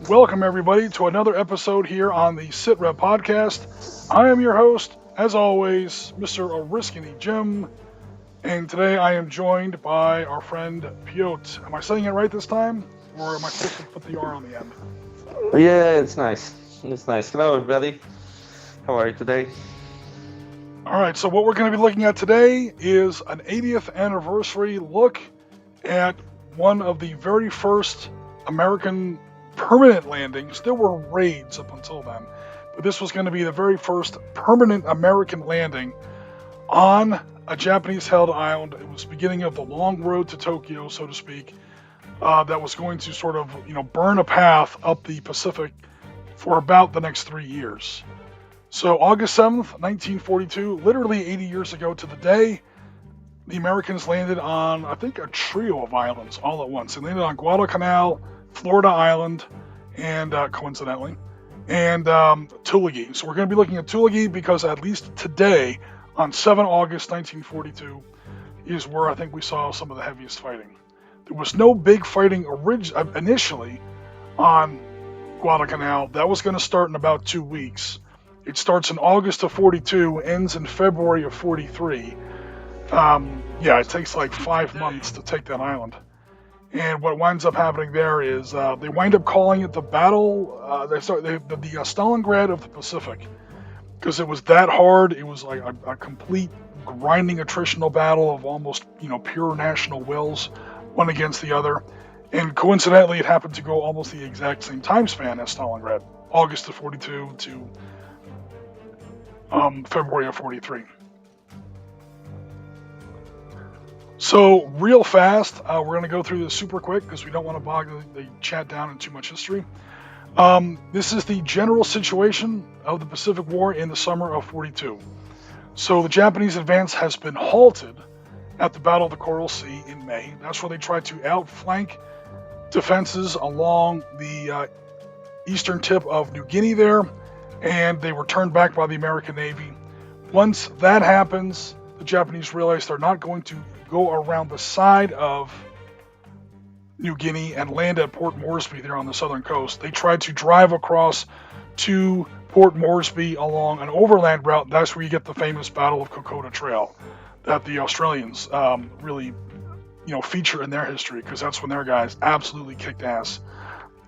Welcome, everybody, to another episode here on the SitRep podcast. I am your host, as always, Mr. Oriskany Jim, and today I am joined by our friend Piotr. Am I saying it right this time, or am I supposed to put the R on the end? Yeah, it's nice. It's nice. Hello, everybody. How are you today? All right, so what we're going to be looking at today is an 80th anniversary look at one of the very first American permanent landings. There were raids up until then, but this was going to be the very first permanent American landing on a Japanese-held island. It was the beginning of the long road to Tokyo, so to speak, that was going to sort of, burn a path up the Pacific for about the next 3 years. So August 7th, 1942, literally 80 years ago to the day, the Americans landed on, I think, a trio of islands all at once. They landed on Guadalcanal, Florida Island, and coincidentally, and Tulagi. So we're going to be looking at Tulagi because at least today, on 7 August 1942, is where I think we saw some of the heaviest fighting. There was no big fighting initially on Guadalcanal. That was going to start in about 2 weeks. It starts in August of 42, ends in February of 43. It takes like 5 months to take that island. And what winds up happening there is they wind up calling it the battle, the Stalingrad of the Pacific, because it was that hard. It was like a complete grinding attritional battle of almost, pure national wills, one against the other. And coincidentally, it happened to go almost the exact same time span as Stalingrad, August of 42 to February of 43. So real fast, we're going to go through this super quick because we don't want to bog the chat down in too much history. This is the general situation of the Pacific War in the summer of 42. So the Japanese advance has been halted at the Battle of the Coral Sea in May. That's where they tried to outflank defenses along the eastern tip of New Guinea there, and they were turned back by the American Navy. Once that happens, the Japanese realize they're not going to go around the side of New Guinea and land at Port Moresby there on the southern coast. They tried to drive across to Port Moresby along an overland route. That's where you get the famous Battle of Kokoda Trail that the Australians really, feature in their history, because that's when their guys absolutely kicked ass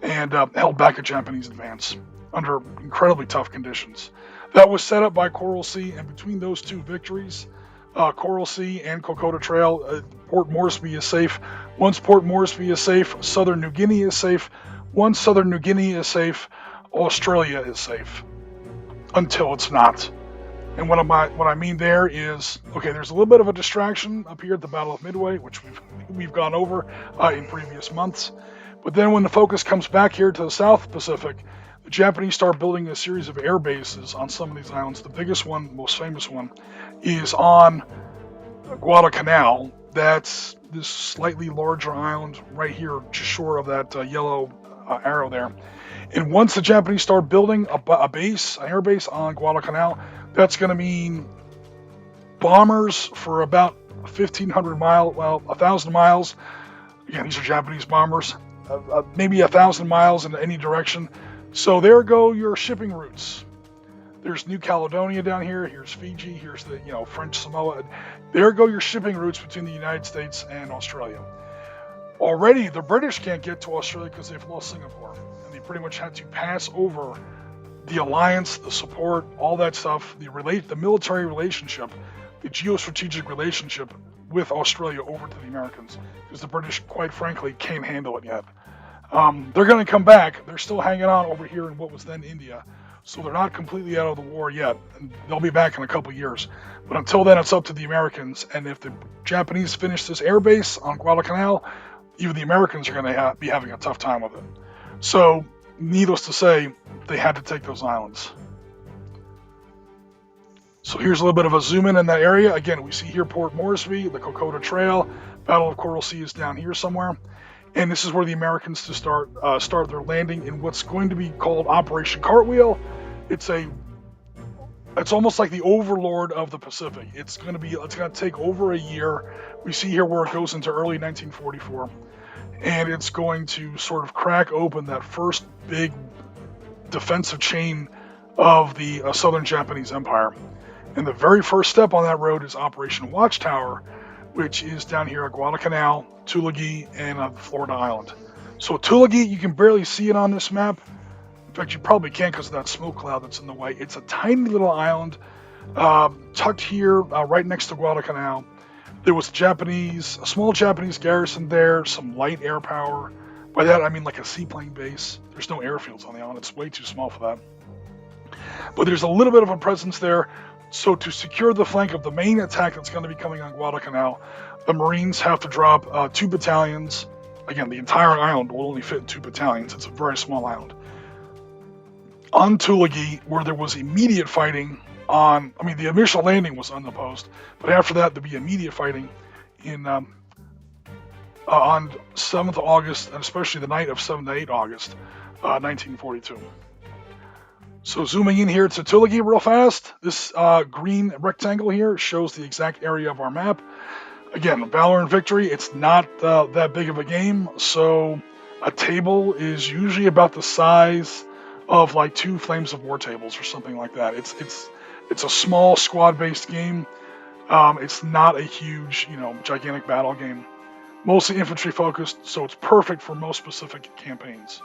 and held back a Japanese advance under incredibly tough conditions. That was set up by Coral Sea, and between those two victories, Coral Sea and Kokoda Trail, Port Moresby is safe. Once Port Moresby is safe, southern New Guinea is safe. Once southern New Guinea is safe, Australia is safe. Until it's not. And what I mean there is, okay, there's a little bit of a distraction up here at the Battle of Midway, which we've gone over in previous months. But then when the focus comes back here to the South Pacific, the Japanese start building a series of air bases on some of these islands. The biggest one, most famous one, is on Guadalcanal. That's this slightly larger island right here, just short of that yellow arrow there. And once the Japanese start building a base, an air base on Guadalcanal, that's going to mean bombers for about 1,000 miles. Again, these are Japanese bombers. Maybe 1,000 miles in any direction. So there go your shipping routes. There's New Caledonia down here. Here's Fiji. Here's the French Samoa. There go your shipping routes between the United States and Australia. Already, the British can't get to Australia because they've lost Singapore, and they pretty much had to pass over the alliance, the support, all that stuff, the military relationship, the geostrategic relationship with Australia over to the Americans, because the British, quite frankly, can't handle it yet. They're going to come back. They're still hanging on over here in what was then India. So they're not completely out of the war yet. And they'll be back in a couple years. But until then, it's up to the Americans. And if the Japanese finish this air base on Guadalcanal, even the Americans are going to be having a tough time with it. So, needless to say, they had to take those islands. So here's a little bit of a zoom in that area. Again, we see here Port Moresby, the Kokoda Trail. Battle of Coral Sea is down here somewhere. And this is where the Americans start their landing in what's going to be called Operation Cartwheel. It's almost like the overlord of the Pacific. It's going to take over a year. We see here where it goes into early 1944. and it's going to sort of crack open that first big defensive chain of the southern Japanese Empire. And the very first step on that road is Operation Watchtower, which is down here at Guadalcanal, Tulagi, and Florida Island. So Tulagi, you can barely see it on this map. In fact, you probably can't because of that smoke cloud that's in the way. It's a tiny little island tucked here right next to Guadalcanal. There was a small Japanese garrison there, some light air power. By that, I mean like a seaplane base. There's no airfields on the island. It's way too small for that. But there's a little bit of a presence there. So to secure the flank of the main attack that's going to be coming on Guadalcanal, the Marines have to drop 2 battalions. Again, the entire island will only fit in 2 battalions. It's a very small island. On Tulagi, where there was immediate fighting the initial landing was unopposed, but after that, there'd be immediate fighting on 7th August, and especially the night of 7 to 8 August, 1942. So zooming in here to Tulagi real fast, this green rectangle here shows the exact area of our map. Again, Valor and Victory, it's not that big of a game, so a table is usually about the size of like 2 Flames of War tables or something like that. It's a small squad-based game. It's not a huge, gigantic battle game. Mostly infantry focused, so it's perfect for most specific campaigns.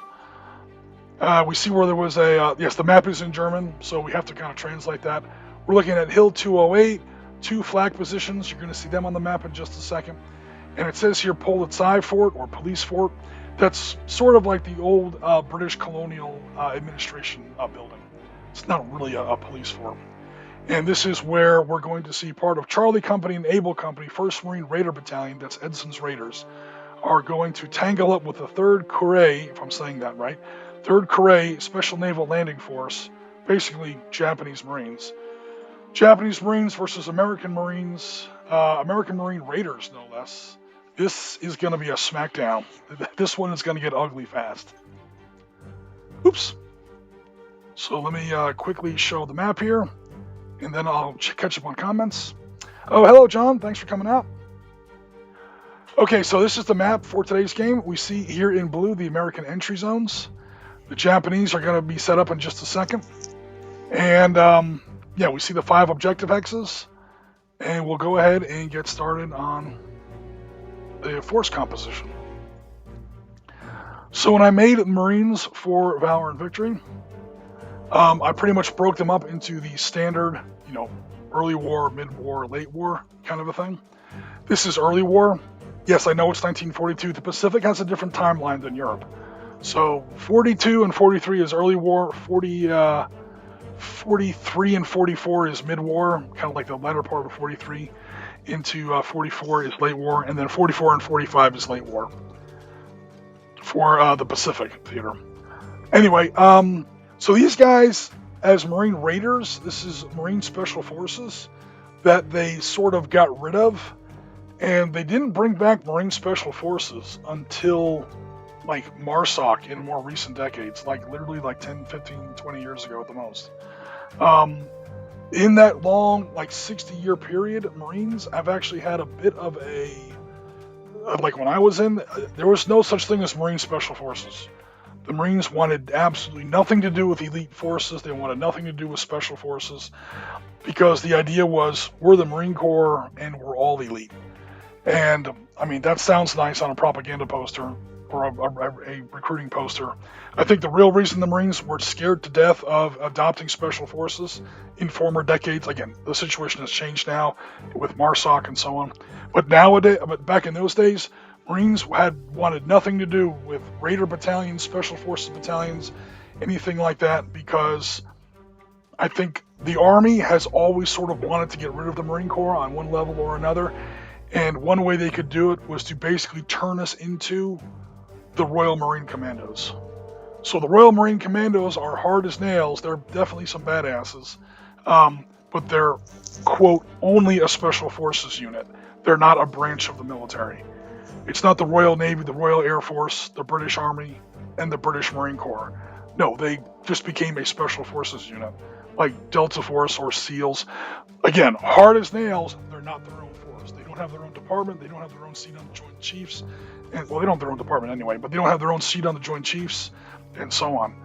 We see where there was yes, the map is in German, so we have to kind of translate that. We're looking at Hill 208, 2 flag positions. You're going to see them on the map in just a second. And it says here Polizei Fort or Police Fort. That's sort of like the old British colonial administration building. It's not really a police fort. And this is where we're going to see part of Charlie Company and Able Company, 1st Marine Raider Battalion, that's Edson's Raiders, are going to tangle up with the 3rd Kure, if I'm saying that right, 3rd Kure Special Naval Landing Force, basically Japanese Marines. Japanese Marines versus American Marines, American Marine Raiders, no less. This is going to be a smackdown. This one is going to get ugly fast. Oops. So let me quickly show the map here, and then I'll catch up on comments. Oh, hello, John. Thanks for coming out. Okay, so this is the map for today's game. We see here in blue the American entry zones. The Japanese are going to be set up in just a second. And, yeah, we see the 5 objective hexes. And we'll go ahead and get started on the force composition. So when I made Marines for Valor and Victory, I pretty much broke them up into the standard, early war, mid-war, late war kind of a thing. This is early war. Yes, I know it's 1942. The Pacific has a different timeline than Europe. So 42 and 43 is early war. 43 and 44 is mid-war, kind of like the latter part of 43 into 44 is late war, and then 44 and 45 is late war for the Pacific theater. Anyway, so these guys, as Marine Raiders, this is Marine Special Forces that they sort of got rid of, and they didn't bring back Marine Special Forces until like MARSOC in more recent decades, like literally like 10, 15, 20 years ago at the most. In that long, like 60-year period, Marines have actually had a bit of a, like when I was in, there was no such thing as Marine Special Forces. The Marines wanted absolutely nothing to do with elite forces. They wanted nothing to do with special forces because the idea was we're the Marine Corps and we're all elite. And I mean, that sounds nice on a propaganda poster or a recruiting poster. I think the real reason the Marines were scared to death of adopting special forces in former decades, again, the situation has changed now with MARSOC and so on. But nowadays, back in those days, Marines wanted nothing to do with Raider battalions, Special Forces battalions, anything like that, because I think the Army has always sort of wanted to get rid of the Marine Corps on one level or another, and one way they could do it was to basically turn us into the Royal Marine Commandos. So the Royal Marine Commandos are hard as nails. They're definitely some badasses, but they're, quote, only a Special Forces unit. They're not a branch of the military. It's not the Royal Navy, the Royal Air Force, the British Army, and the British Marine Corps. No, they just became a Special Forces unit, like Delta Force or SEALs. Again, hard as nails, they're not their own force. They don't have their own department. They don't have their own seat on the Joint Chiefs. And, well, they don't have their own department anyway, but they don't have their own seat on the Joint Chiefs, and so on.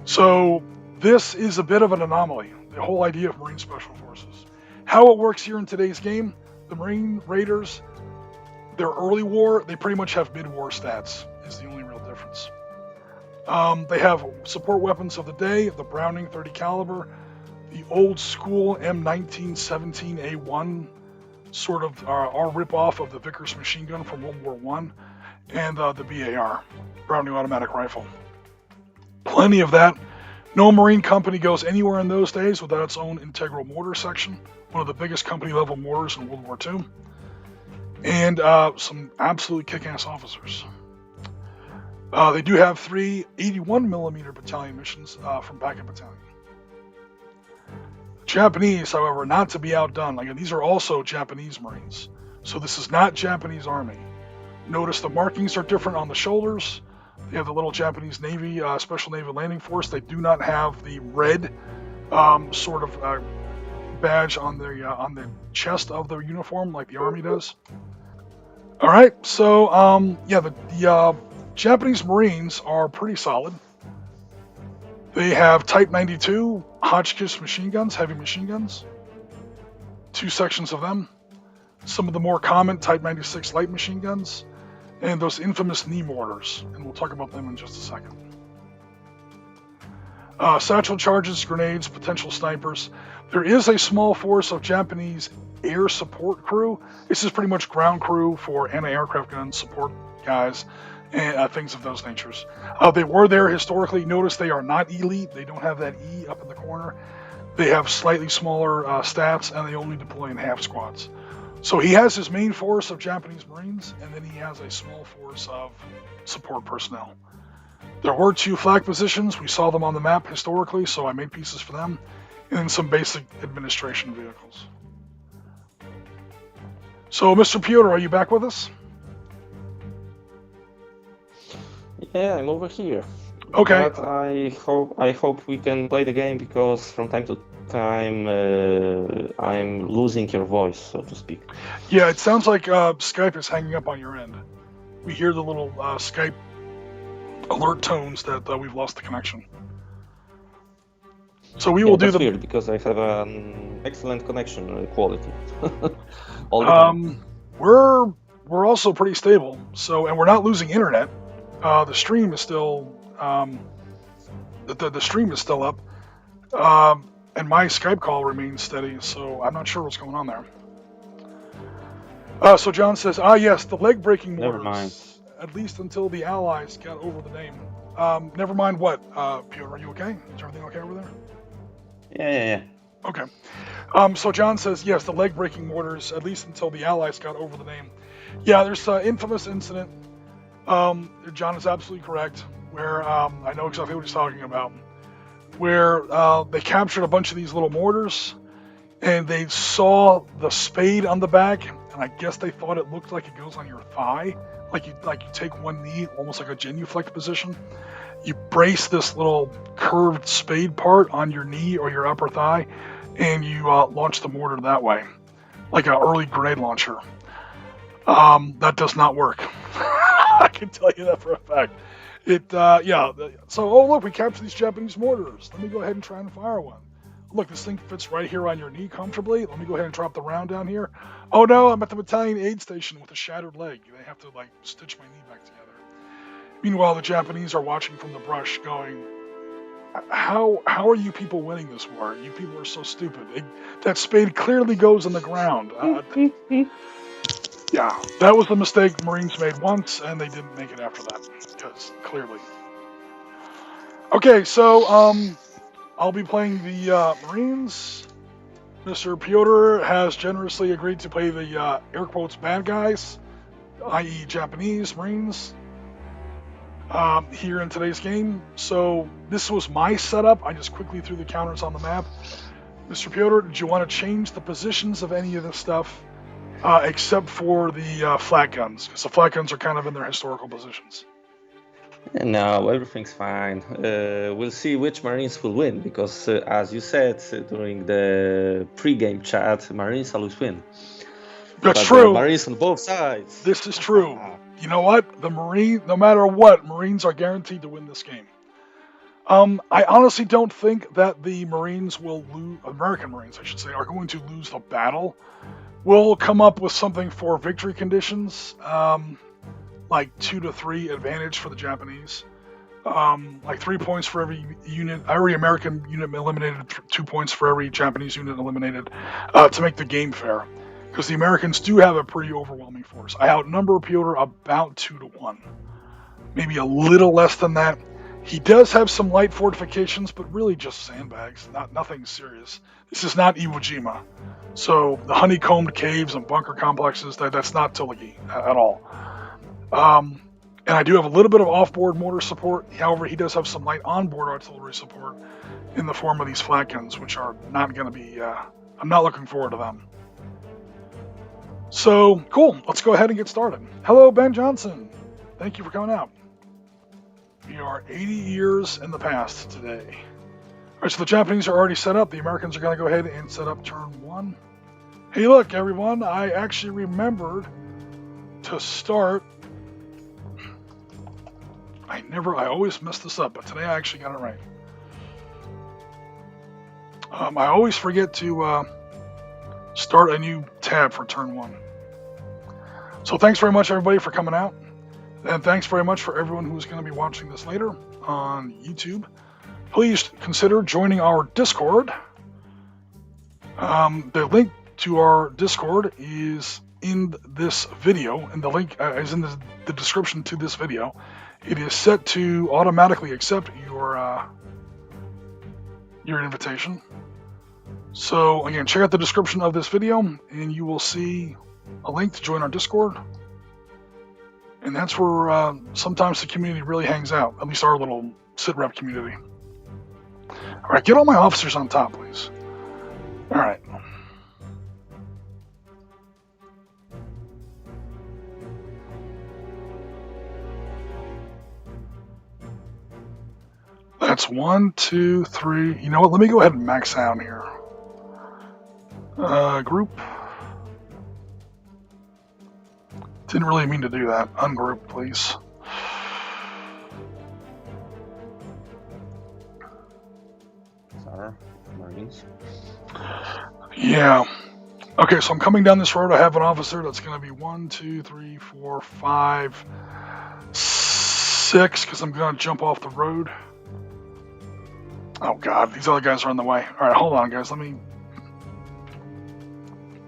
So this is a bit of an anomaly, the whole idea of Marine Special Forces. How it works here in today's game, the Marine Raiders, their early war, they pretty much have mid-war stats, is the only real difference. They have support weapons of the day, the Browning 30 caliber, the old school M1917A1, sort of our rip-off of the Vickers machine gun from World War I, and the BAR, Browning automatic rifle. Plenty of that. No Marine company goes anywhere in those days without its own integral mortar section, one of the biggest company-level mortars in World War II, and some absolutely kick-ass officers. They do have 3 81mm battalion missions from backup battalion. Japanese, however, not to be outdone. Again, these are also Japanese Marines, so this is not Japanese Army. Notice the markings are different on the shoulders. They have the little Japanese Navy, Special Navy Landing Force. They do not have the red sort of badge on the chest of their uniform like the Army does. All right, so yeah, the Japanese Marines are pretty solid. They have Type 92 Hotchkiss machine guns, heavy machine guns. 2 sections of them. Some of the more common Type 96 light machine guns. And those infamous knee mortars. And we'll talk about them in just a second. Satchel charges, grenades, potential snipers. There is a small force of Japanese air support crew. This is pretty much ground crew for anti-aircraft gun support guys. And things of those natures. They were there historically. Notice they are not elite. They don't have that E up in the corner. They have slightly smaller stats, and they only deploy in half squads. So he has his main force of Japanese Marines, and then he has a small force of support personnel. There were 2 flag positions. We saw them on the map historically, so I made pieces for them. And then some basic administration vehicles. So, Mr. Piotr, are you back with us? Yeah, I'm over here. Okay. But I hope we can play the game, because from time to time I'm losing your voice, so to speak. Yeah, it sounds like Skype is hanging up on your end. We hear the little Skype alert tones that we've lost the connection. So we will do the. Weird, because I have an excellent connection quality. All the time. We're also pretty stable. So, and we're not losing internet. The stream is still the stream is still up, and my Skype call remains steady. So I'm not sure what's going on there. So John says, yes, the leg breaking mortars. Never mind. At least until the Allies got over the name. Never mind what, Piotr, are you okay? Is everything okay over there? Yeah. Okay. So John says, yes, the leg breaking mortars, at least until the Allies got over the name. Yeah, there's an infamous incident. John is absolutely correct, where I know exactly what he's talking about, where they captured a bunch of these little mortars, and they saw the spade on the back, and I guess they thought it looked like it goes on your thigh, like you take one knee, almost like a genuflect position. You brace this little curved spade part on your knee or your upper thigh, and you launch the mortar that way, like an early grenade launcher. That does not work. I can tell you that for a fact. So, look, we captured these Japanese mortars. Let me go ahead and try and fire one. Look, this thing fits right here on your knee comfortably. Let me go ahead and drop the round down here. Oh no, I'm at the battalion aid station with a shattered leg. They have to, stitch my knee back together. Meanwhile, the Japanese are watching from the brush going, how are you people winning this war? You people are so stupid. That spade clearly goes in the ground. Yeah, that was the mistake Marines made once, and they didn't make it after that, because clearly. Okay, so I'll be playing the Marines. Mr. Piotr has generously agreed to play the air quotes bad guys, i.e. Japanese Marines, here in today's game. So this was my setup. I just quickly threw the counters on the map. Mr. Piotr, did you want to change the positions of any of this stuff? Except for the flat guns, because the flat guns are kind of in their historical positions. No, everything's fine. We'll see which Marines will win, because as you said during the pre-game chat, Marines always win. That's But true. Marines on both sides. This is true. You know what? The Marine, no matter what, Marines are guaranteed to win this game. I honestly don't think that the Marines will lose, American Marines, I should say, are going to lose the battle. We'll come up with something for victory conditions, like 2 to 3 advantage for the Japanese. Like 3 points for every unit, every American unit eliminated, 2 points for every Japanese unit eliminated, to make the game fair. Because the Americans do have a pretty overwhelming force. I outnumber Piotr about 2 to 1. Maybe a little less than that. He does have some light fortifications, but really just sandbags, nothing serious. This is not Iwo Jima. So the honeycombed caves and bunker complexes, that's not Tulagi at all. And I do have a little bit of off-board mortar support. However, he does have some light on-board artillery support in the form of these flat guns, which are not going to be, I'm not looking forward to them. So, cool. Let's go ahead and get started. Hello, Ben Johnson. Thank you for coming out. We are 80 years in the past today. All right, so the Japanese are already set up. The Americans are going to go ahead and set up turn 1. Hey, look, everyone. I actually remembered to start. I always mess this up, but today I actually got it right. I always forget to start a new tab for turn 1. So thanks very much, everybody, for coming out. And thanks very much for everyone who's going to be watching this later on YouTube. Please consider joining our Discord. The link to our Discord is in this video, and the link is in the description to this video. It is set to automatically accept your invitation. So again, check out the description of this video, and you will see a link to join our Discord. And that's where sometimes the community really hangs out, at least our little sit-rep community. All right, get all my officers on top, please. All right. That's 1, 2, 3. You know what? Let me go ahead and max out here. Group. Didn't really mean to do that. Ungroup, please. Sorry, Marines. Yeah. Okay, so I'm coming down this road. I have an officer that's going to be 1, 2, 3, 4, 5, 6, because I'm going to jump off the road. Oh, God, these other guys are in the way. All right, hold on, guys. Let me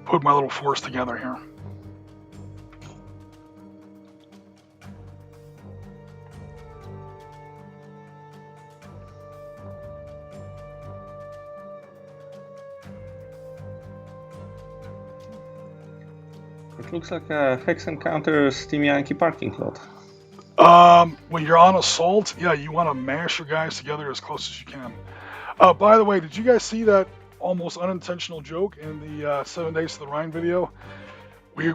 put my little force together here. It looks like a Hex encounters Team Yankee parking lot. When you're on assault, yeah, you want to mash your guys together as close as you can. By the way, did you guys see that almost unintentional joke in the 7 Days to the Rhine video? We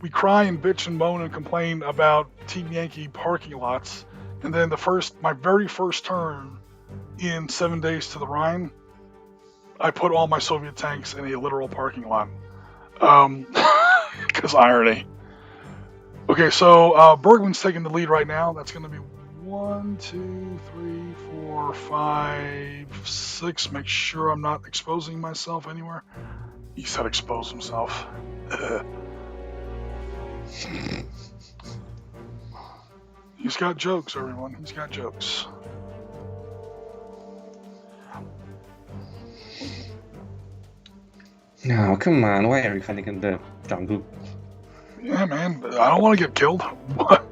cry and bitch and moan and complain about Team Yankee parking lots, and then my very first turn in 7 Days to the Rhine, I put all my Soviet tanks in a literal parking lot. Because irony. Okay, so Bergman's taking the lead right now. That's going to be 1, 2, 3, 4, 5, 6. Make sure I'm not exposing myself anywhere. He said expose himself. He's got jokes, everyone. He's got jokes. No, come on. Why are you fighting in the jungle? Yeah, man. I don't want to get killed. What?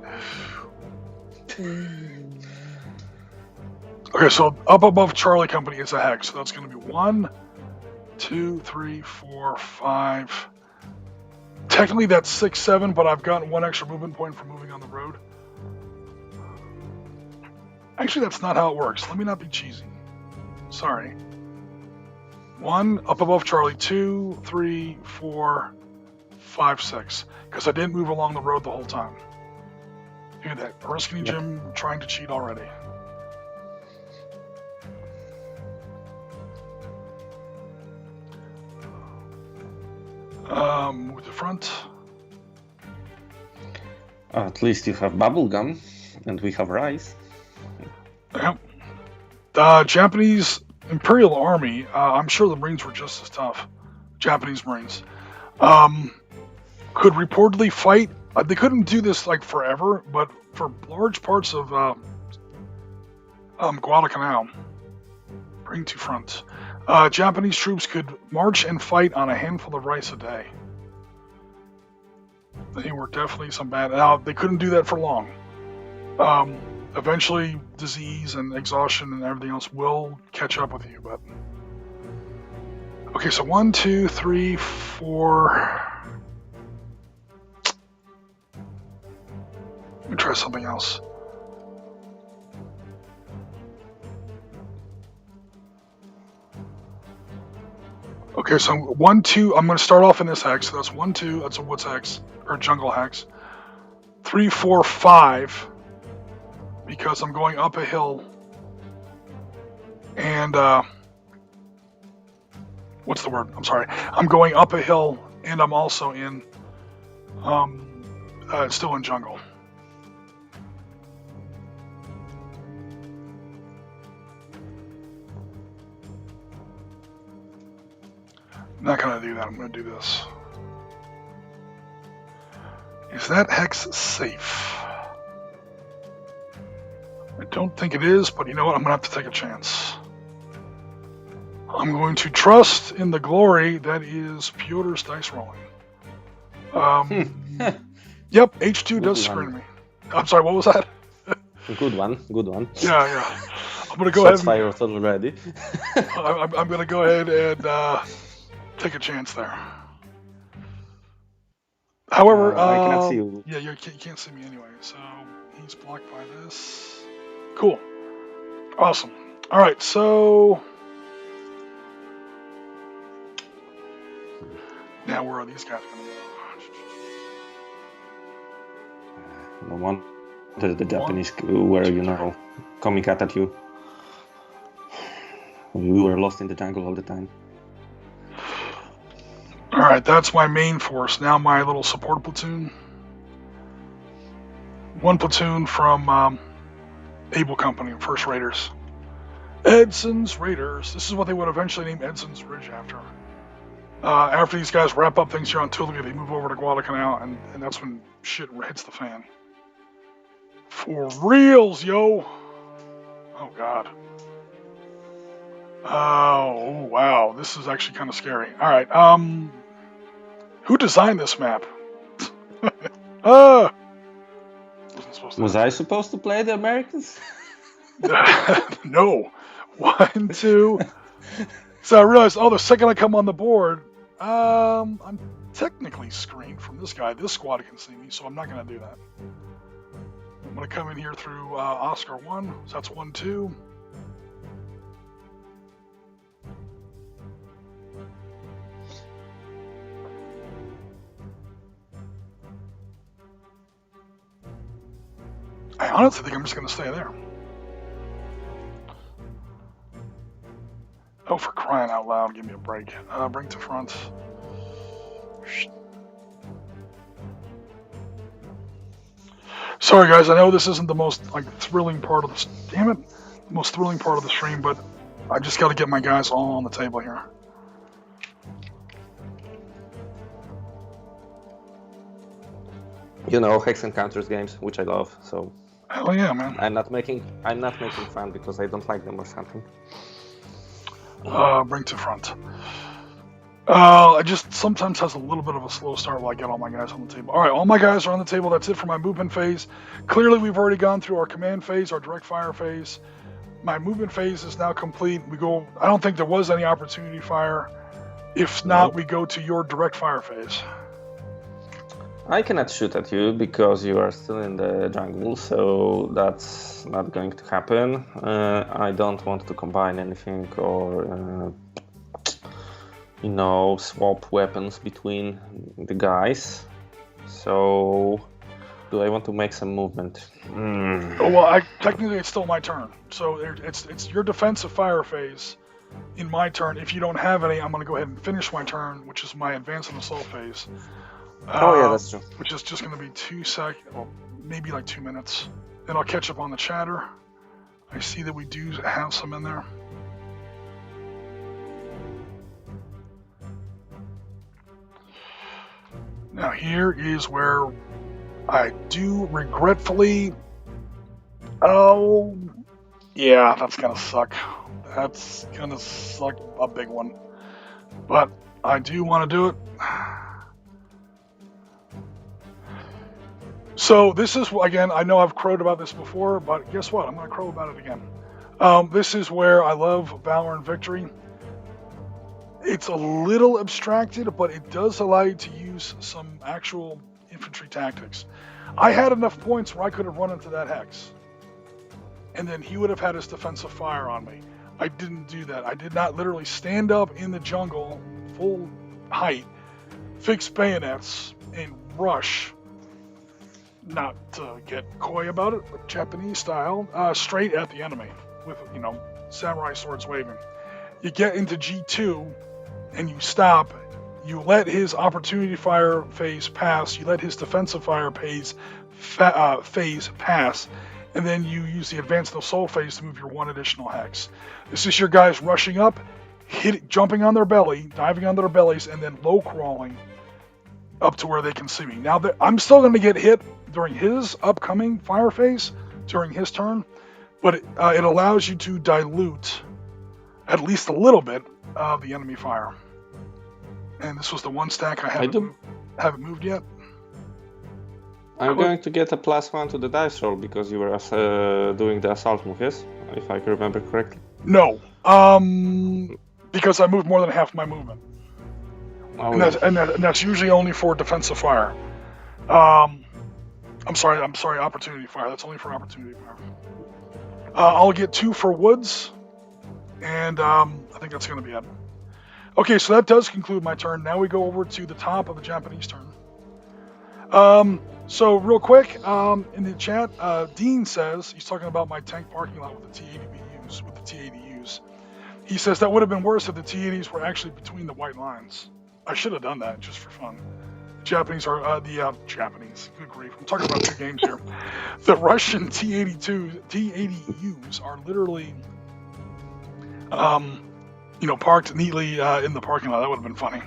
Okay, so up above Charlie Company is a hex. So that's going to be 1, 2, 3, 4, 5. Technically that's 6, 7, but I've gotten 1 extra movement point for moving on the road. Actually, that's not how it works. Let me not be cheesy. Sorry. 1 up above Charlie, 2, 3, 4, 5, 6. Because I didn't move along the road the whole time. Look at that. Oriskany Jim trying to cheat already. Move to front. At least you have bubblegum, and we have rice. Yep. Japanese Imperial Army, I'm sure the Marines were just as tough. Japanese Marines. Could reportedly fight. They couldn't do this like forever, but for large parts of Guadalcanal. Bring to front. Japanese troops could march and fight on a handful of rice a day. They were definitely some bad. Now, they couldn't do that for long. Eventually, disease and exhaustion and everything else will catch up with you, but... Okay, so 1, 2, 3, 4... Let me try something else. Okay, so 1, 2, I'm going to start off in this hex. So that's 1, 2, that's a woods hex, or jungle hex. 3, 4, 5, because I'm going up a hill. And, what's the word? I'm sorry. I'm going up a hill, and I'm also in, still in jungle. I'm not going to do that. I'm going to do this. Is that hex safe? I don't think it is, but you know what? I'm going to have to take a chance. I'm going to trust in the glory that is Piotr's dice rolling. Yep, H2 does screen me. I'm sorry, what was that? Good one, good one. Yeah. I'm going to go ahead. Fired already. I'm going to go ahead and take a chance there. However, I cannot see you. Yeah, you can't see me anyway, so he's blocked by this. Cool. Awesome. All right, so now where are these guys going to go? The one, the Japanese were, coming at you. We were lost in the jungle all the time. Alright, that's my main force. Now my little support platoon. One platoon from Able Company, 1st Raiders. Edson's Raiders. This is what they would eventually name Edson's Ridge after. After these guys wrap up things here on Tulagi, they move over to Guadalcanal, and that's when shit hits the fan. For reals, yo! Oh, God. Oh, wow. This is actually kind of scary. Alright, who designed this map? Was I supposed to play the Americans? No. 1, 2. So I realized, the second I come on the board, I'm technically screened from this guy. This squad can see me, so I'm not going to do that. I'm going to come in here through Oscar 1. So that's 1, 2. I honestly think I'm just going to stay there. Oh, for crying out loud, give me a break. Bring to front. Sorry guys, I know this isn't the most thrilling part of this. Damn it, the most thrilling part of the stream, but I just got to get my guys all on the table here. Hex encounters games, which I love. So. Hell yeah, man. I'm not making fun because I don't like them or something. Bring to front. I just sometimes has a little bit of a slow start while I get all my guys on the table. All right, all my guys are on the table. That's it for my movement phase. Clearly, we've already gone through our command phase, our direct fire phase. My movement phase is now complete. I don't think there was any opportunity fire. If not, we go to your direct fire phase. I cannot shoot at you because you are still in the jungle, so that's not going to happen. I don't want to combine anything or, swap weapons between the guys. So, do I want to make some movement? Oh, well, technically it's still my turn. So it's your defensive fire phase. in my turn. If you don't have any, I'm going to go ahead and finish my turn, which is my advance and assault phase. Oh yeah, that's true. Which is just going to be 2 seconds, well, maybe like 2 minutes. Then I'll catch up on the chatter. I see that we do have some in there. Now here is where I do regretfully. Oh, yeah, that's gonna suck. That's gonna suck a big one. But I do want to do it. So this is, again, I know I've crowed about this before, but guess what? I'm going to crow about it again. This is where I love Valor and Victory. It's a little abstracted, but it does allow you to use some actual infantry tactics. I had enough points where I could have run into that hex, and then he would have had his defensive fire on me. I didn't do that. I did not literally stand up in the jungle, full height, fix bayonets, and rush. Not to get coy about it, but Japanese style, straight at the enemy with, samurai swords waving. You get into G2 and you stop. You let his opportunity fire phase pass. You let his defensive fire phase pass. And then you use the advanced assault phase to move your 1 additional hex. This is your guys rushing up, jumping on their belly, diving on their bellies, and then low crawling up to where they can see me. Now, I'm still going to get hit during his upcoming fire phase, during his turn, but it allows you to dilute at least a little bit of the enemy fire. And this was the 1 stack I haven't moved yet. I'm going to get a +1 to the dice roll because you were doing the assault move, yes? If I remember correctly. No, because I moved more than half my movement. Oh, and that's usually only for defensive fire. I'm sorry, opportunity fire. That's only for opportunity fire. I'll get 2 for woods, and I think that's going to be it. Okay, so that does conclude my turn. Now we go over to the top of the Japanese turn. So real quick, in the chat, Dean says, he's talking about my tank parking lot with the T-80Us. He says that would have been worse if the T-80s were actually between the white lines. I should have done that just for fun. Japanese are Japanese. Good grief! I'm talking about 2 games here. The Russian T-80Us are literally, parked neatly in the parking lot. That would have been funny.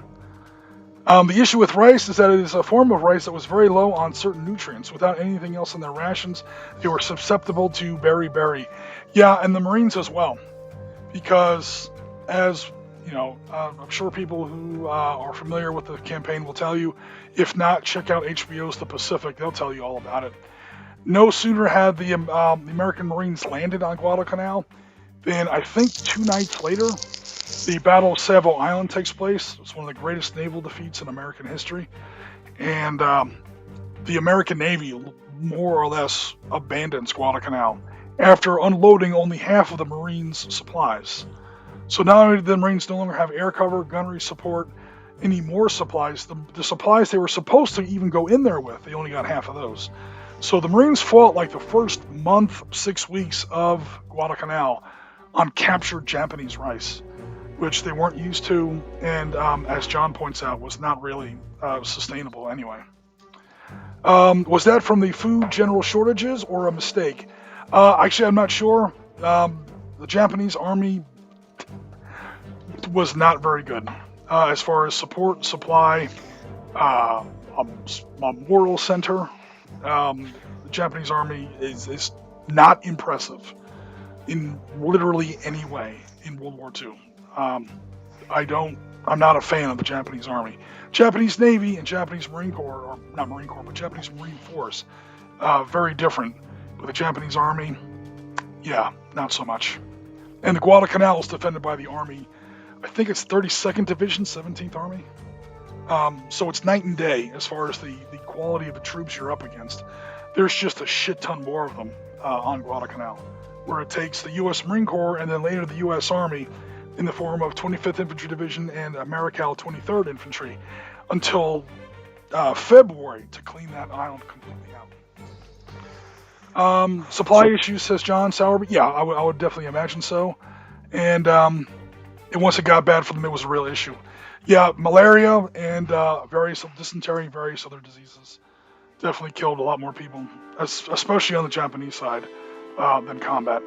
The issue with rice is that it is a form of rice that was very low on certain nutrients. Without anything else in their rations, they were susceptible to beriberi. Yeah, and the Marines as well, because as I'm sure people who are familiar with the campaign will tell you. If not, check out HBO's The Pacific. They'll tell you all about it. No sooner had the American Marines landed on Guadalcanal than I think 2 nights later, the Battle of Savo Island takes place. It's one of the greatest naval defeats in American history. And the American Navy more or less abandons Guadalcanal after unloading only half of the Marines' supplies. So not only did the Marines no longer have air cover, gunnery support, any more supplies, the supplies they were supposed to even go in there with, they only got half of those. So the Marines fought like the first month, 6 weeks of Guadalcanal on captured Japanese rice, which they weren't used to, and as John points out, was not really sustainable anyway. Was that from the food general shortages or a mistake? Actually, I'm not sure. The Japanese army was not very good as far as support, supply, a moral center. The Japanese army is not impressive in literally any way in World War II. I'm not a fan of the Japanese army. Japanese Navy and Japanese Marine Corps, or not Marine Corps, but Japanese Marine Force, very different. With the Japanese army, yeah, not so much. And the Guadalcanal is defended by the army. I think it's 32nd Division, 17th Army. So it's night and day as far as the quality of the troops you're up against. There's just a shit ton more of them on Guadalcanal, where it takes the U.S. Marine Corps and then later the U.S. Army in the form of 25th Infantry Division and Marical 23rd Infantry until February to clean that island completely out. Supply issues, says John Sauer. Yeah, I would definitely imagine so. And once it got bad for them, it was a real issue. Yeah, malaria and various dysentery, various other diseases definitely killed a lot more people, especially on the Japanese side, than combat.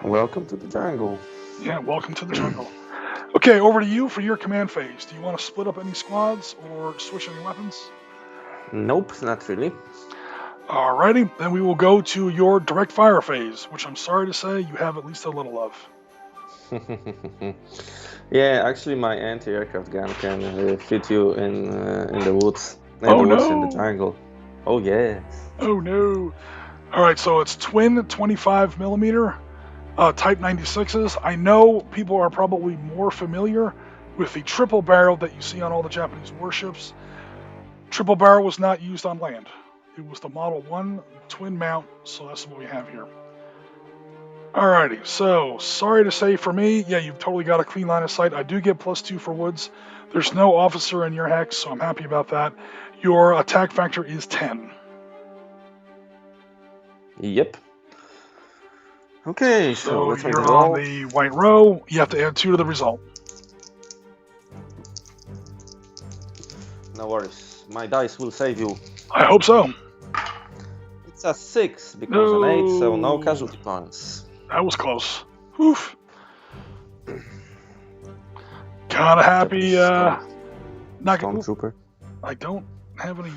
Welcome to the jungle. Yeah, welcome to the jungle. Okay, over to you for your command phase. Do you want to split up any squads or switch any weapons? Nope, not really. Alrighty, then we will go to your direct fire phase, which I'm sorry to say you have at least a little of. Yeah, actually, my anti-aircraft gun can hit you in the woods. In Oh, the woods, no. in the jungle. Oh yes. Oh no. Alright, so it's twin 25 millimeter Type 96s. I know people are probably more familiar with the triple barrel that you see on all the Japanese warships. Triple barrel was not used on land. It was the Model 1 twin mount, so that's what we have here. Alrighty, so sorry to say for me, yeah, you've totally got a clean line of sight. I do get +2 for woods. There's no officer in your hex, so I'm happy about that. Your attack factor is 10. Yep. Okay, so let's make you're the roll. on the white row. You have to add 2 to the result. No worries. My dice will save you. I hope so. It's a 6 because an 8, so no casualty points. That was close. Oof. Kinda happy. Not gonna. Stormtrooper. I don't have any.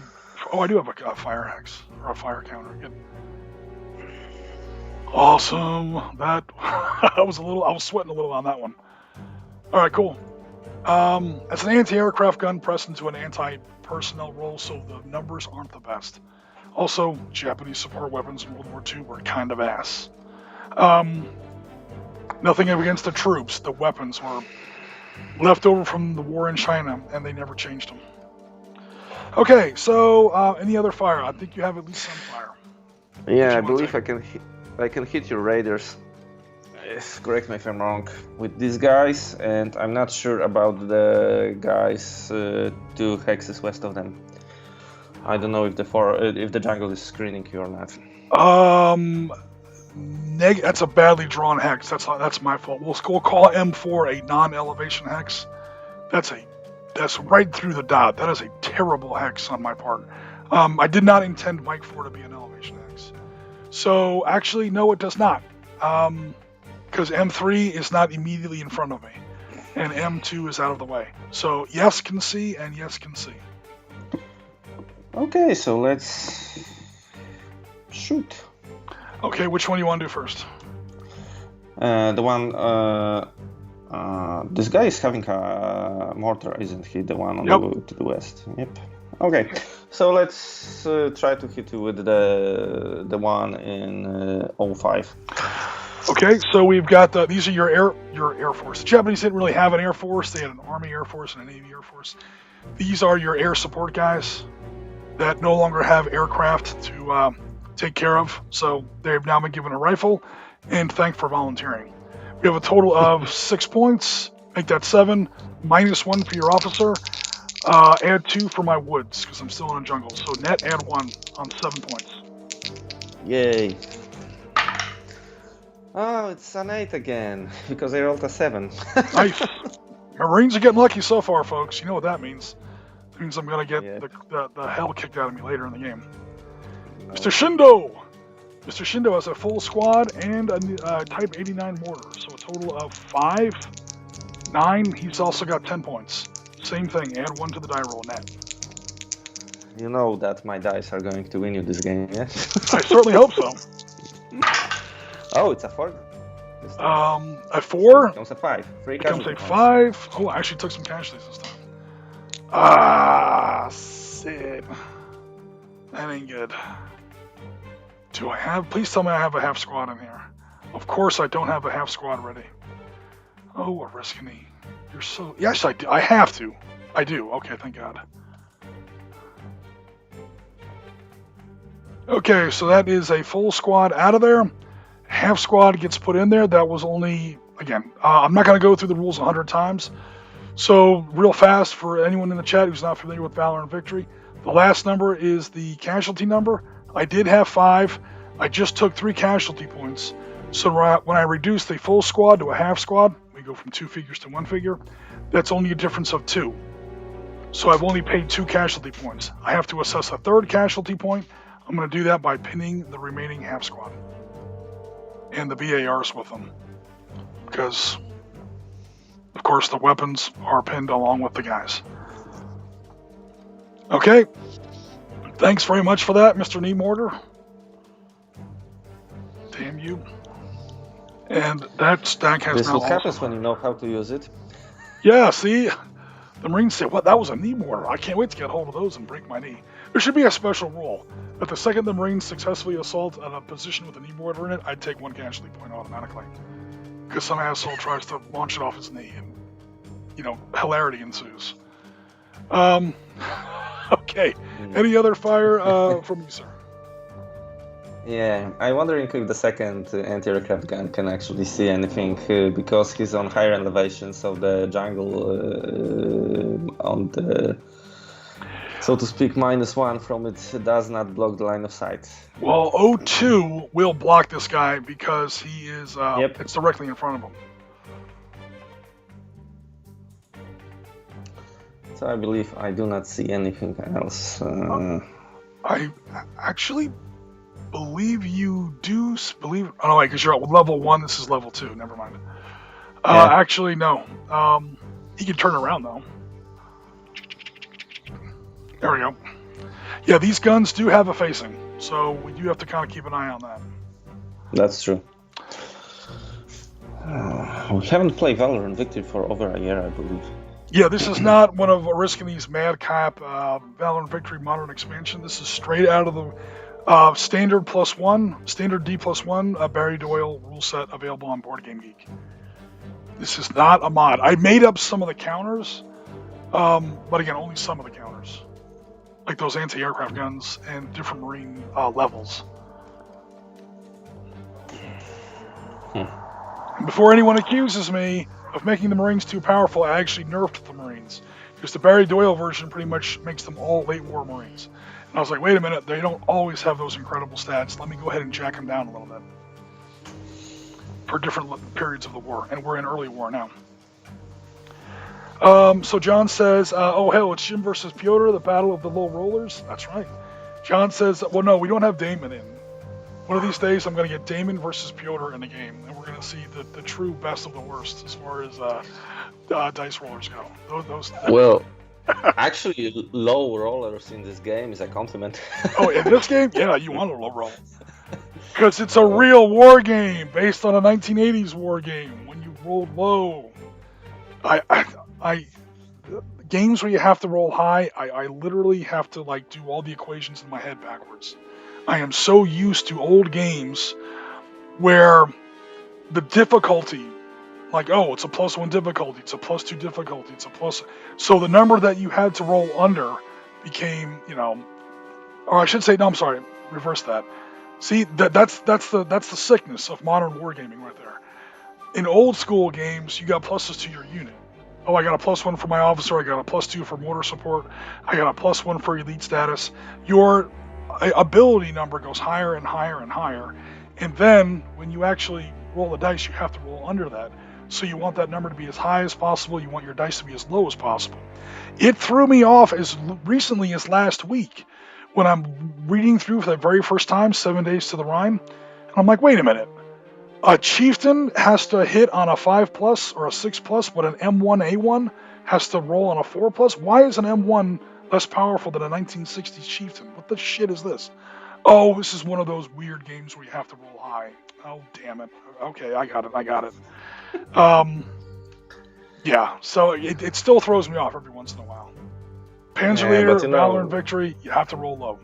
Oh, I do have a fire hex or a fire counter. Good. Awesome. That I was sweating a little on that one. All right, cool. As an anti-aircraft gun pressed into an anti-personnel role, so the numbers aren't the best. Also, Japanese support weapons in World War II were kind of ass. Nothing against the troops. The weapons were left over from the war in China, and they never changed them. Okay, so any other fire? I think you have at least some fire. Yeah, I believe I can hit your raiders. Correct me if I'm wrong. With these guys, and I'm not sure about the guys 2 hexes west of them. I don't know if the jungle is screening you or not. That's a badly drawn hex. That's my fault. We'll call M4 a non-elevation hex. That's right through the dot. That is a terrible hex on my part. I did not intend Mike 4 to be an elevation hex. So actually, no, it does not. Because M3 is not immediately in front of me, and M2 is out of the way. So yes can see and yes can see. Okay, so let's shoot. Okay, which one do you want to do first? The one. This guy is having a mortar, isn't he? The one on to the west. Yep. Okay, so let's try to hit you with the one in 05. Okay, so we've got these are your air force. The Japanese didn't really have an air force; they had an Army Air Force and a Navy Air Force. These are your air support guys that no longer have aircraft to take care of, so they've now been given a rifle and thanked for volunteering. We have a total of 6 points. Make that 7. -1 for your officer. Add 2 for my woods because I'm still in a jungle. So net add 1 on 7 points. Yay! Oh, it's an 8 again, because I rolled a 7. Nice. Marines are getting lucky so far, folks. You know what that means. It means I'm going to get the hell kicked out of me later in the game. Mr. Shindo! Mr. Shindo has a full squad and a Type 89 mortar, so a total of 5, 9. He's also got 10 points. Same thing, add 1 to the die roll net. You know that my dice are going to win you this game, yes? I certainly hope so. Oh, it's a 4. A 4? Becomes a 5. 3 becomes a points. 5. Oh, I actually took some casualties this time. Ah, shit. That ain't good. Do I have... Please tell me I have a half squad in here. Of course I don't have a half squad ready. Oh, Oriskany. You're so... Yes, I do. I have to. I do. Okay, thank God. Okay, so that is a full squad out of there. Half squad gets put in there. That was only... Again, I'm not going to go through the rules 100 times. So, real fast, for anyone in the chat who's not familiar with Valor and Victory, the last number is the casualty number. I did have 5. I just took 3 casualty points. So when I reduced the full squad to a half squad, we go from 2 figures to 1 figure. That's only a difference of 2. So I've only paid 2 casualty points. I have to assess a 3rd casualty point. I'm going to do that by pinning the remaining half squad and the BARs with them, because of course the weapons are pinned along with the guys. Okay, thanks very much for that, Mr. Knee Mortar. Damn you. And that stack has this now what happens when you know how to use it. Yeah, see? The Marines say, what, that was a knee mortar. I can't wait to get hold of those and break my knee. There should be a special rule that the second the Marines successfully assault at a position with a knee mortar in it, I'd take 1 casualty point automatically. Because some asshole tries to launch it off his knee and, hilarity ensues. Okay. Any other fire from you, sir? Yeah, I'm wondering if the second anti-aircraft gun can actually see anything because he's on higher elevations of the jungle on the, so to speak, -1 from it does not block the line of sight. Well, O2 will block this guy because he is, it's directly in front of him. So I believe I do not see anything else. I actually believe you do believe. Oh no, wait, because you're at level 1. This is level 2. Never mind. Actually, no. He can turn around though. There we go. Yeah, these guns do have a facing, so we do have to kind of keep an eye on that. That's true. We haven't played Valor Victory for over a year, I believe. Yeah, this is not one of Oriskany's Madcap Valor Victory Modern Expansion. This is straight out of the standard +1, standard D+1 Barry Doyle rule set available on Board Game Geek. This is not a mod. I made up some of the counters, but again, only some of the counters. Like those anti-aircraft guns and different Marine levels. Before anyone accuses me of making the Marines too powerful, I actually nerfed the Marines. Because the Barry Doyle version pretty much makes them all late war Marines. And I was like, wait a minute, they don't always have those incredible stats. Let me go ahead and jack them down a little bit. For different periods of the war. And we're in early war now. So John says, oh hell, it's Jim versus Piotr, the battle of the low rollers. That's right. John says, well no, we don't have Damon in. One of these days I'm going to get Damon versus Piotr in the game. And we're going to see the true best of the worst as far as dice rollers go. Well, actually, low rollers in this game is a compliment. Oh, in this game? Yeah, you want a low roll. Because it's a real war game based on a 1980s war game when you rolled low. Games where you have to roll high, I literally have to do all the equations in my head backwards. I am so used to old games where the difficulty, it's a +1 difficulty, it's a +2 difficulty, it's a plus. So the number that you had to roll under became, or I should say, no, I'm sorry, reverse that. See, that's the sickness of modern wargaming right there. In old school games, you got pluses to your unit. Oh, I got a +1 for my officer, I got a +2 for mortar support, I got a +1 for elite status. Your ability number goes higher and higher and higher. And then when you actually roll the dice, you have to roll under that. So you want that number to be as high as possible. You want your dice to be as low as possible. It threw me off as recently as last week when I'm reading through for the very first time 7 Days to the Rhine. And I'm like, wait a minute. A chieftain has to hit on a 5+ or a 6+, but an M1A1 has to roll on a 4+. Why is an M1 less powerful than a 1960s chieftain? What the shit is this? Oh, this is one of those weird games where you have to roll high. Oh, damn it. Okay, I got it. Yeah, so it still throws me off every once in a while. Panzer Leader, Valor and Victory, you have to roll low.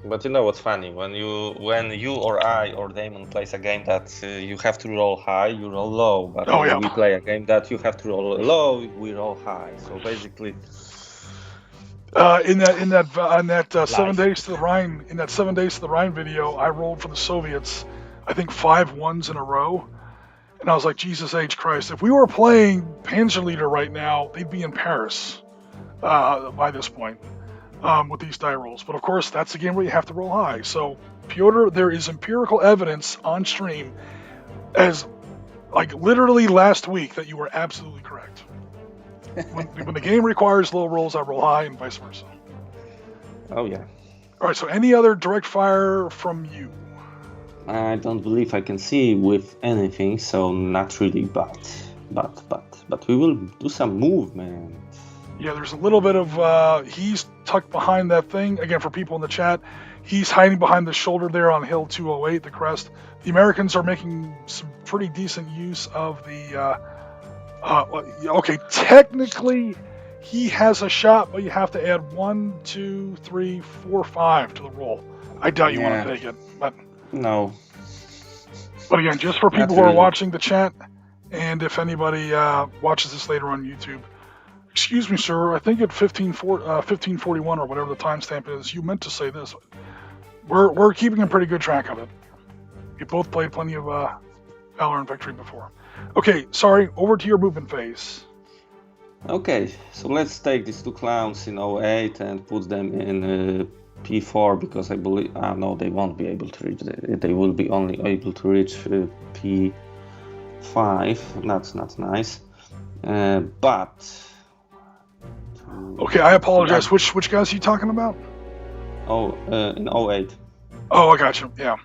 But you know what's funny? When you or I or Damon plays a game that you have to roll high, you roll low. But when we play a game that you have to roll low, we roll high. So basically, in that 7 Days to the Rhine, in that 7 Days to the Rhine video, I rolled for the Soviets, I think 5 1s in a row, and I was like, Jesus H Christ! If we were playing Panzer Leader right now, they'd be in Paris by this point. With these die rolls. But of course, that's a game where you have to roll high. So, Piotr, there is empirical evidence on stream as like literally last week that you were absolutely correct. When the game requires low rolls, I roll high, and vice versa. Oh yeah. All right. So any other direct fire from you? I don't believe I can see with anything, so not really. But we will do some movement. Yeah, there's a little bit of he's tucked behind that thing. Again, for people in the chat, he's hiding behind the shoulder there on Hill 208, the crest. The Americans are making some pretty decent use of the. Okay, technically, he has a shot, but you have to add 1, 2, 3, 4, 5 to the roll. I doubt you want to take it, but no. But again, just for people who are watching the chat, and if anybody watches this later on YouTube, excuse me, sir, I think at 1541 or whatever the timestamp is, you meant to say this. We're keeping a pretty good track of it. We both played plenty of Valor and Victory before. Okay, sorry, over to your movement phase. Okay, so let's take these two clowns in 08 and put them in P4, because I believe... no, they won't be able to reach... They will be only able to reach P5. That's not nice. But... Okay, I apologize. Which guys are you talking about? In 08. Oh, I got you, yeah.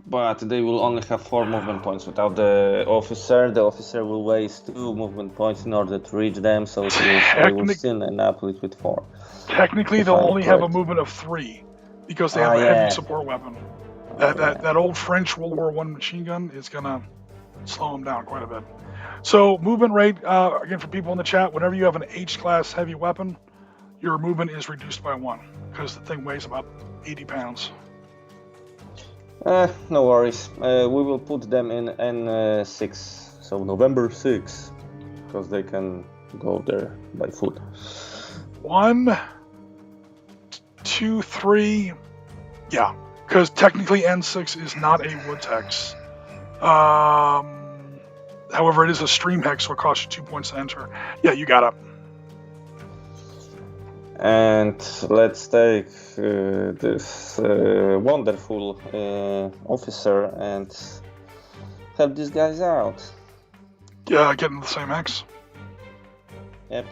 But they will only have 4 movement points without the officer. The officer will waste 2 movement points in order to reach them, so they will still end up with 4. Technically, they'll only have a movement of 3 because they have a heavy support weapon. That old French World War I machine gun is going to slow them down quite a bit. So movement rate, again, for people in the chat, whenever you have an H-class heavy weapon, your movement is reduced by 1 because the thing weighs about 80 pounds. No worries. We will put them in N6, so November 6, because they can go there by foot. 1, 2, 3, yeah, because technically N6 is not a wood hex. However, it is a stream hex, so it costs you 2 points to enter. Yeah, you got it. And let's take this wonderful officer and help these guys out. Yeah, getting the same X. Yep.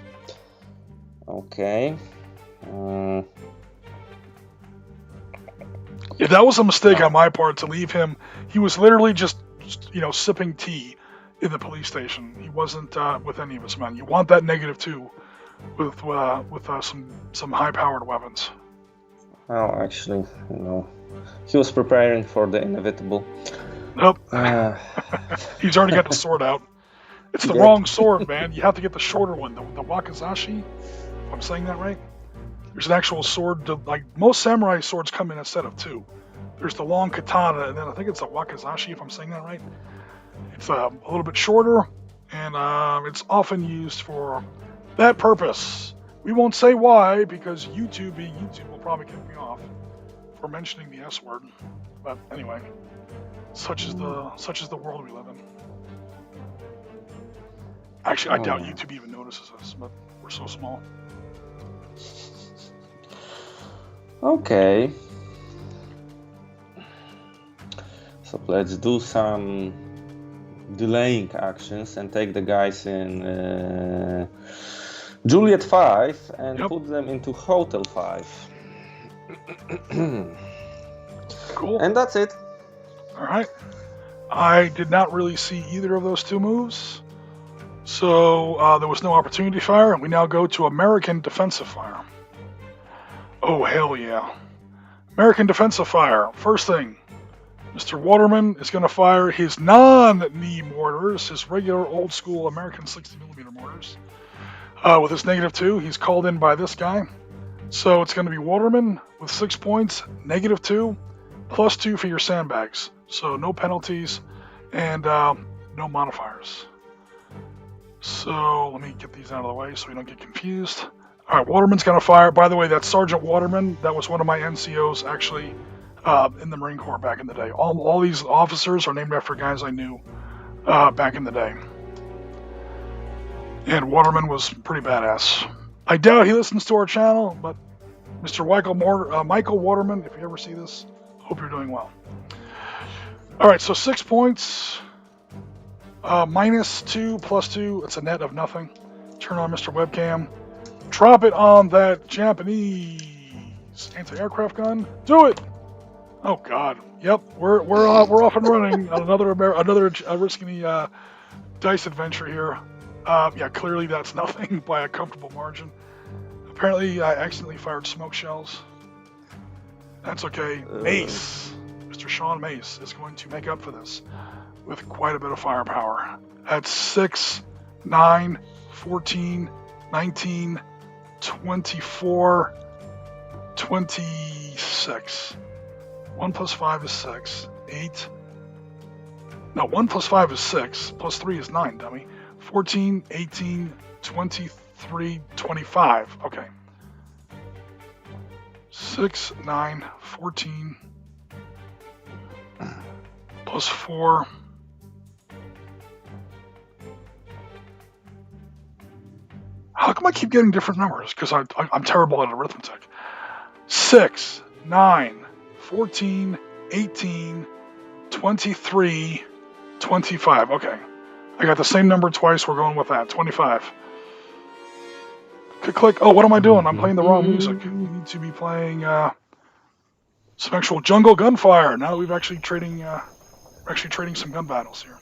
Okay. Yeah, that was a mistake on my part to leave him. He was literally just sipping tea in the police station. He wasn't with any of his men. You want that -2 with some high-powered weapons. Oh, actually, he was preparing for the inevitable. Nope. He's already got the sword out. It's the wrong sword, man. You have to get the shorter one, the wakizashi. If I'm saying that right. There's an actual sword. Like most samurai swords come in a set of 2. There's the long katana, and then I think it's a wakizashi. If I'm saying that right. It's a little bit shorter, and it's often used for that purpose. We won't say why, because YouTube will probably kick me off for mentioning the S word. But anyway, such is the world we live in. Actually, I doubt YouTube even notices us, but we're so small. Okay. So let's do some delaying actions and take the guys in Juliet 5 and put them into Hotel 5. Cool. And that's it. All right. I did not really see either of those 2 moves, so there was no opportunity fire. We now go to American defensive fire. Oh, hell yeah. American defensive fire. First thing, Mr. Waterman is going to fire his non-knee mortars, his regular old-school American 60mm mortars. With his -2, he's called in by this guy. So it's going to be Waterman with 6 points, -2, +2 for your sandbags. So no penalties and no modifiers. So let me get these out of the way so we don't get confused. All right, Waterman's going to fire. By the way, that's Sergeant Waterman. That was one of my NCOs actually in the Marine Corps back in the day. All these officers are named after guys I knew back in the day. And Waterman was pretty badass. I doubt he listens to our channel, but Mr. Michael Waterman, if you ever see this, hope you're doing well. All right, so 6 points. -2, +2. It's a net of nothing. Turn on Mr. Webcam. Drop it on that Japanese anti-aircraft gun. Do it. Oh God. Yep. We're off and running on another Oriskany dice adventure here. Yeah. Clearly that's nothing by a comfortable margin. Apparently I accidentally fired smoke shells. That's okay. Mace, Mr. Sean Mace, is going to make up for this with quite a bit of firepower. At 6, 9, 14, 19, 24, 26. 1 plus 5 is 6. 8. No, 1 plus 5 is 6. Plus 3 is 9, dummy. 14, 18, 23, 25. Okay. 6, 9, 14, plus 4. How come I keep getting different numbers? Because I'm terrible at arithmetic. 6, 9, 14, 18, 23, 25. Okay. I got the same number twice. We're going with that. 25. Click. Oh, what am I doing? I'm playing the wrong music. We need to be playing some actual jungle gunfire. Now that we've actually trading some gun battles here.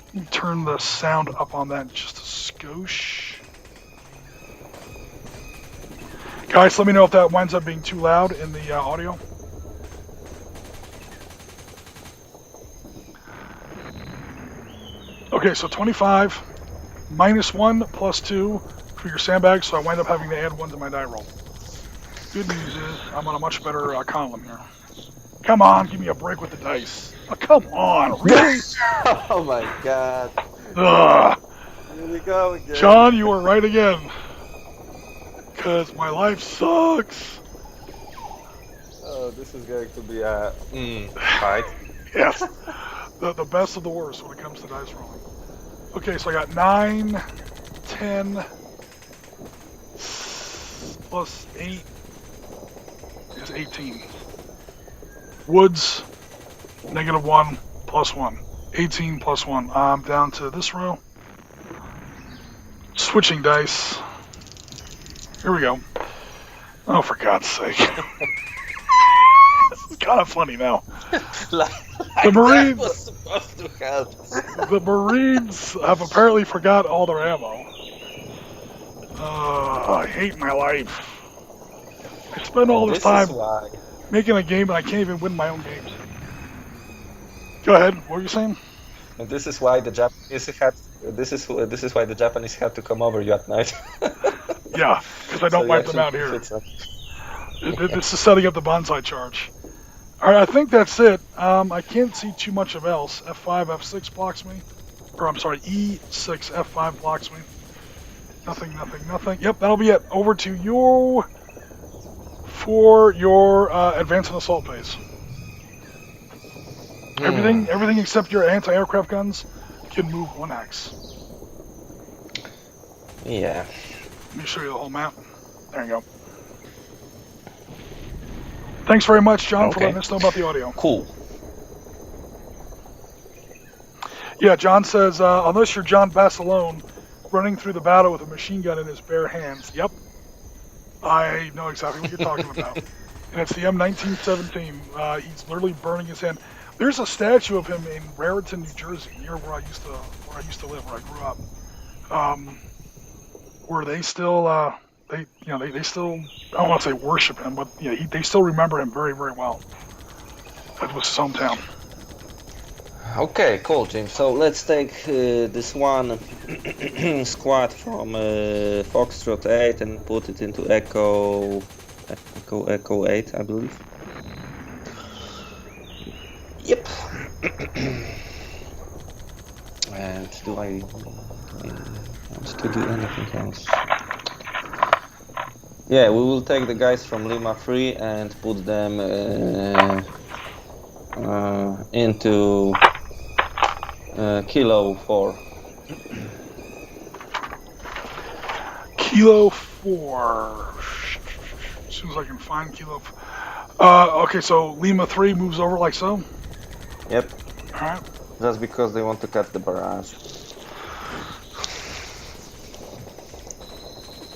Let me turn the sound up on that just a skosh. Guys, let me know if that winds up being too loud in the audio. Okay, so 25, -1, +2 for your sandbags, so I wind up having to add 1 to my die roll. Good news is I'm on a much better column here. Come on, give me a break with the dice. Oh, come on, really? Oh my God. Ugh. Here we go again. John, you were right again. Because my life sucks. Oh, this is going to be a fight. Yes. The best of the worst when it comes to dice rolling. Okay, so I got 9, 10, plus 8 is 18. Woods, -1, +1. 18 plus 1. I'm down to this row. Switching dice. Here we go. Oh, for God's sake. This is kind of funny now. The Marines was supposed to help. The Marines have apparently forgot all their ammo. I hate my life. I spend all this time making a game and I can't even win my own games. Go ahead. What were you saying? And this is why the Japanese had. This is why the Japanese had to come over you at night. Yeah, because I don't wipe them out here. This is setting up the bonsai charge. All right, I think that's it. I can't see too much of else. F5, F6 blocks me. Or I'm sorry, E6, F5 blocks me. Nothing. Yep, that'll be it. Over to you for your advance and assault phase. Everything except your anti-aircraft guns can move 1x. Yeah. Let me show you the whole map. There you go. Thanks very much, John, for letting us know about the audio. Cool. Yeah, John says, unless you're John Basilone, running through the battle with a machine gun in his bare hands. Yep. I know exactly what you're talking about. And it's the M1917. He's literally burning his hand. There's a statue of him in Raritan, New Jersey, near where I used to live, where I grew up. Where they still, they still, I don't want to say worship him, but yeah, they still remember him very, very well. That was his hometown. Okay, cool, Jim. So let's take this one squad from Foxtrot 8 and put it into Echo 8, I believe. Yep. And do I want to do anything else? Yeah, we will take the guys from Lima 3 and put them into Kilo 4. Kilo 4. As soon as I can find Kilo 4. Okay, so Lima 3 moves over like so? Yep. Alright. Just because they want to cut the barrage.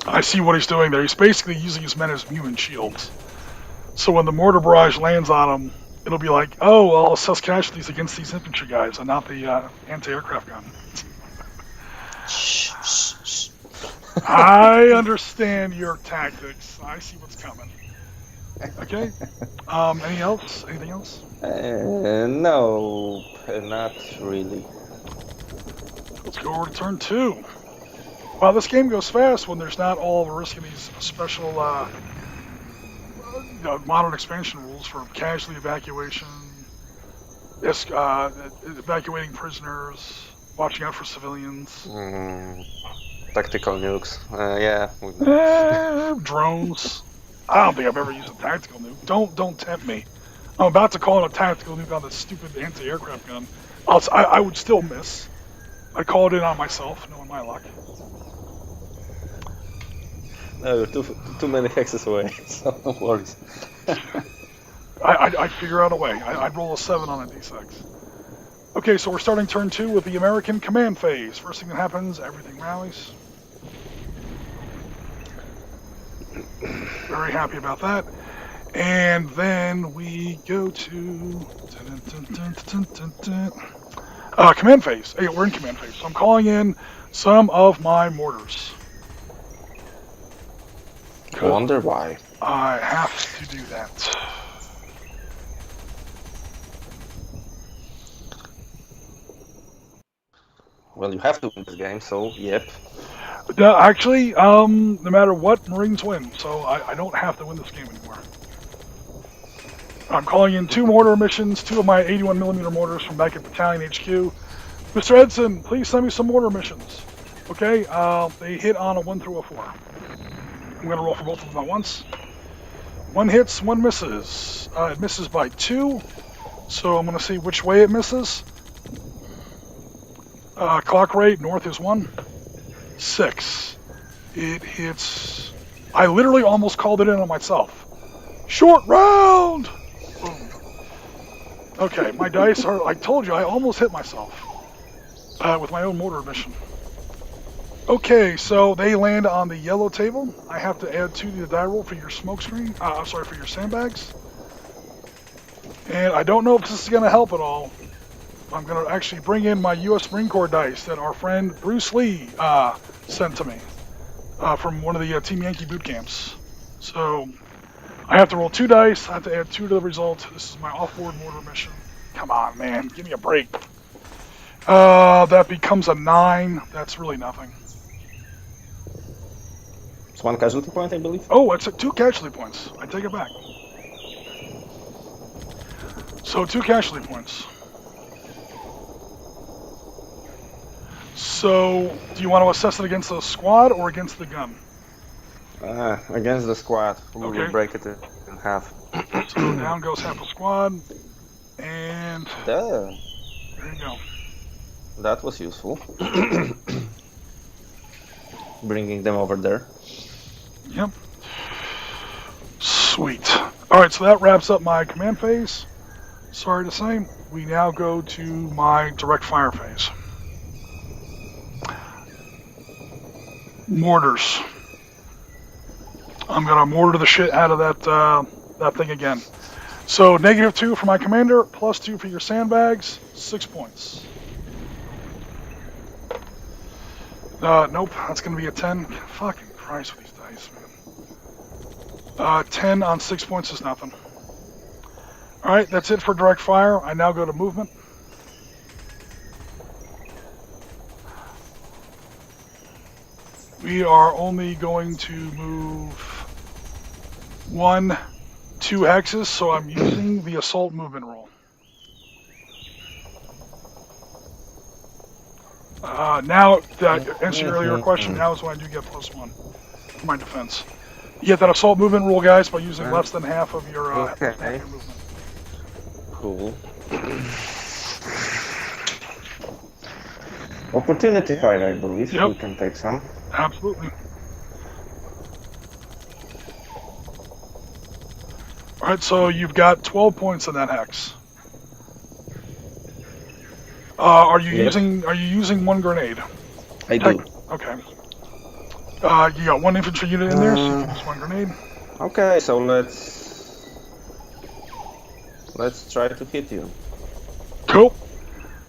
I see what he's doing there. He's basically using his men as mutant shields. So when the mortar barrage lands on him, it'll be like, oh, I'll assess casualties against these infantry guys and not the anti-aircraft gun. I understand your tactics. I see what's coming. Okay. Anything else? Anything else? No, not really. Let's go over to turn 2. Wow, this game goes fast when there's not all of Oriskany's special modern expansion rules for casualty evacuation, evacuating prisoners, watching out for civilians. Tactical nukes. Yeah. Drones. I don't think I've ever used a tactical nuke. Don't tempt me. I'm about to call in a tactical nuke on this stupid anti-aircraft gun. I would still miss. I called it in on myself, knowing my luck. No, you're too many hexes away, so no worries. I'd figure out a way. I'd roll a 7 on a d6. Okay, so we're starting turn 2 with the American command phase. First thing that happens, everything rallies. Very happy about that. And then we go to command phase. Hey, we're in command phase. So I'm calling in some of my mortars. I wonder why. I have to do that. Well, you have to win this game, so yep. Actually, no matter what, Marines win, so I don't have to win this game anymore. I'm calling in 2 mortar missions, 2 of my 81mm mortars from back at Battalion HQ. Mr. Edson, please send me some mortar missions. Okay, they hit on a 1 through a 4. I'm going to roll for both of them at once. 1 hits, 1 misses. It misses by 2, so I'm going to see which way it misses. Clock rate, north is 1. 6. It hits... I literally almost called it in on myself. Short round! Boom. Okay, my dice are... I told you, I almost hit myself. With my own mortar mission. Okay, so they land on the yellow table. I have to add 2 to the die roll for your smoke screen. I'm sorry, for your sandbags. And I don't know if this is going to help at all. I'm going to actually bring in my U.S. Marine Corps dice that our friend Bruce Lee sent to me from one of the Team Yankee boot camps. So I have to roll 2 dice. I have to add 2 to the result. This is my off-board mortar mission. Come on, man. Give me a break. That becomes a 9. That's really nothing. It's 1 casualty point, I believe. Oh, it's 2 casualty points. I take it back. So 2 casualty points. So, do you want to assess it against the squad or against the gun? Against the squad. We Okay. will break it in half. So down goes half a squad, and There. there you go. That was useful. Bringing them over there. Yep. Sweet. Alright, so that wraps up my command phase. Sorry to say, we now go to my direct fire phase. Mortars. I'm gonna mortar the shit out of that thing again. So -2 for my commander, +2 for your sandbags, 6 points. Nope, that's gonna be a 10. Fucking Christ with these dice, man. 10 on 6 points is nothing. Alright, that's it for direct fire. I now go to movement. We are only going to move 1, 2 hexes, so I'm using the assault movement roll. Now, to answer your earlier question, now is when I do get +1 for my defense. You get that assault movement rule, guys, by using less than half of your, Okay. your movement. Cool. Opportunity fire, I believe. Yep. We can take some. Absolutely. Alright, so you've got 12 points in that hex. Are you Yep. using one grenade? I do. Okay. You got one infantry unit in there, so you can use one grenade. Okay, so let's try to hit you. Cool.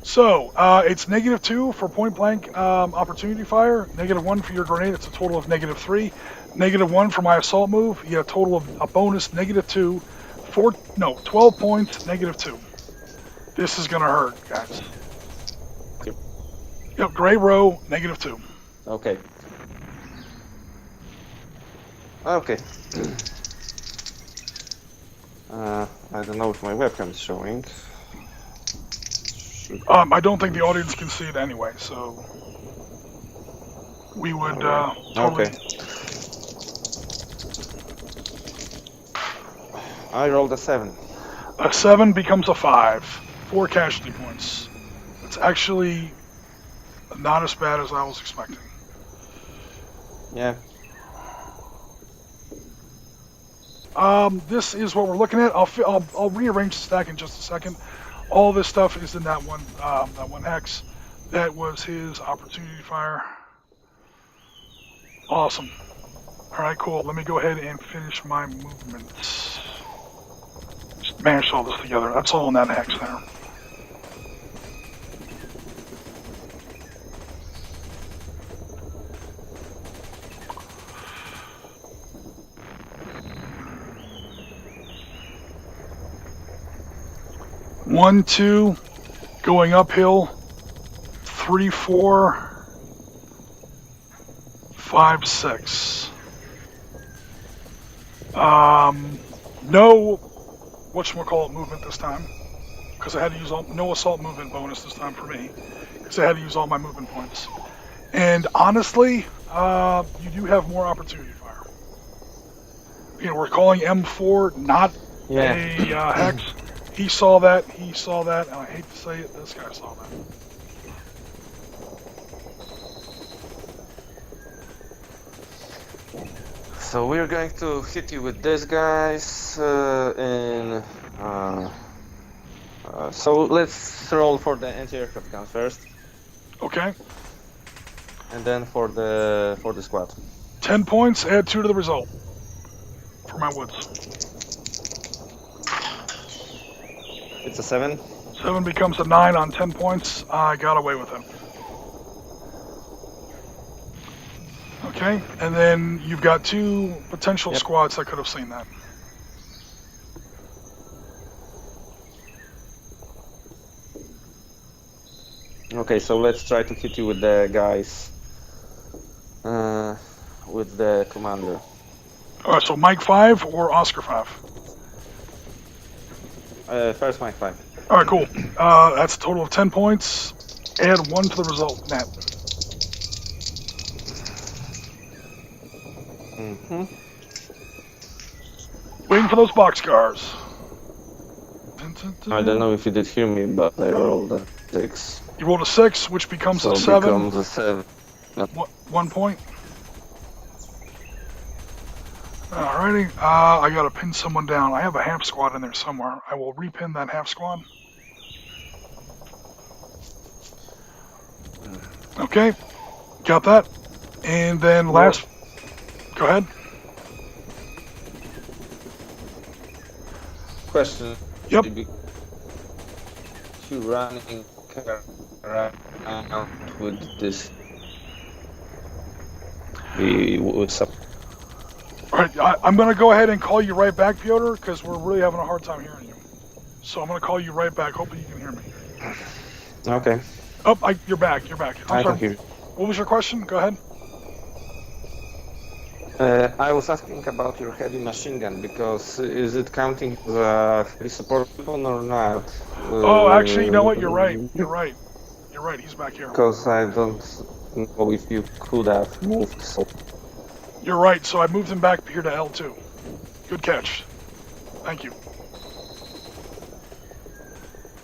So it's -2 for point blank opportunity fire. -1 for your grenade. It's a total of -3. -1 for my assault move. You get a total of a bonus -2. 12 points. -2. This is gonna hurt, guys. Yep. Gray row. -2. Okay. Okay. I don't know if my webcam is showing. I don't think the audience can see it anyway, so we would totally. Okay. I rolled a 7. A 7 becomes a 5. 4 casualty points. It's actually not as bad as I was expecting. Yeah. This is what we're looking at. I'll rearrange the stack in just a second. All this stuff is in that one hex. That was his opportunity fire. Awesome. All right, cool. Let me go ahead and finish my movements. Just mash all this together. That's all in that hex there. One, 2, going uphill. 3, 4, 5, 6. No, whatchamacallit movement this time, because I had to use no assault movement bonus this time for me, because I had to use all my movement points. And honestly, you do have more opportunity fire. You know, we're calling M4 not a hex. He saw that, and I hate to say it, this guy saw that. So we're going to hit you with this, guys, so let's roll for the anti-aircraft gun first. Okay. And then for the squad. 10 points, add 2 to the result for my woods. It's a 7. 7 becomes a 9 on 10 points. I got away with it. Okay, and then you've got 2 potential squads that could have seen that. Okay, so let's try to hit you with the guys, with the commander. Alright, so Mike 5 or Oscar 5? First Mike 5. Alright, cool. That's a total of 10 points. Add 1 to the result net. Waiting for those boxcars. I don't know if you did hear me, but I rolled a 6. You rolled a 6, which becomes So a 7. becomes a 7. 1 point. Alrighty, I gotta pin someone down. I have a half squad in there somewhere. I will repin that half squad. Okay, got that. And then last... Go ahead. Question. Yep. You running around with this? We would sub. Alright, I'm gonna go ahead and call you right back, Piotr, because we're really having a hard time hearing you. So I'm gonna call you right back. Hopefully you can hear me. Okay. Oh, you're back. I'm I sorry. can hear you. What was your question? Go ahead. I was asking about your heavy machine gun, because is it counting as a heavy support weapon or not? Oh, actually, you know what? You're right. He's back here. Because I don't know if you could have moved, so... You're right, so I moved him back here to L2. Good catch. Thank you.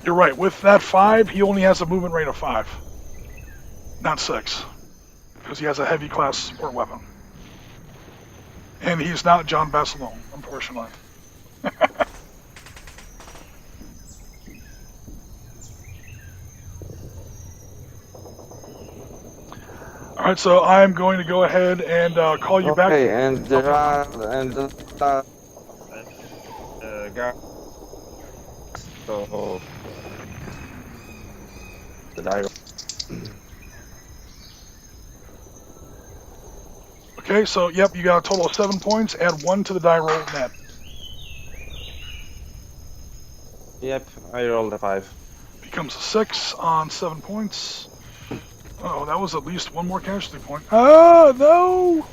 You're right, with that 5, he only has a movement rate of 5. Not 6. Because he has a heavy class support weapon. And he's not John Basilone, unfortunately. Alright, so I'm going to go ahead and call you back. Okay, and there are guys. So the dial. Okay, so yep, you got a total of 7 points. Add 1 to the die roll net. Yep, I rolled a 5. Becomes a 6 on 7 points. Oh, that was at least 1 more casualty point. Ah, no!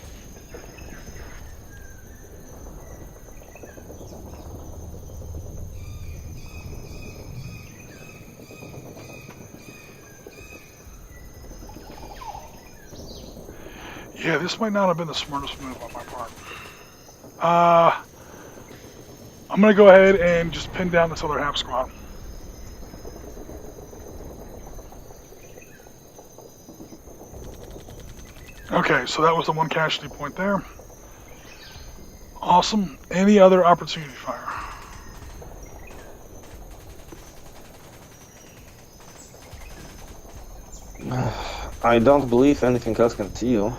Yeah, this might not have been the smartest move on my part. I'm going to go ahead and just pin down this other half squad. Okay, so that was the 1 casualty point there. Awesome. Any other opportunity fire? I don't believe anything else can see you.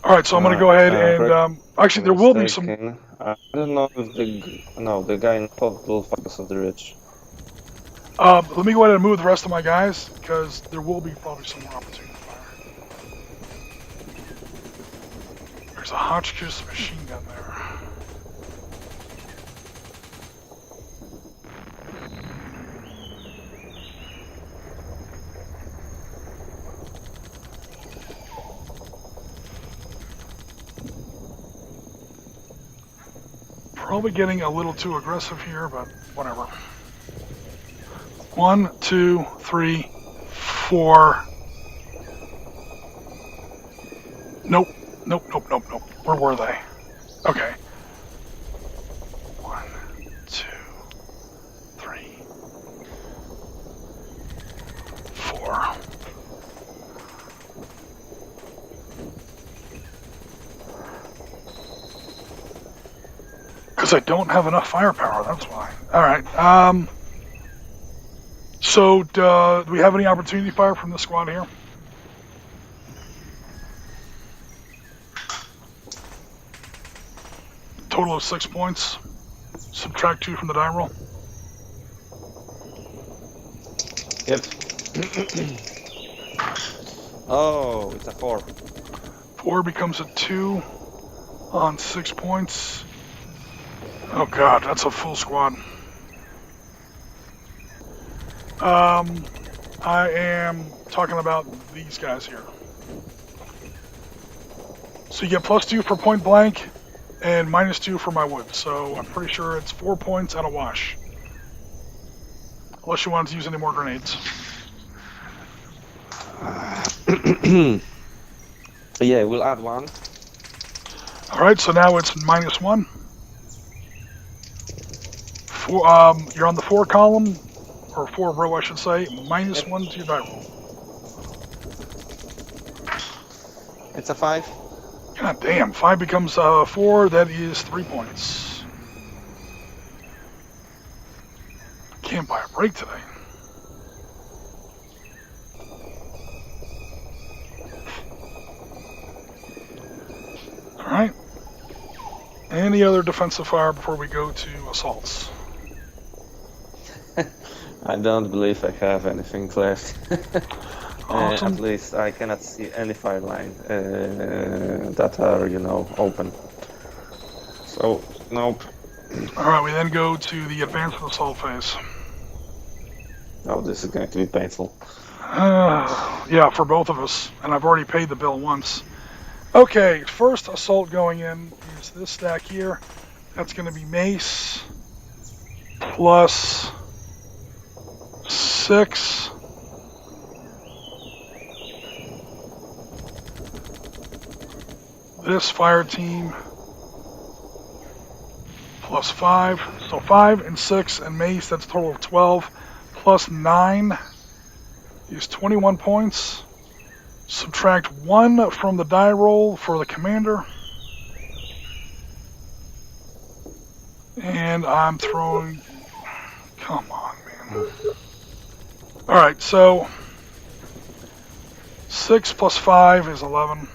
Alright, so I'm going to go ahead and... actually, there will be some... I don't know if the guy in top will focus on the ridge. let me go ahead and move the rest of my guys, because there will be probably some more opportunity fire. There's a Hotchkiss machine gun there. Probably getting a little too aggressive here, but whatever. 1, 2, 3, 4. Nope. Nope. Where were they? Okay. 1, 2, 3, 4. Because I don't have enough firepower, that's why. Alright, so, do we have any opportunity fire from this squad here? Total of 6 points. Subtract 2 from the die roll. Yep. Oh, it's a 4. 4 becomes a 2 on 6 points. Oh god, that's a full squad. I am talking about these guys here. So you get +2 for point blank and -2 for my wood. So I'm pretty sure it's 4 points at a wash. Unless you want to use any more grenades. Yeah, we'll add 1. Alright, so now it's -1. You're on the 4 column, or 4 row I should say, -1 to your die roll. It's a 5. God damn, 5 becomes 4, that is 3 points. Can't buy a break today. Alright. Any other defensive fire before we go to assaults? I don't believe I have anything left. Awesome. At least I cannot see any fire line that are, open. So, nope. Alright, we then go to the advanced assault phase. Oh, this is going to be painful. Yeah, for both of us. And I've already paid the bill once. Okay, first assault going in is this stack here. That's going to be mace plus 6. This fire team plus 5. So 5 and 6 and mace, that's a total of 12. Plus 9 is 21 points. Subtract 1 from the die roll for the commander. And I'm throwing... Come on, man. Alright, so 6 plus 5 is 11.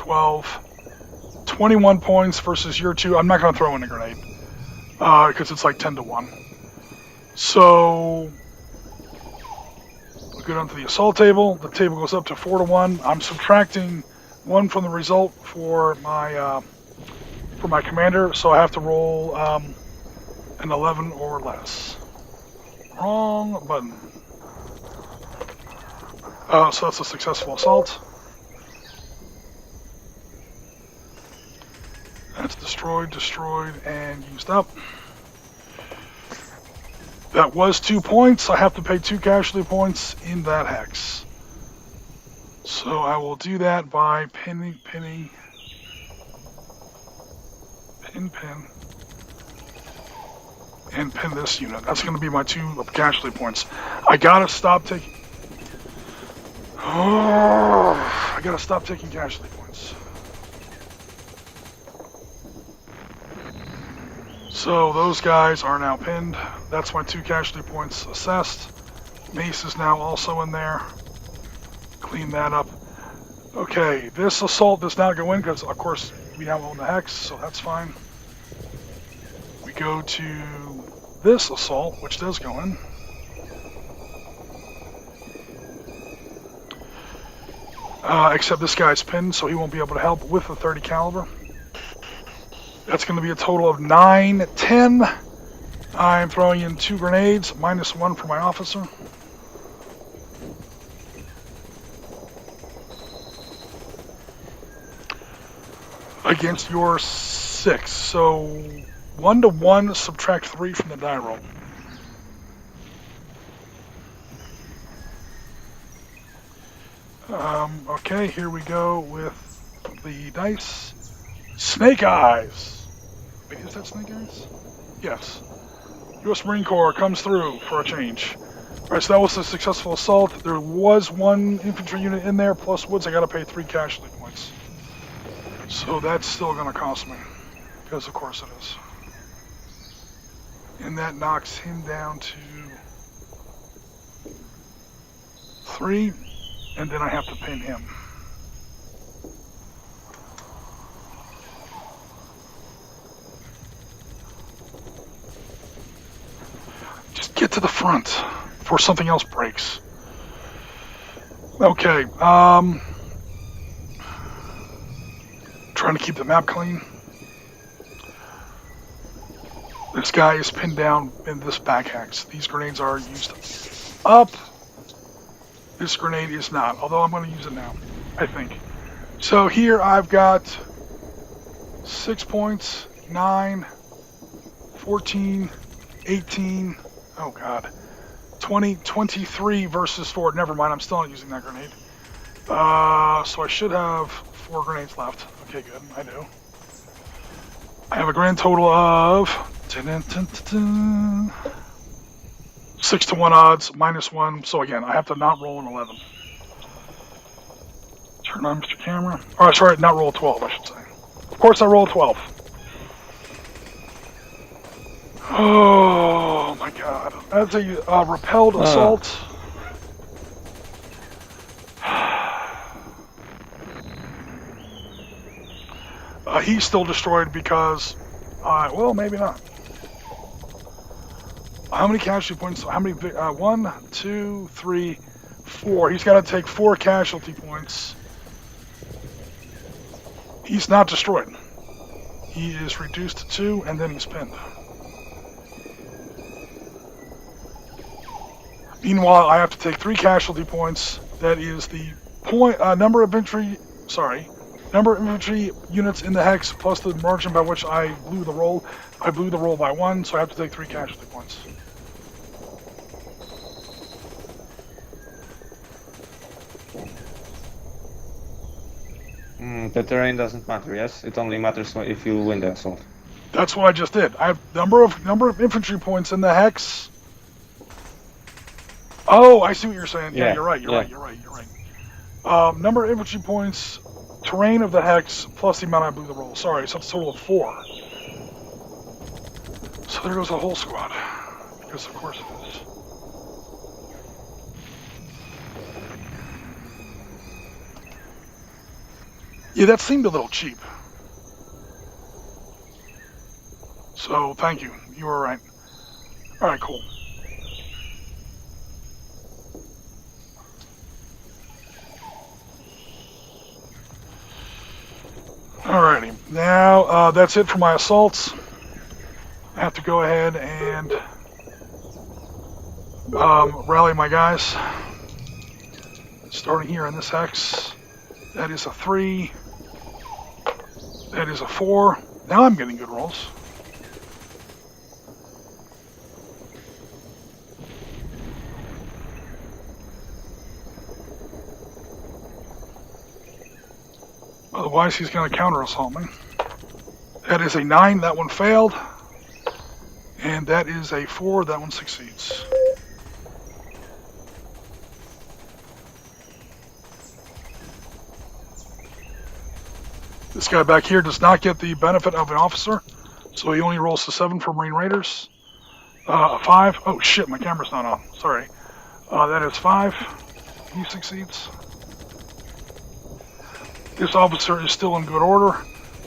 12, 21 points versus your 2. I'm not going to throw in a grenade because it's like 10 to 1. So we'll go down to the assault table. The table goes up to 4 to 1. I'm subtracting 1 from the result for my commander, so I have to roll an 11 or less. Wrong button. So that's a successful assault. That's destroyed, and used up. That was 2 points. I have to pay 2 casualty points in that hex. So I will do that by pin, and pin this unit. That's going to be my 2 casualty points. I gotta stop taking... I gotta stop taking casualty points. So those guys are now pinned. That's my 2 casualty points assessed. Mace is now also in there. Clean that up. Okay, this assault does not go in because, of course, we now own the hex, so that's fine. We go to this assault, which does go in. Except this guy's pinned, so he won't be able to help with the 30 caliber. That's going to be a total of 9, 10. I'm throwing in 2 grenades, -1 for my officer. Against your 6. So 1 to 1, subtract 3 from the die roll. Okay, here we go with the dice. Snake Eyes. Wait, is that Snake Eyes? Yes. U.S. Marine Corps comes through for a change. Alright, so that was a successful assault. There was 1 infantry unit in there, plus woods. I gotta pay 3 casualty points. So that's still gonna cost me. Because of course it is. And that knocks him down to 3. And then I have to pin him. Just get to the front before something else breaks. Okay, trying to keep the map clean. This guy is pinned down in this back hex. These grenades are used up. This grenade is not, although I'm going to use it now, I think. So here I've got 6 points, 9, 14, 18, oh god, 20, 23 versus 4. Never mind, I'm still not using that grenade. So I should have 4 grenades left. Okay, good, I do. I have a grand total of 6 to 1 odds, -1. So again, I have to not roll an 11. Turn on Mr. Camera. Alright, sorry, not roll a 12, I should say. Of course I roll a 12. Oh my god. That's a repelled assault. He's still destroyed because, well, maybe not. How many casualty points? How many? 1, 2, 3, 4. He's got to take 4 casualty points. He's not destroyed. He is reduced to 2, and then he's pinned. Meanwhile, I have to take 3 casualty points. That is the number of infantry. Number of infantry units in the hex plus the margin by which I blew the roll. I blew the roll by 1, so I have to take 3 casualty points. The terrain doesn't matter, yes? It only matters if you win the assault. That's what I just did. I have number of infantry points in the hex. Oh, I see what you're saying. Yeah, you're right. You're right. Number of infantry points, terrain of the hex, plus the amount I blew the roll. Sorry, so it's a total of 4. So there goes the whole squad. Because of course it is. Yeah, that seemed a little cheap. So, thank you. You were right. Alright, cool. Alrighty. Now, that's it for my assaults. I have to go ahead and rally my guys. Starting here in this hex. That is a 3. That is a 4. Now I'm getting good rolls. Otherwise, he's going to counter assault me. That is a 9. That one failed. And that is a 4. That one succeeds. This guy back here does not get the benefit of an officer, so he only rolls a 7 for Marine Raiders. 5. Oh shit, my camera's not on. Sorry. That is 5. He succeeds. This officer is still in good order,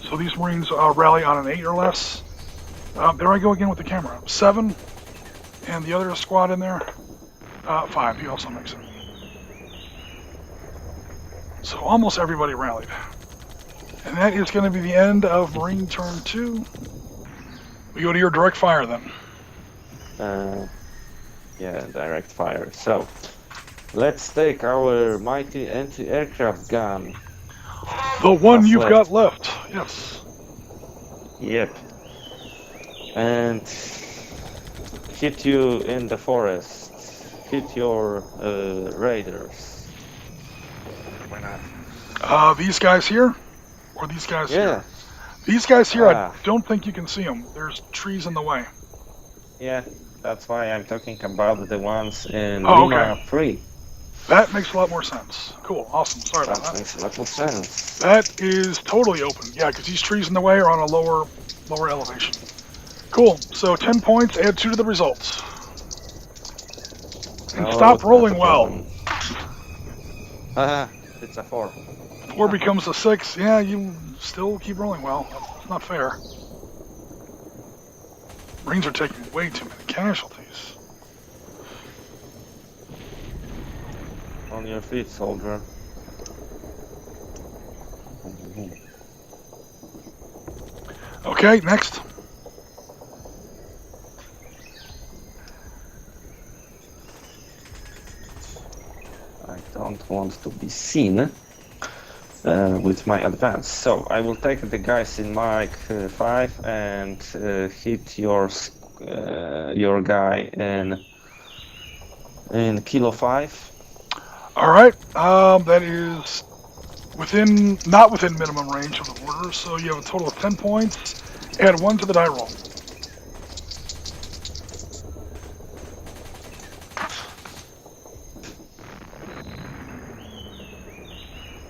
so these Marines rally on an 8 or less. There I go again with the camera. 7, and the other squad in there. 5. He also makes it. So almost everybody rallied. And that is going to be the end of Marine turn 2. We go to your direct fire then. Yeah, direct fire. So, let's take our mighty anti-aircraft gun. The one you've got left, yes. Yep. And hit you in the forest. Hit your raiders. Why not? These guys here? Or these guys Yeah. here? These guys here, I don't think you can see them. There's trees in the way. Yeah, that's why I'm talking about the ones in Oh, Lima okay. 3. That makes a lot more sense. Cool, awesome. Sorry about That that. makes a lot of sense. That is totally open. Yeah, because these trees in the way are on a lower elevation. Cool. So 10 points, add 2 to the results. And stop rolling well. Haha, it's a 4. 4 becomes a 6. Yeah, you still keep rolling well. That's not fair. Marines are taking way too many casualties. On your feet, soldier. Okay, next. I don't want to be seen with my advance. So I will take the guys in Mike 5 and hit your guy in Kilo 5. All right. That is not within minimum range of the order. So you have a total of 10 points. Add 1 to the die roll.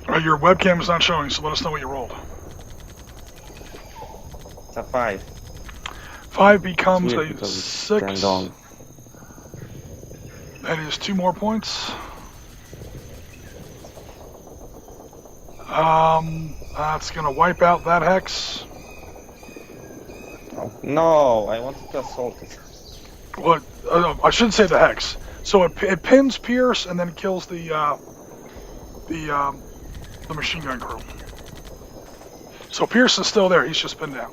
All right, your webcam is not showing, so let us know what you rolled. It's a 5. 5 becomes Weird a because it's 6. turned on. That is 2 more points. That's gonna wipe out that hex. Oh, no, I wanted to assault it. What? I should say the hex. So it pins Pierce and then kills the machine gun crew. So Pierce is still there. He's just pinned down.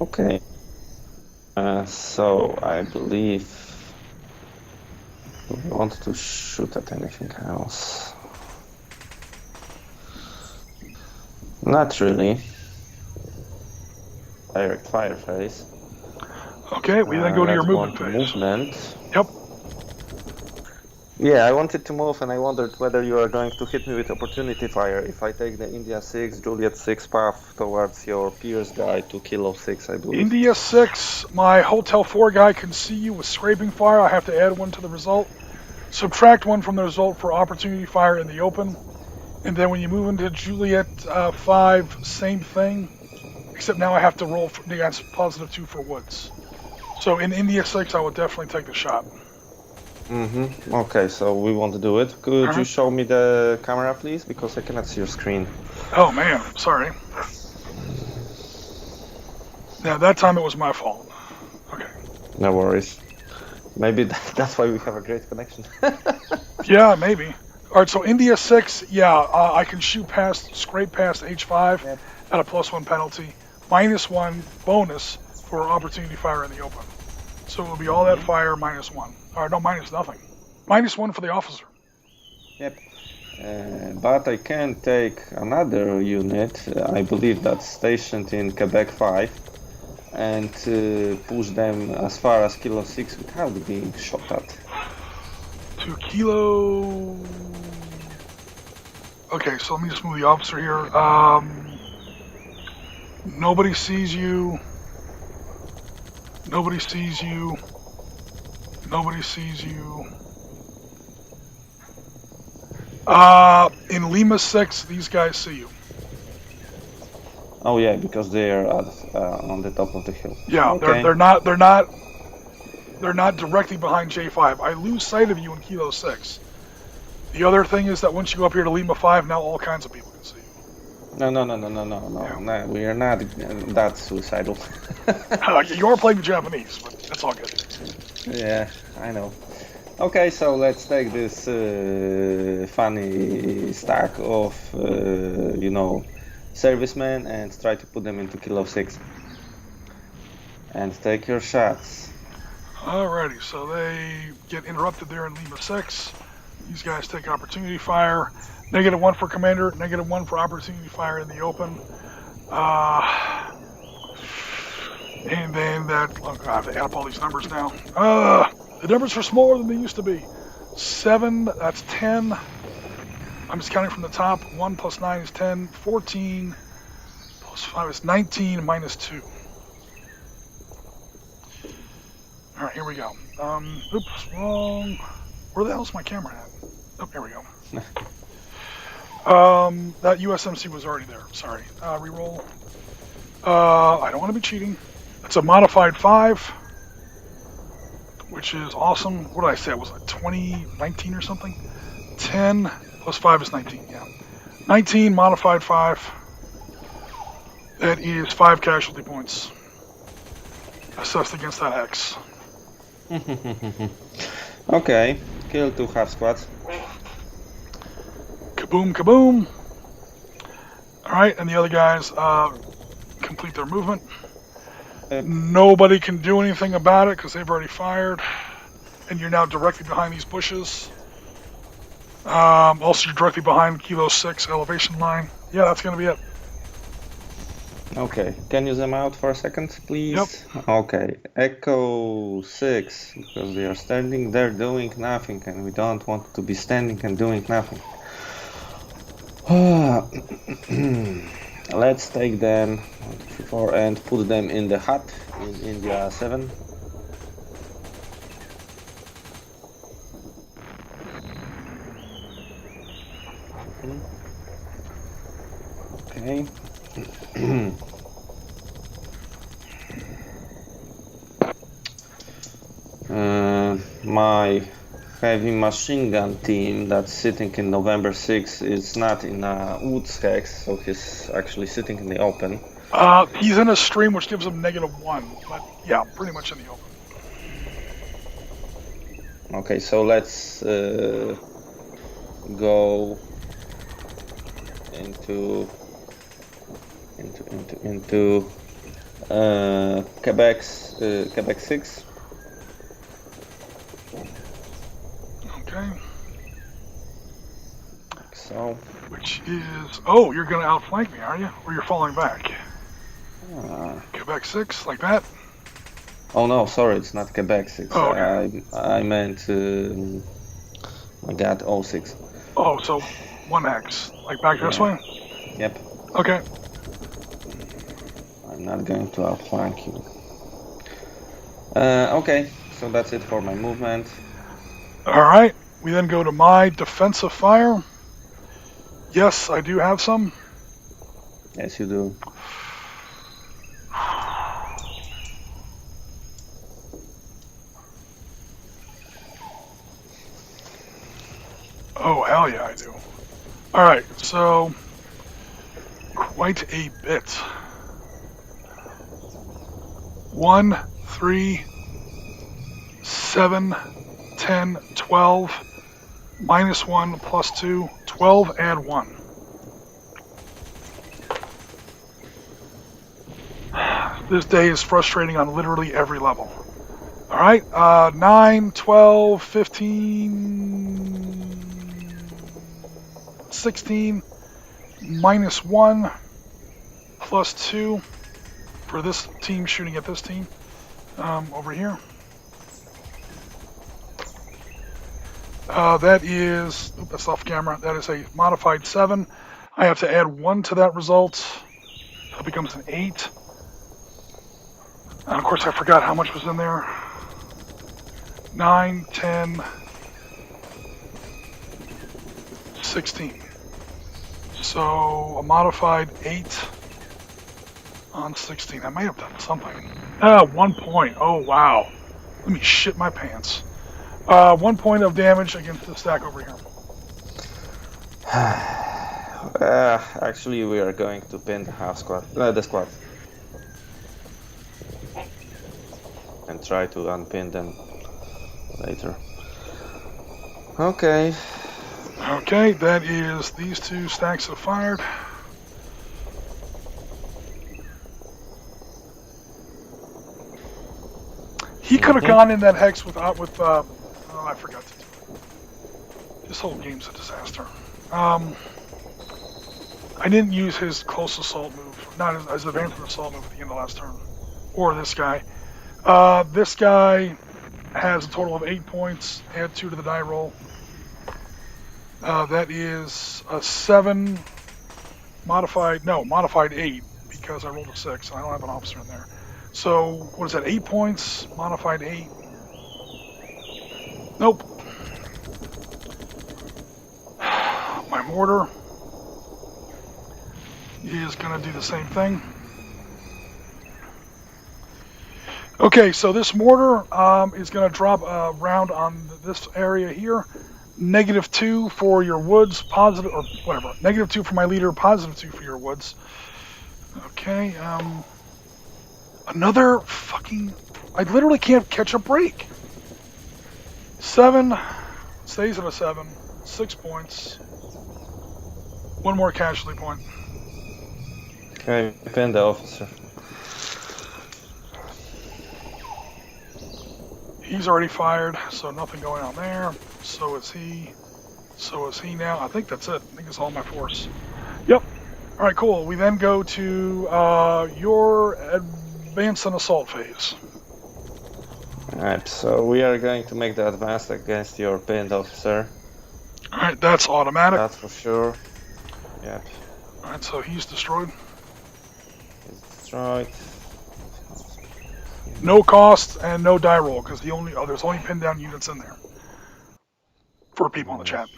Okay. So I believe we want to shoot at anything else. Not really. Direct fire phase. Okay, we then go to your Let's movement go to phase. Movement. Yep. Yeah, I wanted to move and I wondered whether you are going to hit me with opportunity fire if I take the India 6, Juliet 6 path towards your Pierce guy to Kilo 6, I believe. India 6, my Hotel 4 guy can see you with scraping fire. I have to add 1 to the result. Subtract 1 from the result for opportunity fire in the open. And then when you move into Juliet 5, same thing. Except now I have to roll against +2 for woods. So in India 6, I would definitely take the shot. Mm-hmm. Okay, so we want to do it. Could you show me the camera, please? Because I cannot see your screen. Oh, man. Sorry. Yeah, that time it was my fault. Okay. No worries. Maybe that's why we have a great connection. Yeah, maybe. All right, so India 6, yeah, I can scrape past H5 at a +1 penalty, -1 bonus for opportunity fire in the open. So it will be all that fire -1. Or no, minus nothing. -1 for the officer. Yep. But I can take another unit, I believe that's stationed in Quebec 5, and push them as far as Kilo 6 without being shot at. To Kilo... Okay, so let me just move the officer here. Nobody sees you. Nobody sees you. Nobody sees you. In Lima 6, these guys see you. Oh yeah, because they are on the top of the hill. Yeah, okay. they're not directly behind J5. I lose sight of you in Kilo 6. The other thing is that once you go up here to Lima 5, now all kinds of people can see you. No, we are not that suicidal. You are playing the Japanese, but that's all good. Yeah, I know. Okay, so let's take this funny stack of, servicemen and try to put them into Kilo 6. And take your shots. Alrighty, so they get interrupted there in Lima 6. These guys take opportunity fire. -1 for commander, -1 for opportunity fire in the open. And then that, oh god, I have to add up all these numbers now. The numbers are smaller than they used to be. 7, that's 10. I'm just counting from the top. 1 plus 9 is 10. 14 plus 5 is 19 minus 2. Alright, here we go. Oops, wrong. Where the hell's my camera at? Oh, here we go. That USMC was already there. Sorry. Reroll. I don't want to be cheating. It's a modified 5, which is awesome. What did I say? It was like 19 or something? 10 plus 5 is 19, yeah. 19 modified 5. That is 5 casualty points. Assessed against that X. Okay, kill 2 half squads. Kaboom, kaboom. Alright, and the other guys complete their movement. Nobody can do anything about it because they've already fired. And you're now directly behind these bushes. Also, you're directly behind Kilo 6 elevation line. Yeah, that's going to be it. Okay, can you zoom out for a second, please? Yep. Okay, Echo 6, because they are standing there doing nothing, and we don't want to be standing and doing nothing. Let's take them 1, 2, 3, 4 and put them in the hut in India 7. Okay. My heavy machine gun team that's sitting in November 6 is not in a woods hex, so he's actually sitting in the open. He's in a stream which gives him -1, but yeah, pretty much in the open. Okay, so let's go into Quebec 6. Okay. So. Which is, oh, you're going to outflank me, are you? Or you're falling back? Quebec 6, like that? Oh no, sorry, it's not Quebec 6. Oh, okay. I meant, my god, 06. Oh, so 1 hex, like back this way? Yep. Okay. I'm not going to outflank you. Okay, so that's it for my movement. Alright, we then go to my defensive fire. Yes, I do have some. Yes, you do. Oh, hell yeah, I do. Alright, so quite a bit. 1, 3, 7, 10, 12, minus 1, plus 2, 12, add 1. This day is frustrating on literally every level. Alright, 9, 12, 15, 16, minus 1, plus 2 for this team shooting at this team over here. That is, that's off camera, that is a modified 7. I have to add 1 to that result. That becomes an 8. And of course I forgot how much was in there. 9, 10, 16. So a modified 8 on 16. I may have done something. 1 point. Oh wow. Let me shit my pants. 1 point of damage against the stack over here. Actually, we are going to pin the half squad, the squad, and try to unpin them later. Okay. Okay, that is these 2 stacks have fired. He could have gone in that hex with I forgot to do it. This whole game's a disaster. I didn't use his close assault move, not as advanced an assault move at the end of last turn. Or this guy. This guy has a total of 8 points, add 2 to the die roll. That is a 7, modified 8, because I rolled a 6, and I don't have an officer in there. So, what is that, 8 points, modified 8? Nope. My mortar is going to do the same thing. Okay, so this mortar is going to drop a round on this area here. -2 for your woods, positive, or whatever. -2 for my leader, +2 for your woods. Okay, another fucking... I literally can't catch a break. 7, stays at a 7, 6 points. 1 more casualty point. Okay, pin the officer. He's already fired, so nothing going on there. So is he. So is he now. I think that's it. I think it's all my force. Yep. Alright, cool. We then go to your advance and assault phase. Alright, so we are going to make the advance against your pinned officer. Alright, that's automatic. That's for sure. Yep. Alright, so he's destroyed. He's destroyed. No cost and no die roll, because there's only pinned down units in there. For people in the chat.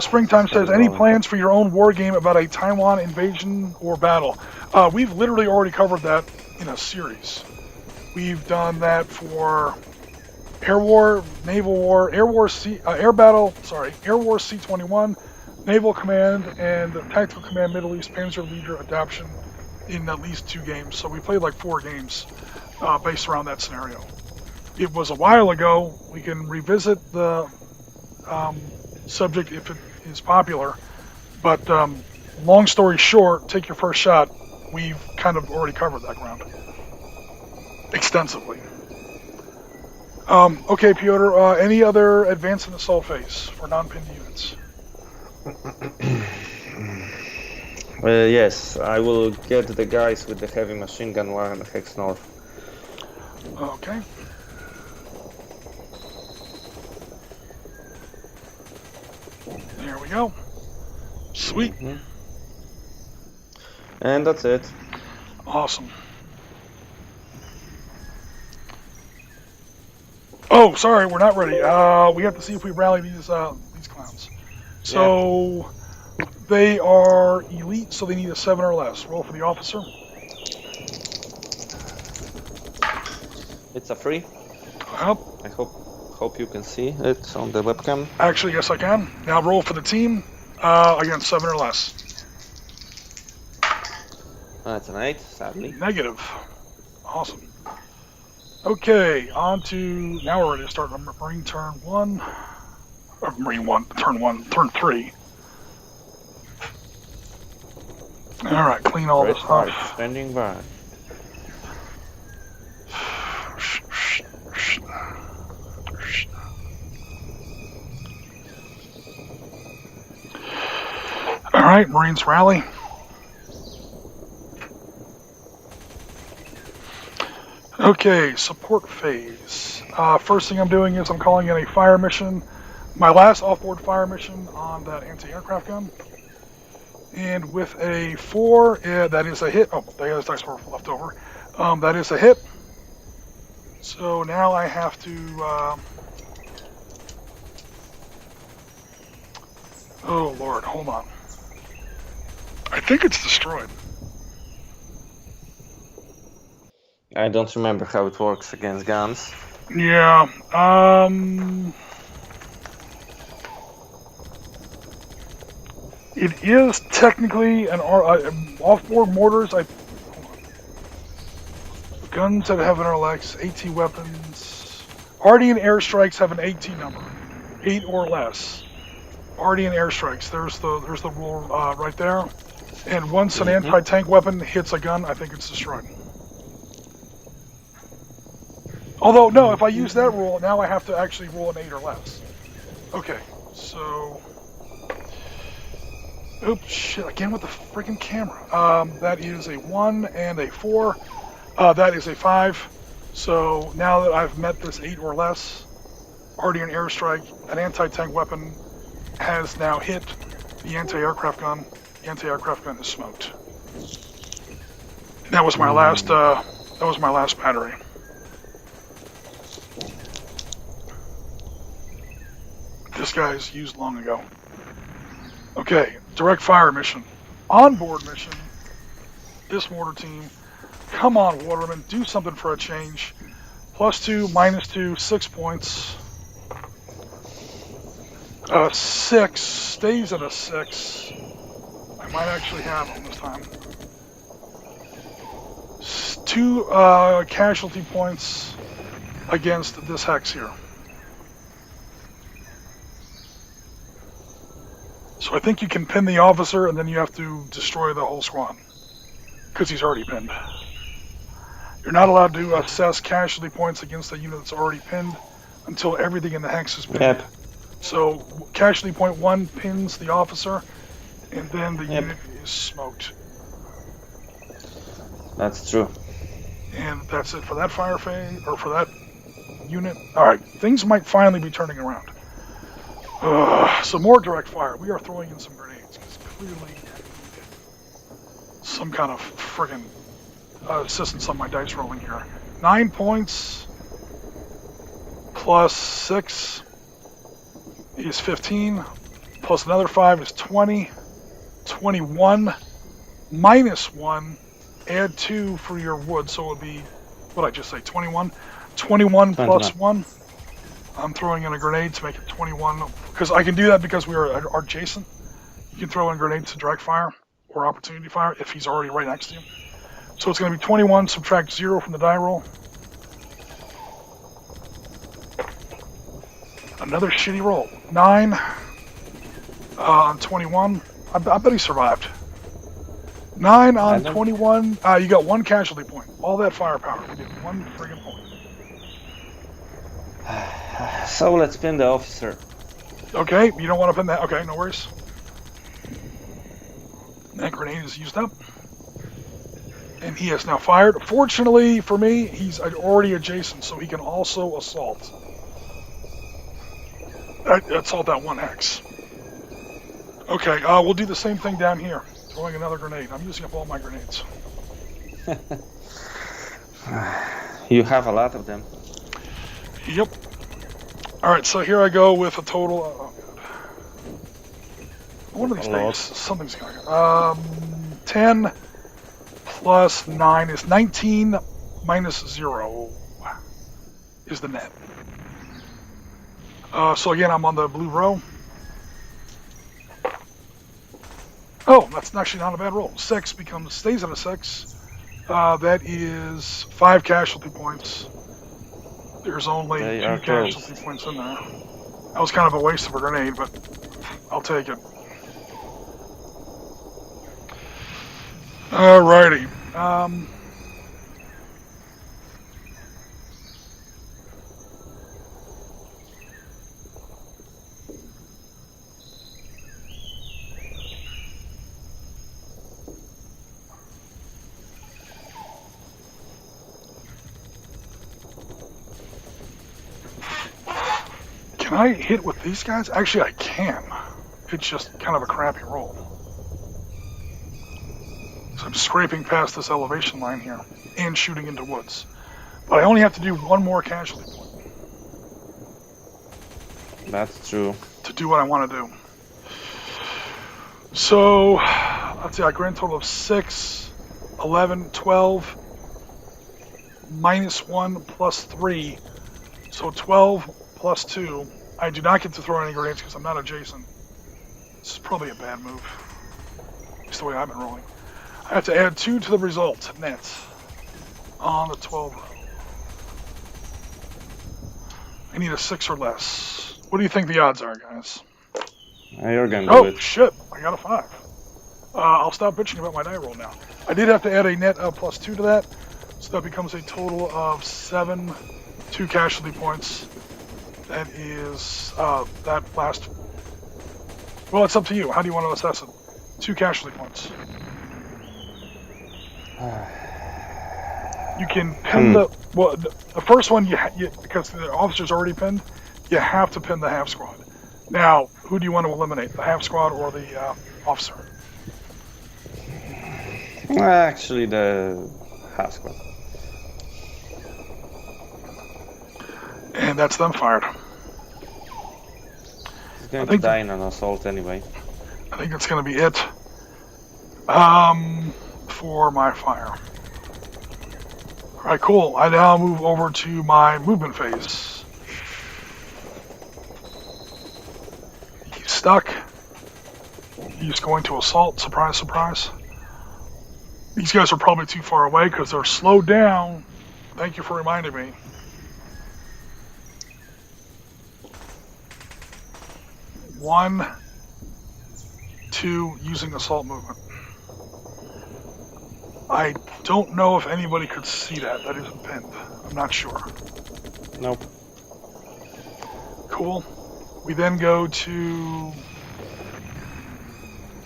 Springtime says, any plans for your own war game about a Taiwan invasion or battle? We've literally already covered that in a series. We've done that for Air War, Naval War, Air War C-21, Naval Command, and Tactical Command Middle East Panzer Leader Adaption in at least 2 games. So we played like 4 games based around that scenario. It was a while ago. We can revisit the subject if it is popular, but long story short, take your first shot. We've kind of already covered that ground extensively. Okay, Piotr, any other advance and assault phase for non-pinned units? Yes, I will get the guys with the heavy machine gun one hex north. Okay. There we go. Sweet. Mm-hmm. And that's it. Awesome. Oh, sorry, we're not ready. We have to see if we rally these clowns. So they are elite, so they need a 7 or less. Roll for the officer. It's a 3. Yep. I hope you can see it on the webcam. Actually, yes, I can. Now roll for the team against 7 or less. That's an 8, sadly. Negative. Awesome. Okay, on to... Now we're ready to start Marine turn 1. Or Marine 1, turn 3. Alright, clean all this off. Standing by. Alright, Marines rally. Okay, support phase. First thing I'm doing is I'm calling in a fire mission. My last off-board fire mission on that anti-aircraft gun. And with a 4, that is a hit. Oh, there's dice were left over. That is a hit. So now I have to... oh, Lord, hold on. I think it's destroyed. I don't remember how it works against guns. Yeah, it is technically an off-board mortars. Guns that have an RLX, AT weapons. Hardy and airstrikes have an AT number, 8 or less. Hardy and airstrikes. There's the rule right there. And once an anti-tank weapon hits a gun, I think it's destroyed. Although, no, if I use that rule, now I have to actually roll an 8 or less. Okay, so... Oops, shit, again with the freaking camera. That is a 1 and a 4. That is a 5. So now that I've met this 8 or less, Hardy and airstrike, an anti-tank weapon has now hit the anti-aircraft gun. The anti-aircraft gun is smoked. That was my last. That was my last battery. This guy's used long ago. Okay, direct fire mission, onboard mission. This mortar team, come on, Waterman, do something for a change. +2, -2, 6 points. 6 stays at a 6. I might actually have him this time. 2 casualty points against this hex here. So I think you can pin the officer and then you have to destroy the whole squad. Because he's already pinned. You're not allowed to assess casualty points against a unit that's already pinned until everything in the hex is pinned. Yep. So casualty point 1 pins the officer and then the unit is smoked. That's true. And that's it for that fire phase, or for that unit. Alright, things might finally be turning around. So more direct fire. We are throwing in some grenades, because clearly some kind of friggin' assistance on my dice rolling here. 9 points plus 6 is 15, plus another 5 is 20, 21, minus 1, add 2 for your wood, so it would be, what did I just say, 21? 21 plus 1. I'm throwing in a grenade to make it 21, because I can do that because we are adjacent. You can throw in grenades to direct fire or opportunity fire if he's already right next to you. So it's going to be 21, subtract 0 from the die roll. Another shitty roll. 9 on 21. I bet he survived. 9 on 21. You got 1 casualty point. All that firepower. We did 1 friggin' point. So let's pin the officer. Okay, you don't want to pin that. Okay, no worries. That grenade is used up. And he has now fired. Fortunately for me, he's already adjacent, so he can also assault. Assault that 1 hex. Okay, we'll do the same thing down here. Throwing another grenade. I'm using up all my grenades. You have a lot of them. Yep. Alright, so here I go with a total... oh, God. One of these days, something's going on. 10 plus 9 is 19 minus 0 is the net. So again, I'm on the blue row. Oh, that's actually not a bad roll. 6 stays at a 6. That is 5 casualty points. There's only 2 casualty points in there. That was kind of a waste of a grenade, but I'll take it. Alrighty. Can I hit with these guys? Actually, I can. It's just kind of a crappy roll. So I'm scraping past this elevation line here and shooting into woods. But I only have to do 1 more casualty point. That's true. To do what I want to do. So, let's see, a grand total of 6, 11, 12, minus 1 plus 3. So 12 plus 2. I do not get to throw any grenades because I'm not adjacent. This is probably a bad move. It's the way I've been rolling. I have to add 2 to the result, net, on the 12 row. I need a 6 or less. What do you think the odds are, guys? You're gonna do it. Oh, shit. I got a 5. I'll stop bitching about my die roll now. I did have to add a net of plus 2 to that, so that becomes a total of 7, 2 casualty points. That is, that last... Well, it's up to you. How do you want to assess it? 2 casualty points. You can pin the... Well, the first one, you because the officer's already pinned, you have to pin the half squad. Now, who do you want to eliminate? The half squad or the officer? Actually, the half squad. And that's them fired. He's going to die in an assault anyway. I think that's going to be it. For my fire. Alright, cool. I now move over to my movement phase. He's stuck. He's going to assault. Surprise, surprise. These guys are probably too far away because they're slowed down. Thank you for reminding me. One, 2, using assault movement. I don't know if anybody could see that. That isn't pinned. I'm not sure. Nope. Cool. We then go to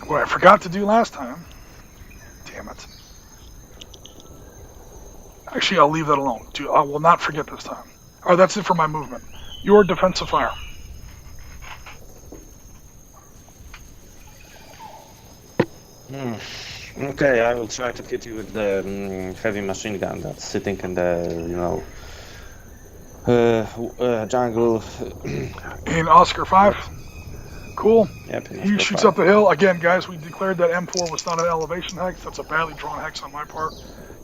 what I forgot to do last time. Damn it. Actually, I'll leave that alone. I will not forget this time. Alright, that's it for my movement. Your defensive fire. Okay, I will try to hit you with the heavy machine gun that's sitting in the, jungle. In Oscar 5. Cool. Yep, he shoots up the hill. Again, guys, we declared that M4 was not an elevation hex. That's a badly drawn hex on my part.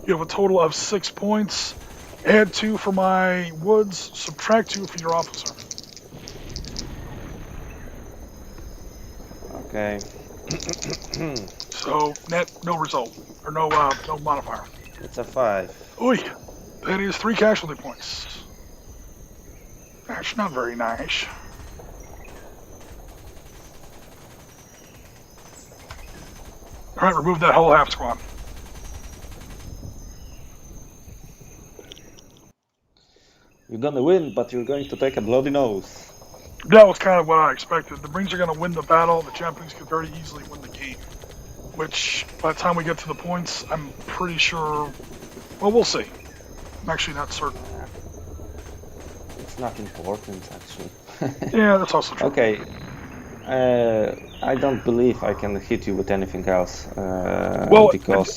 You have a total of 6 points. Add 2 for my woods. Subtract 2 for your officer. Okay. So, net, no result. Or no modifier. It's a 5. Oy! That is 3 casualty points. That's not very nice. Alright, remove that whole half squad. You're gonna win, but you're going to take a bloody nose. That was kind of what I expected. The Marines are going to win the battle. The Japanese could very easily win the game. Which, by the time we get to the points, I'm pretty sure... Well, we'll see. I'm actually not certain. It's not important, actually. Yeah, that's also true. Okay. I don't believe I can hit you with anything else. Because...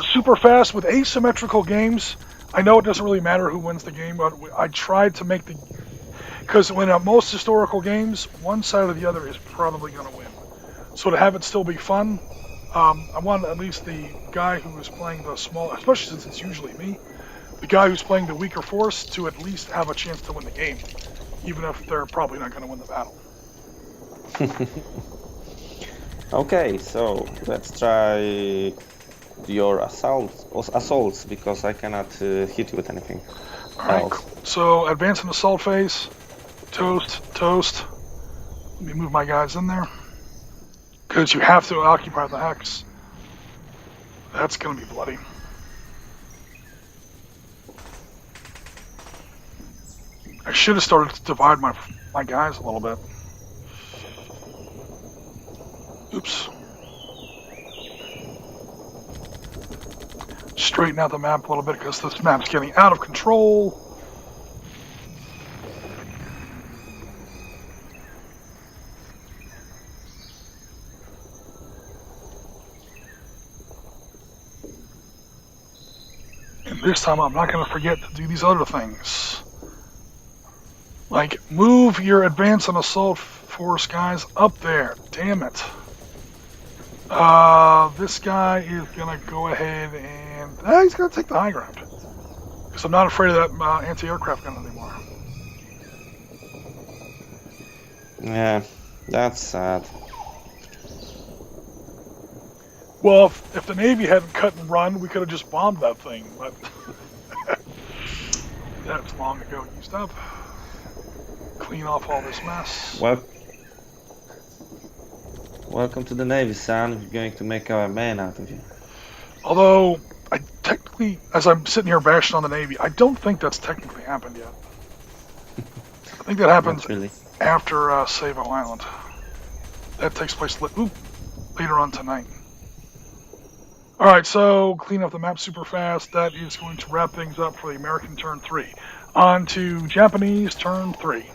super fast with asymmetrical games, I know it doesn't really matter who wins the game, but I tried to make the... Because when most historical games, one side or the other is probably going to win. So to have it still be fun, I want at least the guy who is playing the small, especially since it's usually me, the guy who's playing the weaker force to at least have a chance to win the game. even if they're probably not going to win the battle. Okay, so let's try your assaults because I cannot hit you with anything. All right, cool. So advance in assault phase. Toast. Let me move my guys in there. Because you have to occupy the hex. That's going to be bloody. I should have started to divide my guys a little bit. Oops. Straighten out the map a little bit because this map's getting out of control. And this time I'm not going to forget to do these other things. Like, move your advance and assault force guys up there. Damn it. This guy is going to go ahead and... he's going to take the high ground. Because I'm not afraid of that anti-aircraft gun anymore. Yeah, that's sad. Well, if the Navy hadn't cut and run, we could have just bombed that thing, but... that's long ago used up. Clean off all this mess. Welcome to the Navy, son. We're going to make our man out of you. Although, I technically, as I'm sitting here bashing on the Navy, I don't think that's technically happened yet. I think that happens really. After Savo Island. That takes place later on tonight. Alright, so clean up the map super fast. That is going to wrap things up for the American turn 3. On to Japanese turn 3.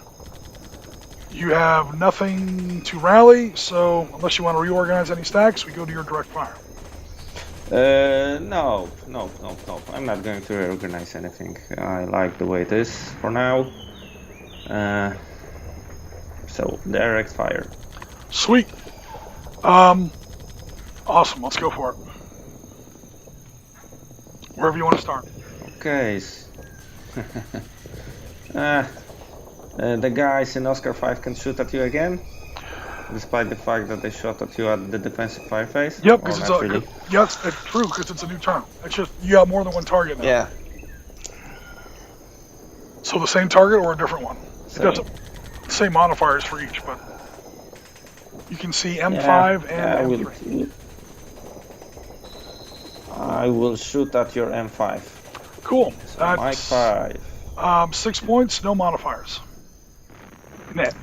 You have nothing to rally, so unless you want to reorganize any stacks, we go to your direct fire. No. I'm not going to reorganize anything. I like the way it is for now. So, direct fire. Sweet. Awesome, let's go for it. Wherever you want to start. Okay. The guys in Oscar 5 can shoot at you again, despite the fact that they shot at you at the defensive fire phase. Yep, because it's really. Yes, it's true because it's a new turn. It's just you have more than one target now. Yeah. So the same target or a different one? It doesn't. Same modifiers for each, but you can see M5 and M3. I will shoot at your M5. Cool. So Mike 5. 6 points, no modifiers. Net.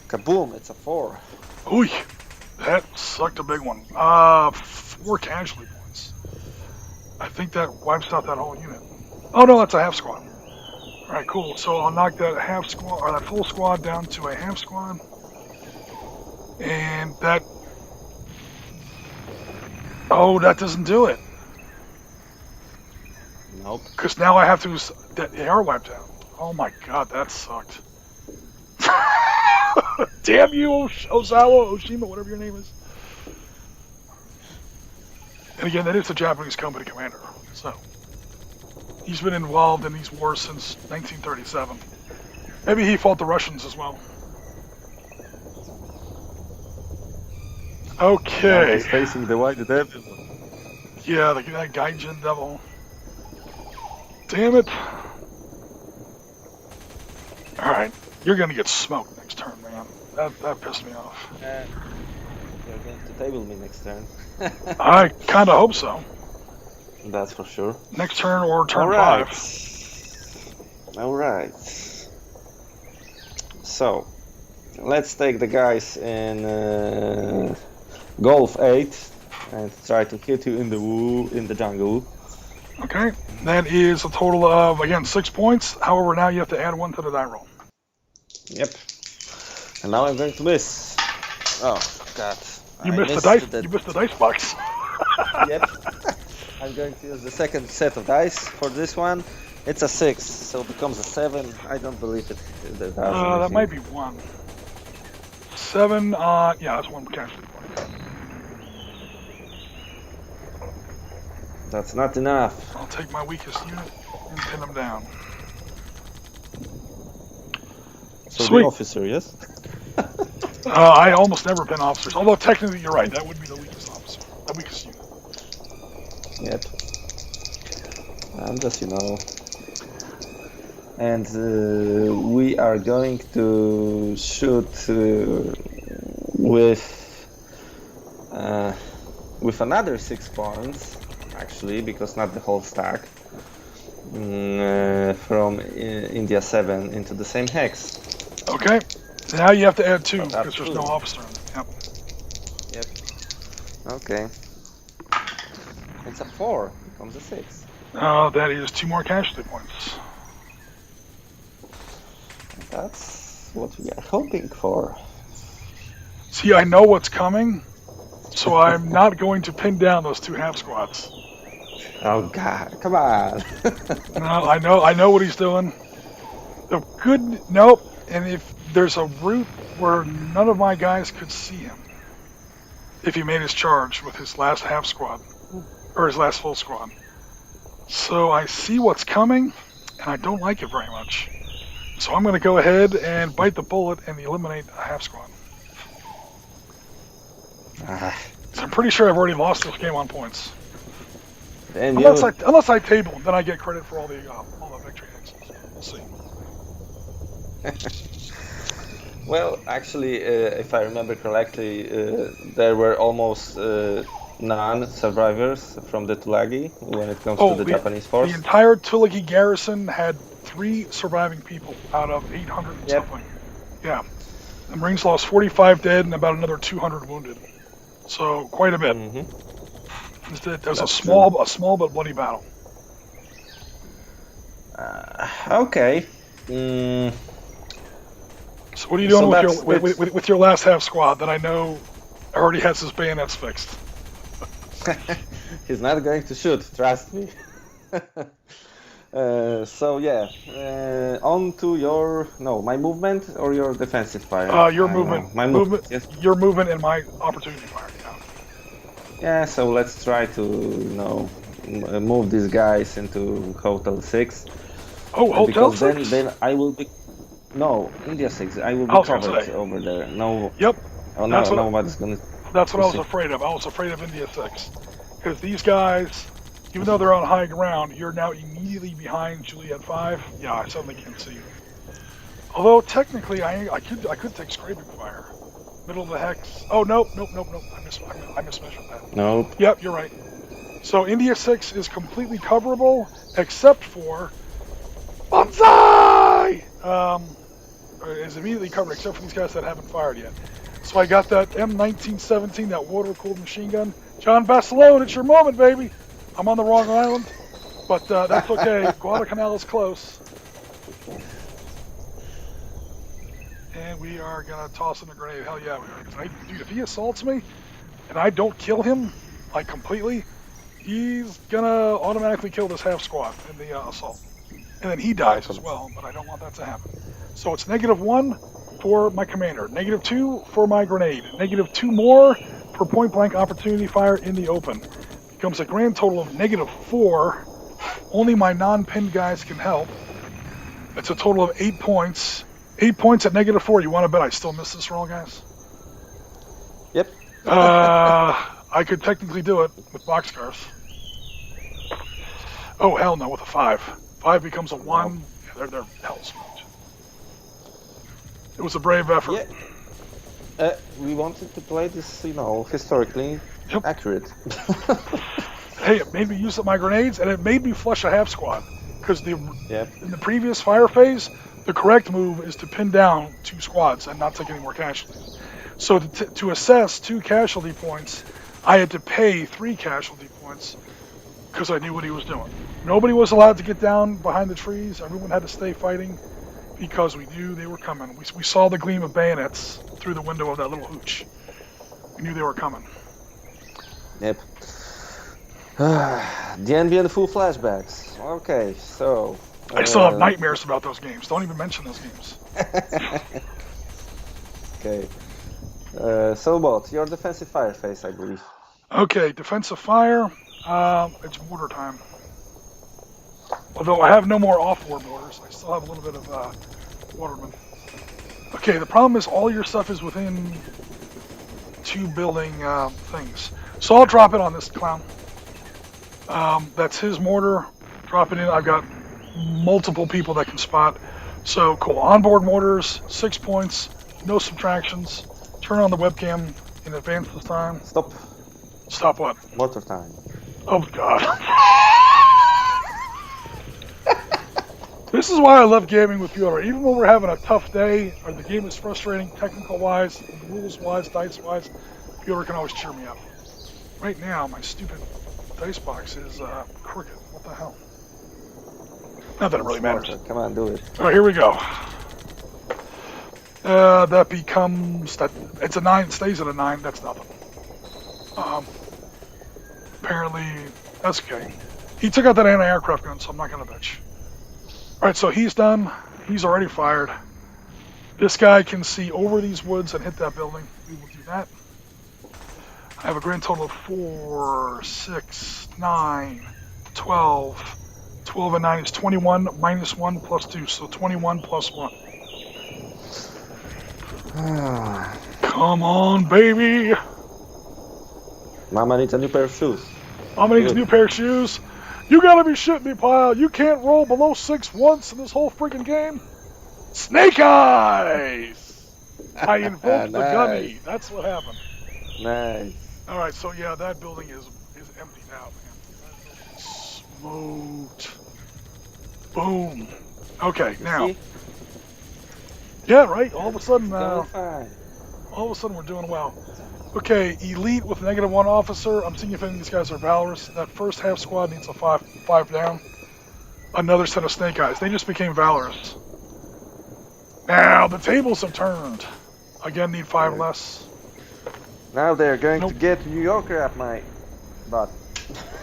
Kaboom! It's a 4. Ooh, that sucked a big one. 4 casualty points. I think that wipes out that whole unit. Oh no, that's a half squad. All right, cool. So I'll knock that half squad or that full squad down to a half squad, and that. Oh, that doesn't do it. Nope. Because now I have to that air wiped out. Oh my god, that sucked. Damn you, Ozawa, Oshima, whatever your name is. And again, that is the Japanese company commander. So he's been involved in these wars since 1937. Maybe he fought the Russians as well. Okay. Now he's facing the white devil. Yeah, that Gaijin devil. Damn it. Alright, you're gonna get smoked next turn, man. That pissed me off. You're going to table me next turn. I kinda hope so. That's for sure. Next turn or turn 5. Alright. So, let's take the guys in Golf 8 and try to hit you in the jungle. Okay, that is a total of, again, 6 points. However, now you have to add 1 to the die roll. Yep. And now I'm going to miss. Oh, God. You missed the dice. You missed the dice box. Yep. I'm going to use the second set of dice for this one. It's a 6, so it becomes a 7. I don't believe it. That might be 1. 7, yeah, that's 1 casualty point. That's not enough. I'll take my weakest unit. and pin them down. So Sweet. the officer, yes? I almost never pin officers, although technically you're right, that would be the weakest officer, the weakest unit. Yep. Just, you know. And we are going to shoot with another 6 points, actually, because not the whole stack, from India 7 into the same hex. Okay, now you have to add 2 But because there's no officer in it. Yep. Yep. Okay. It's a 4, becomes a 6. That is 2 more casualty points. That's what we are hoping for. See, I know what's coming, so I'm not going to pin down those 2 half squads. Oh God, come on. No, I know what he's doing. Nope. And if there's a route where none of my guys could see him, if he made his charge with his last half squad, or his last full squad. So I see what's coming, and I don't like it very much. So I'm going to go ahead and bite the bullet and eliminate a half squad. So I'm pretty sure I've already lost this game on points. Unless I table, then I get credit for all the victory hexes. We'll see. Well, actually, if I remember correctly, there were almost none survivors from the Tulagi when it comes to the Japanese force. The entire Tulagi garrison had 3 surviving people out of 800 and something. Yeah. The Marines lost 45 dead and about another 200 wounded. So quite a bit. It was a small but bloody battle. Okay. So what are you doing with your last half squad that I know already has his bayonets fixed? He's not going to shoot, trust me. So yeah, on to my movement or your defensive fire? Your movement. My movement. Yes. Your movement and my opportunity fire. Yeah, so let's try to, move these guys into Hotel 6. Oh, Hotel 6? Then I will be... No, India 6. I will be covered over there. No. Yep. Oh, no, nobody's gonna... That's what I was afraid of. I was afraid of India 6. Because these guys, even though they're on high ground, you're now immediately behind Juliet 5. Yeah, I suddenly can't see you. Although, technically, I could take scraping fire. Middle of the hex. Oh, nope. I mismeasured that. Nope. Yep, you're right. So India 6 is completely coverable, except for Banzai! Is immediately covered, except for these guys that haven't fired yet. So I got that M1917, that water-cooled machine gun. John Vassalone, it's your moment, baby! I'm on the wrong island, but that's okay. Guadalcanal is close. And we are gonna toss in a grenade. Hell yeah, we are. Dude, if he assaults me and I don't kill him, like completely, he's gonna automatically kill this half squad in the assault. And then he dies as well, but I don't want that to happen. So it's -1 for my commander, -2 for my grenade, -2 more for point blank opportunity fire in the open. Becomes a grand total of -4. Only my non-pinned guys can help. It's a total of 8 points. 8 points at -4. You want to bet I still miss this roll, guys? Yep. I could technically do it with boxcars. Oh, hell no, with a 5. 5 becomes a 1. Yeah, they're hell's much. It was a brave effort. Yeah. We wanted to play this, historically accurate. Hey, it made me use up my grenades, and it made me flush a half squad. Because in the previous fire phase, the correct move is to pin down 2 squads and not take any more casualties. So to assess 2 casualty points, I had to pay 3 casualty points because I knew what he was doing. Nobody was allowed to get down behind the trees. Everyone had to stay fighting because we knew they were coming. We saw the gleam of bayonets through the window of that little hooch. We knew they were coming. Yep. The NBN full flashbacks. Okay, so... I still have nightmares about those games. Don't even mention those games. Okay. So what? Your defensive fire phase, I believe. Okay, defensive fire. It's mortar time. Although I have no more off-board mortars, I still have a little bit of waterman. Okay, the problem is all your stuff is within 2 building things. So I'll drop it on this clown. That's his mortar. Drop it in. I've got multiple people that can spot. So cool. Onboard mortars, 6 points, no subtractions. Turn on the webcam in advance this time. Stop. Stop what? Mortar time. Oh god. This is why I love gaming with Piotr. Even when we're having a tough day, or the game is frustrating, technical-wise, rules-wise, dice-wise, Piotr can always cheer me up. Right now, my stupid dice box is crooked. What the hell? Not that it really matters. Come on, do it. Alright, here we go. That becomes... It's a 9, stays at a 9, that's nothing. Apparently, that's okay. He took out that anti-aircraft gun, so I'm not going to bitch. Alright, so he's done. He's already fired. This guy can see over these woods and hit that building. We will do that. I have a grand total of 4, 6, 9, 12. 12 and 9 is 21, minus 1 plus 2, so 21 plus 1. Come on, baby! Mama needs a new pair of shoes. Mama needs a new pair of shoes. You gotta be shitting me, Pyle. You can't roll below 6 once in this whole freaking game. Snake Eyes! I invoked the gunny. That's what happened. Nice. Alright, so yeah, that building is empty now, man. Smoked. Boom. Okay, now. Yeah, right. All of a sudden, we're doing well. Okay, elite with -1 officer. I'm seeing if any of these guys are valorous. That first half squad needs a 5 down. Another set of snake eyes. They just became valorous. Now the tables have turned. Again, need 5 less. Now they're going to get New Yorker at my butt.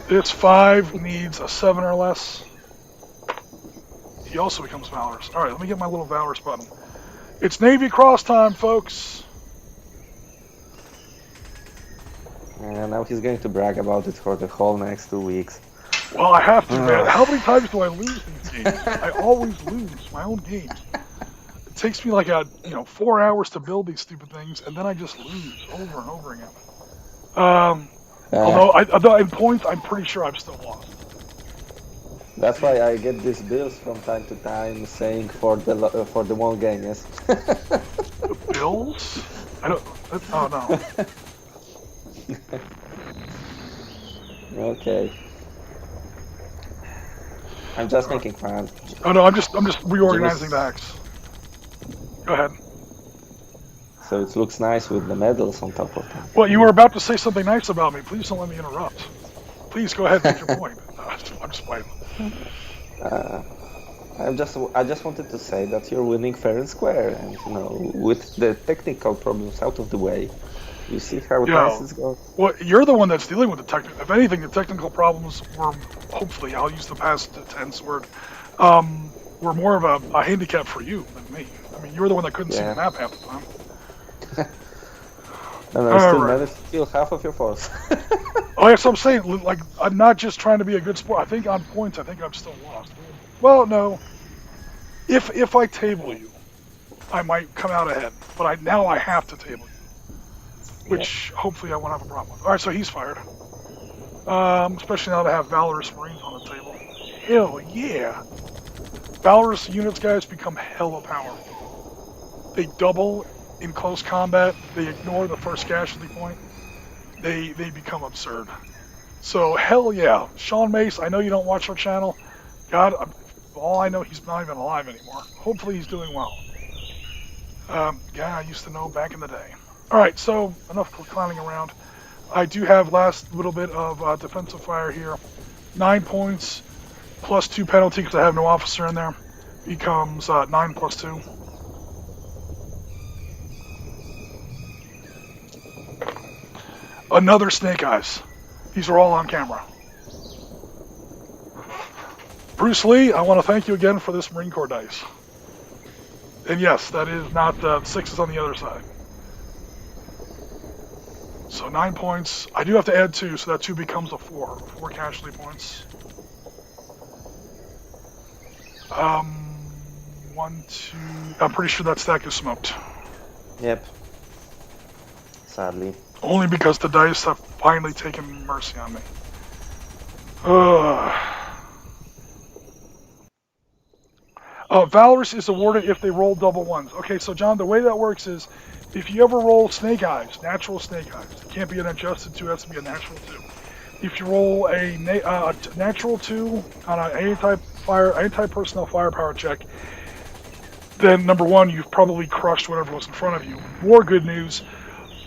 This 5 needs a 7 or less. He also becomes valorous. Alright, let me get my little valorous button. It's Navy cross time, folks. And now he's going to brag about it for the whole next 2 weeks. Well, I have to, man. How many times do I lose these games? I always lose my own games. It takes me like 4 hours to build these stupid things, and then I just lose over and over again. Although in points, I'm pretty sure I'm still lost. That's why I get these bills from time to time saying for the one game, yes. The bills? I don't. Oh no. Okay. I'm just making fun. Oh no, I'm just reorganizing the decks. Go ahead. So it looks nice with the medals on top of them. Well, you were about to say something nice about me. Please don't let me interrupt. Please go ahead and make your point. I'm just fighting. I just wanted to say that you're winning fair and square, and with the technical problems out of the way, you see how nice it's going. Well, you're the one that's dealing with the technical. If anything, the technical problems were, hopefully, I'll use the past tense word, were more of a handicap for you than me. I mean, you were the one that couldn't see the map half the time. And I still managed to kill half of your force. Oh, yeah, so I'm saying, like, I'm not just trying to be a good sport. I think on points, I think I'm still lost. Well, no. If I table you, I might come out ahead. But now I have to table you. Which, hopefully, I won't have a problem with. Alright, so he's fired. Especially now that I have Valorous Marines on the table. Hell yeah! Valorous units, guys, become hella powerful. They double in close combat. They ignore the first casualty point. They become absurd. So, hell yeah. Sean Mace, I know you don't watch our channel. God, all I know, he's not even alive anymore. Hopefully he's doing well. Guy I used to know back in the day. Alright, so enough clowning around. I do have last little bit of defensive fire here. 9 points plus 2 penalty because I have no officer in there. Becomes 9 plus 2. Another Snake Eyes. These are all on camera. Bruce Lee, I want to thank you again for this Marine Corps dice. And yes, that is not 6s on the other side. So 9 points. I do have to add 2, so that 2 becomes a 4. 4 casualty points. 1, 2. I'm pretty sure that stack is smoked. Yep. Sadly. Only because the dice have finally taken mercy on me. Valorous is awarded if they roll double ones. Okay, so John, the way that works is if you ever roll snake eyes, natural snake eyes, it can't be an adjusted 2, it has to be a natural 2. If you roll a natural 2 on an anti-personnel firepower check, then number 1, you've probably crushed whatever was in front of you. More good news,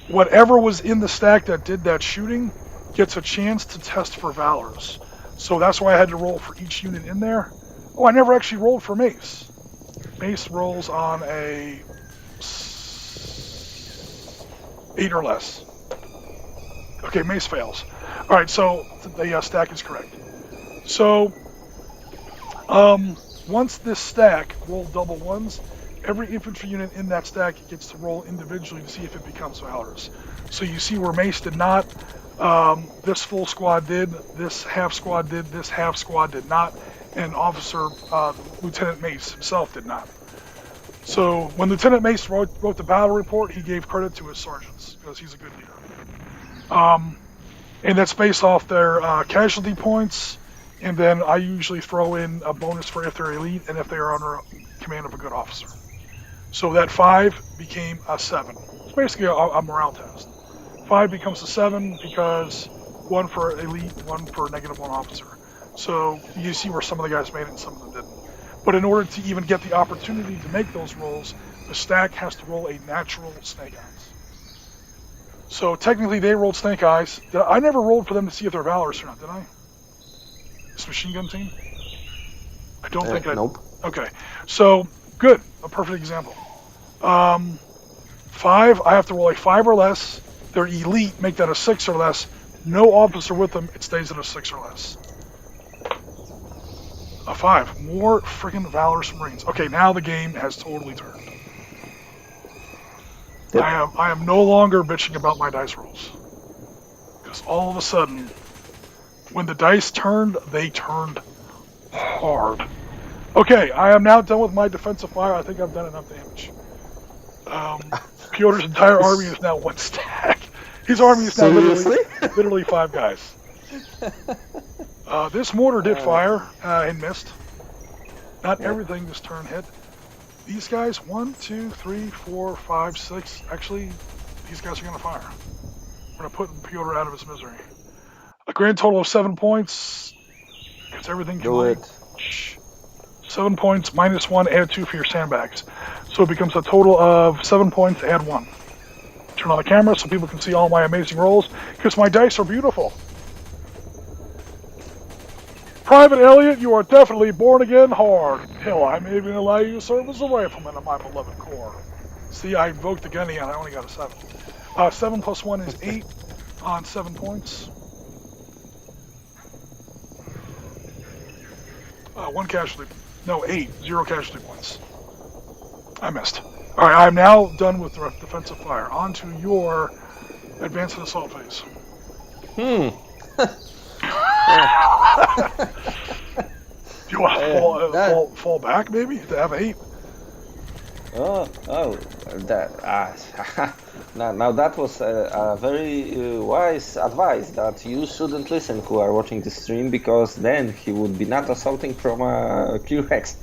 whatever was in the stack that did that shooting gets a chance to test for Valorous. So that's why I had to roll for each unit in there. Oh, I never actually rolled for Mace. Mace rolls on a 8 or less. Okay, Mace fails. Alright, so the stack is correct. So, once this stack rolled double ones, every infantry unit in that stack gets to roll individually to see if it becomes Valorous. So you see where Mace did not, this full squad did, this half squad did, this half squad did not, and Officer Lieutenant Mace himself did not. So when Lieutenant Mace wrote the battle report, he gave credit to his sergeants because he's a good leader. And that's based off their casualty points, and then I usually throw in a bonus for if they're elite and if they are under command of a good officer. So that 5 became a 7. It's basically a morale test. 5 becomes a 7 because 1 for elite, 1 for -1 officer. So you see where some of the guys made it and some of them didn't. But in order to even get the opportunity to make those rolls, the stack has to roll a natural snake eyes. So technically they rolled snake eyes. I never rolled for them to see if they're Valorous or not, did I? This machine gun team? I don't think I... Nope. Okay, so good, a perfect example. 5, I have to roll a 5 or less. They're elite, make that a 6 or less. No officer with them, it stays at a 6 or less. A 5, more freaking Valorous Marines. Okay, now the game has totally turned. Yep. I am no longer bitching about my dice rolls. Because all of a sudden, when the dice turned, they turned hard. Okay, I am now done with my defensive fire. I think I've done enough damage. Piotr's entire army is now 1 stack. His army is now literally 5 guys. This mortar did fire and missed. Not everything this turn hit. These guys, 1, 2, 3, 4, 5, 6. Actually, these guys are going to fire. We're going to put Piotr out of his misery. A grand total of 7 points. Because everything can wait. 7 points, -1, add 2 for your sandbags. So it becomes a total of 7 points, add 1. Turn on the camera so people can see all my amazing rolls. Because my dice are beautiful. Private Elliot, you are definitely born again hard. Hell, I may even allow you to serve as a rifleman in my beloved Kure. See, I invoked the gun and I only got a 7. 7 plus 1 is 8 on 7 points. 1 casualty. No, 8. 0 casualty points. I missed. Alright, I'm now done with the defensive fire. On to your advanced assault phase. Do you want to fall back, maybe? To have 8? Now that was a very wise advice that you shouldn't listen who are watching the stream, because then he would be not assaulting from a Kure hex.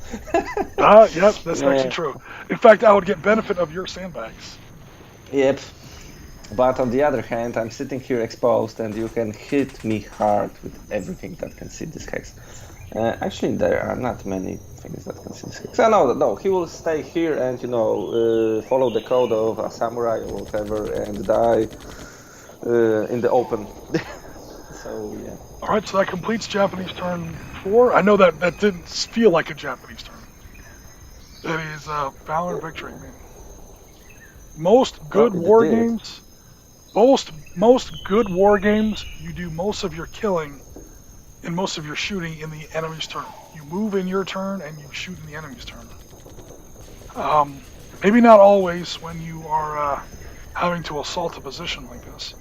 Yep, that's actually true. In fact, I would get benefit of your sandbags. Yep. But on the other hand, I'm sitting here exposed and you can hit me hard with everything that can see this hex. Actually, there are not many things that can see this hex. No, he will stay here and, follow the code of a samurai or whatever and die in the open. So, yeah. Alright, so that completes Japanese turn 4. I know that didn't feel like a Japanese turn. That is Valor Victory. Most good war games... Most good war games, you do most of your killing and most of your shooting in the enemy's turn. You move in your turn and you shoot in the enemy's turn. Maybe not always when you are having to assault a position like this.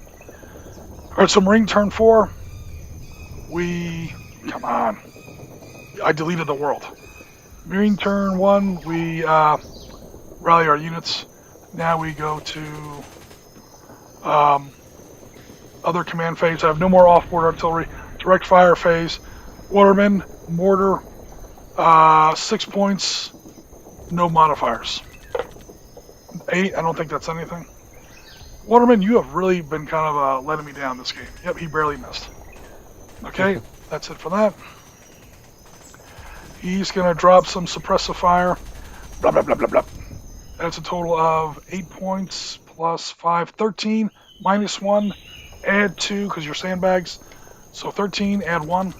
Alright, so Marine turn 4. Come on. I deleted the world. Marine turn 1, we rally our units. Now we go to other command phase. I have no more off-board artillery. Direct fire phase. Waterman, mortar, 6 points, no modifiers. 8, I don't think that's anything. Waterman, you have really been kind of letting me down this game. Yep, he barely missed. Okay, that's it for that. He's going to drop some suppressive fire. Blah, blah, blah, blah, blah. That's a total of 8 points plus 5, 13, minus 1, add 2 because you're sandbags. So 13, add 1.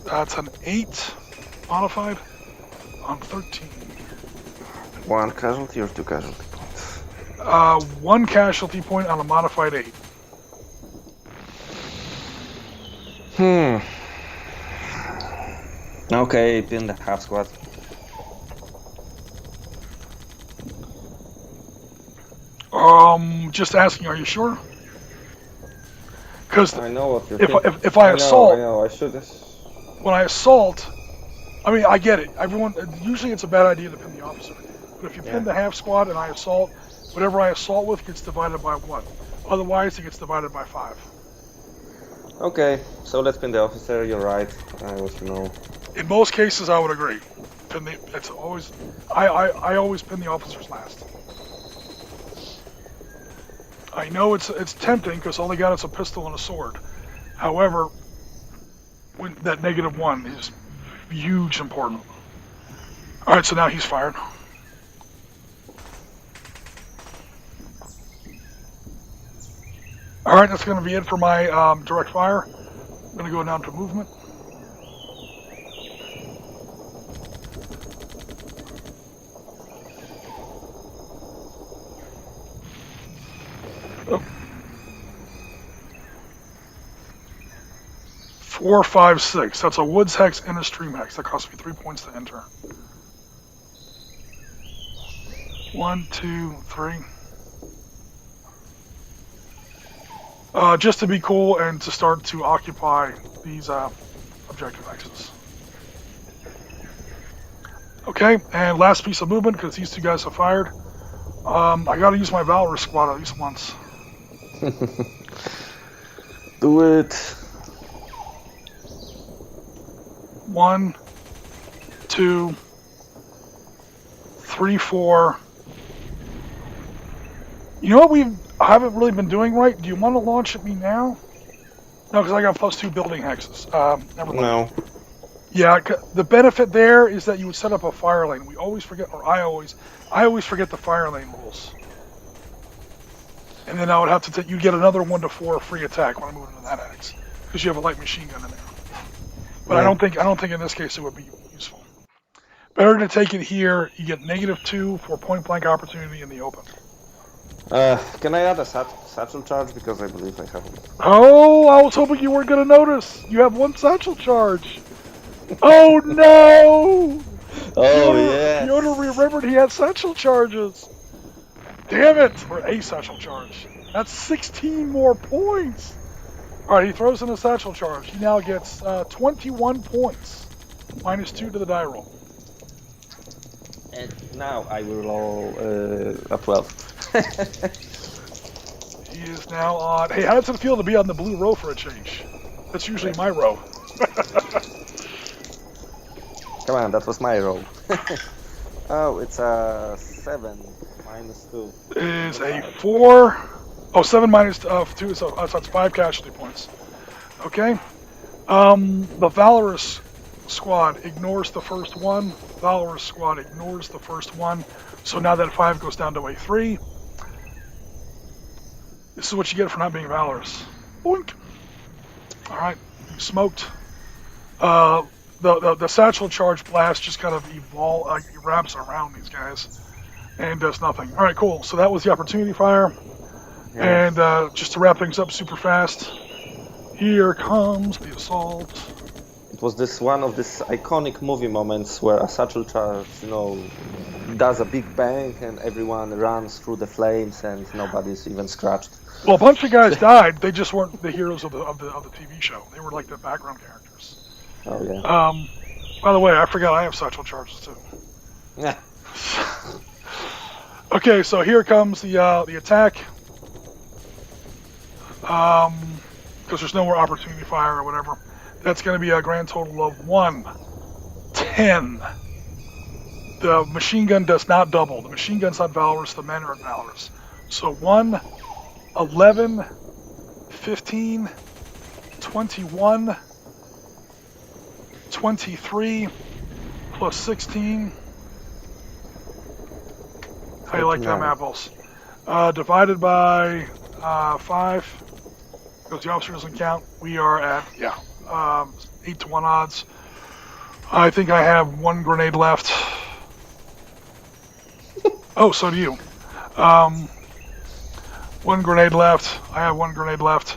That's an 8 modified on 13. 1 casualty or 2 casualty points? 1 casualty point on a modified 8. Okay, pin the half squad. Just asking, are you sure? Because I know what you're if I assault, I know, I should. When I assault, I mean, I get it. Everyone, usually it's a bad idea to pin the officer. But if you pin the half squad and I assault, whatever I assault with gets divided by 1. Otherwise, it gets divided by 5. Okay, so let's pin the officer. You're right. I was know. In most cases, I would agree. It's always, I always pin the officers last. I know it's tempting because all they got is a pistol and a sword. However, when that -1 is huge important. All right, so now he's fired. All right, that's going to be it for my direct fire. I'm going to go down to movement. Oh. 4, 5, 6. That's a woods hex and a stream hex. That cost me 3 points to enter. 1, 2, 3. Just to be cool and to start to occupy these objective hexes. Okay, and last piece of movement because these 2 guys have fired. I got to use my Valor squad at least once. Do it. 1, 2, 3, 4. You know what I haven't really been doing right? Do you want to launch at me now? No, because I got +2 building hexes. Never mind. No. Yeah, the benefit there is that you would set up a fire lane. We always forget, or I always forget the fire lane rules. And then I would have to you get another 1 to 4 free attack when I move into that hex because you have a light machine gun in there. But I don't think in this case it would be useful. Better to take it here. You get -2 for point blank opportunity in the open. Can I add a satchel charge because I believe I have one. Oh, I was hoping you weren't going to notice. You have 1 satchel charge. Oh no! Oh yeah. Piotr remembered he had satchel charges. Damn it! Or a satchel charge. That's 16 more points. All right, he throws in a satchel charge. He now gets 21 points, -2 to the die roll. And now I will roll a 12. He is now on. Hey, how does it feel to be on the blue row for a change? That's usually my row. Come on, that was my roll. Oh, it's a 7 -2. Is a 4. Oh, 7 minus 2, so that's 5 casualty points. Okay. The Valorous squad ignores the first one. Valorous squad ignores the first one. So now that 5 goes down to a 3. This is what you get for not being Valorous. Boink. Alright, smoked. The satchel charge blast just kind of wraps around these guys and does nothing. Alright, cool. So that was the opportunity fire. Yeah. And just to wrap things up super fast, here comes the assault. It was one of these iconic movie moments where a satchel charge, does a big bang and everyone runs through the flames and nobody's even scratched. Well, a bunch of guys died. They just weren't the heroes of the TV show. They were like the background characters. Oh yeah. By the way, I forgot I have satchel charges too. Yeah. Okay, so here comes the attack. Because there's no more opportunity fire or whatever. That's going to be a grand total of 1, 10. The machine gun does not double. The machine gun's not valorous. The men are valorous. So 1, 11, 15, 21, 23, plus 16. How you like them apples? Divided by 5, because the officer doesn't count. We are at, 8 to 1 odds. I think I have 1 grenade left. Oh, so do you. 1 grenade left. I have 1 grenade left.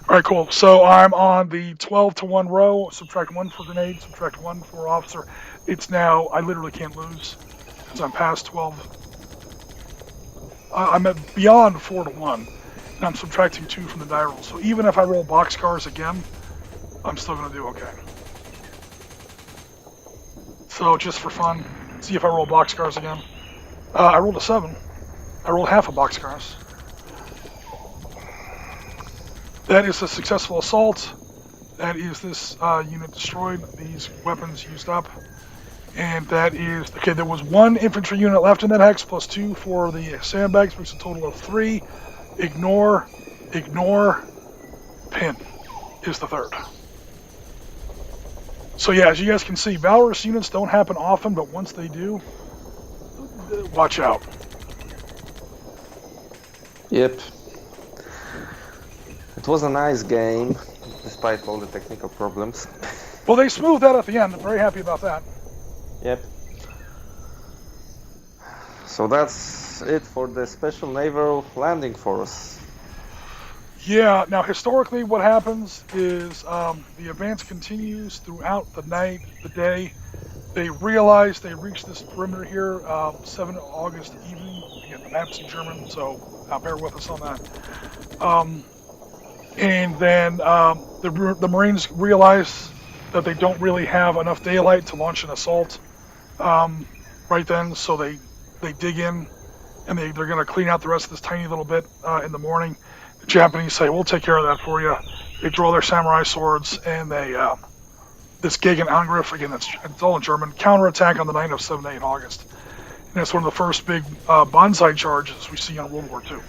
All right, cool. So I'm on the 12 to 1 row. Subtract 1 for grenade. Subtract 1 for officer. It's now, I literally can't lose because I'm past 12. I'm at beyond 4 to 1, and I'm subtracting 2 from the die roll. So even if I roll boxcars again, I'm still going to do okay. So just for fun, see if I roll boxcars again. I rolled a 7. I rolled half a boxcars. That is a successful assault. That is this unit destroyed, these weapons used up. And that is, okay, there was 1 infantry unit left in that hex, plus 2 for the sandbags, makes a total of 3. Ignore, pin is the 3rd. So yeah, as you guys can see, valorous units don't happen often, but once they do, watch out. Yep. It was a nice game, despite all the technical problems. Well, they smoothed that at the end. I'm very happy about that. Yep. So that's it for the Special Naval Landing Force. Yeah, now historically what happens is the advance continues throughout the night, the day. They realize they reached this perimeter here 7 August evening. Again, the map's in German, so bear with us on that. And then the Marines realize that they don't really have enough daylight to launch an assault right then, so they dig in, and they're going to clean out the rest of this tiny little bit in the morning. The Japanese say, we'll take care of that for you. They draw their samurai swords, and they this Gegenangriff, again, it's all in German, counterattack on the night of 7-8 August. And that's one of the first big bonsai charges we see on World War II,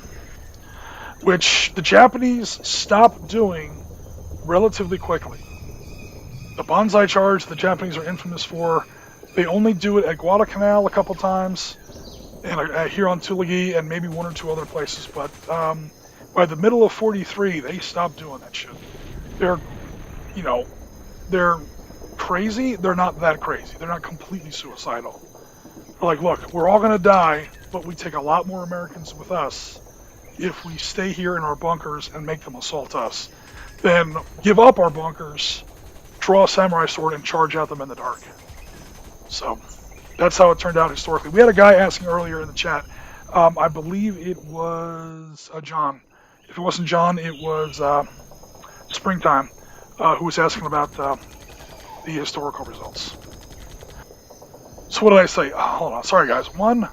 which the Japanese stopped doing relatively quickly. The bonsai charge the Japanese are infamous for, they only do it at Guadalcanal a couple times, and here on Tulagi, and maybe 1 or 2 other places, but by the middle of 43, they stopped doing that shit. They're crazy. They're not that crazy. They're not completely suicidal. They're like, look, we're all gonna die, but we take a lot more Americans with us if we stay here in our bunkers and make them assault us. Then give up our bunkers, draw a samurai sword, and charge at them in the dark. So that's how it turned out historically. We had a guy asking earlier in the chat. I believe it was John. If it wasn't John, it was Springtime, who was asking about the historical results. So what did I say? Oh, hold on. Sorry, guys. 1,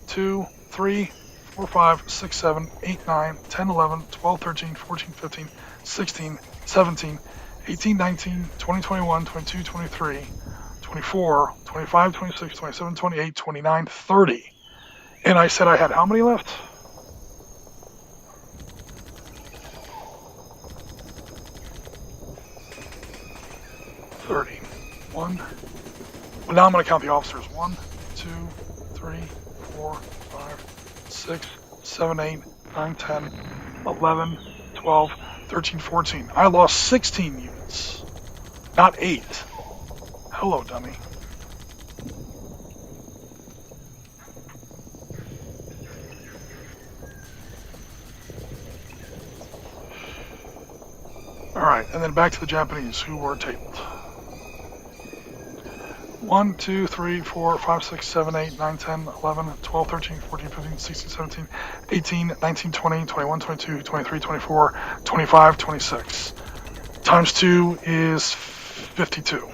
2, 3, 4, 5, 6, 7, 8, 9, 10, 11, 12, 13, 14, 15, 16, 17, 18, 19, 20, 21, 22, 23, 24, 25, 26, 27, 28, 29, 30. And I said I had how many left? 30. 1. Well, now I'm going to count the officers. 1, 2, 3, 4, 5, 6, 7, 8, 9, 10, 11, 12, 13, 14. I lost 16 units, not 8. Hello, dummy. Alright, and then back to the Japanese, who were tabled. 1, 2, 3, 4, 5, 6, 7, 8, 9, 10, 11, 12, 13, 14, 15, 16, 17, 18, 19, 20, 21, 22, 23, 24, 25, 26. Times 2 is 52.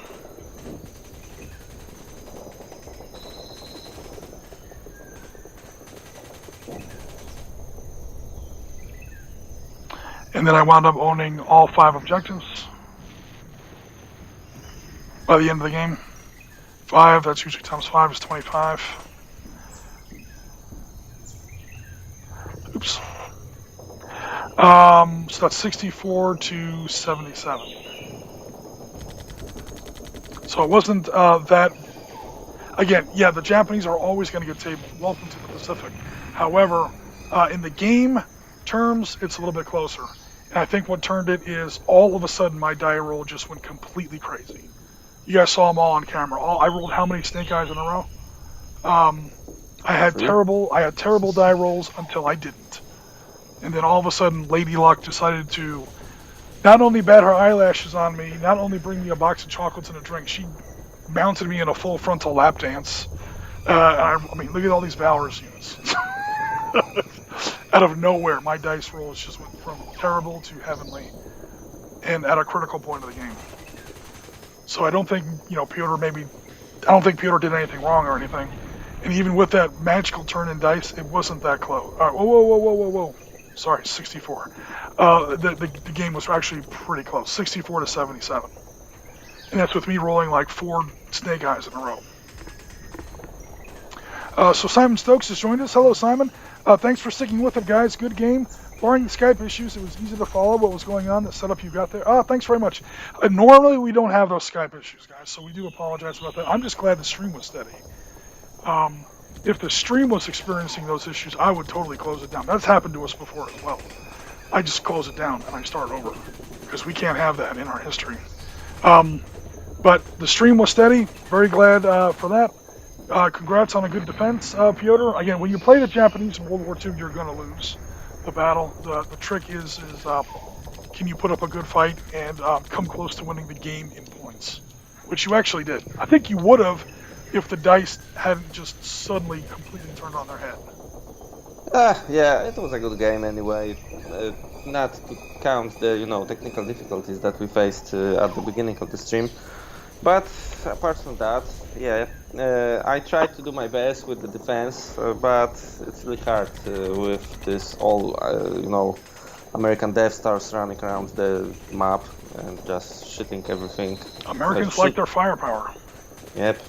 And then I wound up owning all 5 objectives by the end of the game. 5, that's usually times 5 is 25. Oops. So that's 64 to 77. So it wasn't that. Again, yeah, the Japanese are always going to get tabled. Welcome to the Pacific. However, in the game terms, it's a little bit closer. And I think what turned it is all of a sudden my die roll just went completely crazy. You guys saw them all on camera. I rolled how many snake eyes in a row? I had terrible die rolls until I didn't. And then all of a sudden, Lady Luck decided to not only bat her eyelashes on me, not only bring me a box of chocolates and a drink, she mounted me in a full frontal lap dance. I mean, look at all these Valor's units. Out of nowhere, my dice rolls just went from terrible to heavenly, and at a critical point of the game. So I don't think, Piotr I don't think Piotr did anything wrong or anything. And even with that magical turn in dice, it wasn't that close. Whoa. Sorry, 64. The game was actually pretty close, 64 to 77. And that's with me rolling like 4 snake eyes in a row. So Simon Stokes has joined us. Hello, Simon. Thanks for sticking with it, guys. Good game. Barring the Skype issues, it was easy to follow what was going on, the setup you got there. Thanks very much. Normally, we don't have those Skype issues, guys, so we do apologize about that. I'm just glad the stream was steady. If the stream was experiencing those issues, I would totally close it down. That's happened to us before as well. I just close it down and I start over because we can't have that in our history. But the stream was steady. Very glad for that. Congrats on a good defense, Piotr. Again, when you play the Japanese in World War II, you're going to lose the battle. The trick is can you put up a good fight and come close to winning the game in points, which you actually did. I think you would have if the dice hadn't just suddenly completely turned on their head. Yeah, it was a good game anyway. Not to count the technical difficulties that we faced at the beginning of the stream. But apart from that, yeah, I tried to do my best with the defense, but it's really hard with this all, American Death Stars running around the map and just shitting everything. Americans like their firepower. Yep.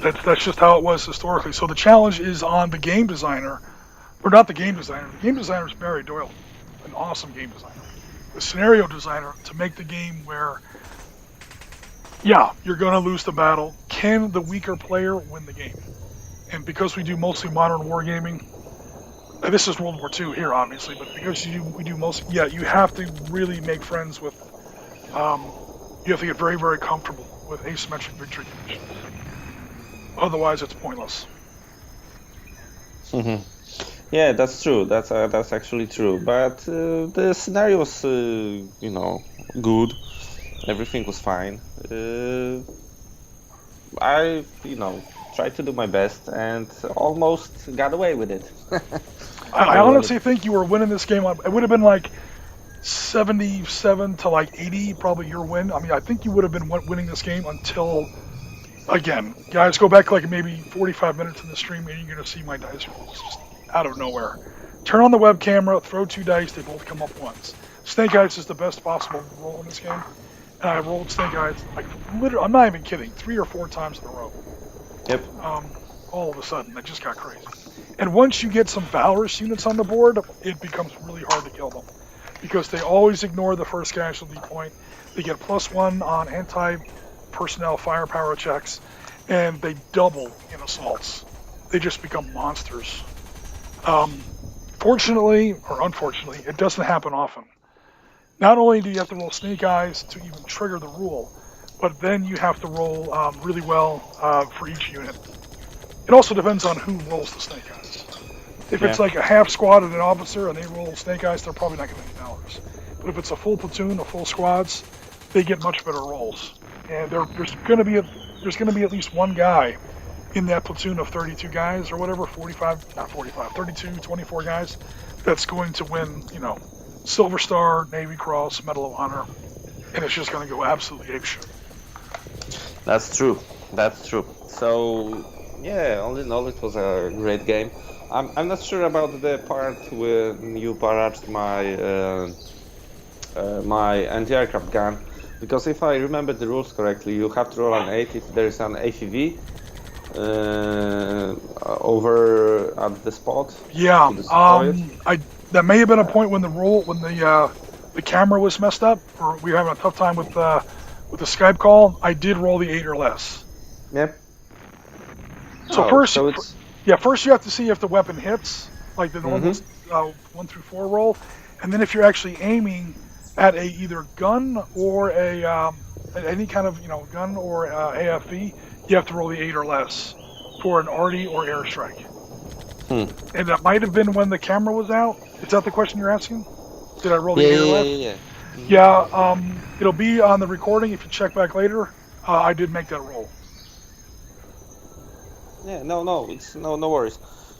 That's just how it was historically. So the challenge is on the game designer, or not the game designer. The game designer is Barry Doyle, an awesome game designer. The scenario designer to make the game where, yeah, you're going to lose the battle. Can the weaker player win the game? And because we do mostly modern wargaming, this is World War II here, obviously, but because we do most, yeah, you have to really make friends with, you have to get very, very comfortable with asymmetric victory conditions. Otherwise, it's pointless. Mm-hmm. Yeah, that's true. That's actually true. But the scenario was, good. Everything was fine. I, tried to do my best and almost got away with it. I honestly think you were winning this game. It would have been like 77 to like 80, probably your win. I mean, I think you would have been winning this game until, again, guys, go back like maybe 45 minutes in the stream and you're going to see my dice rolls just out of nowhere. Turn on the web camera, throw 2 dice, they both come up once. Snake Eyes is the best possible roll in this game. And I rolled Snake Eyes, like, literally, I'm not even kidding, 3 or 4 times in a row. Yep. All of a sudden, it just got crazy. And once you get some Valorous units on the board, it becomes really hard to kill them. Because they always ignore the first casualty point. They get +1 on anti-personnel firepower checks, and they double in assaults. They just become monsters. Fortunately, or unfortunately, it doesn't happen often. Not only do you have to roll Snake Eyes to even trigger the rule, but then you have to roll really well for each unit. It also depends on who rolls the Snake Eyes. If it's like a half squad and an officer and they roll Snake Eyes, they're probably not going to get Valors. But if it's a full platoon or full squads, they get much better rolls. And there's going to be at least one guy in that platoon of 32 guys or whatever, 32, 24 guys, that's going to win, Silver Star, Navy Cross, Medal of Honor, and it's just going to go absolutely apeshit. That's true. So, yeah, all in all, it was a great game. I'm not sure about the part when you paraged my my anti-aircraft gun, because if I remember the rules correctly, you have to roll an 8 if there is an AFV over at the spot. Yeah, to destroy it. that may have been a point when the camera was messed up, or we were having a tough time with the Skype call. I did roll the 8 or less. Yep. So first you have to see if the weapon hits, like the normal 1 through 4 roll, and then if you're actually aiming at a either gun or any kind of gun or AFV, you have to roll the 8 or less for an arty or airstrike. And that might have been when the camera was out. Is that the question you're asking? Did I roll the 8 or less? Yeah. It'll be on the recording if you check back later. I did make that roll. Yeah, no worries,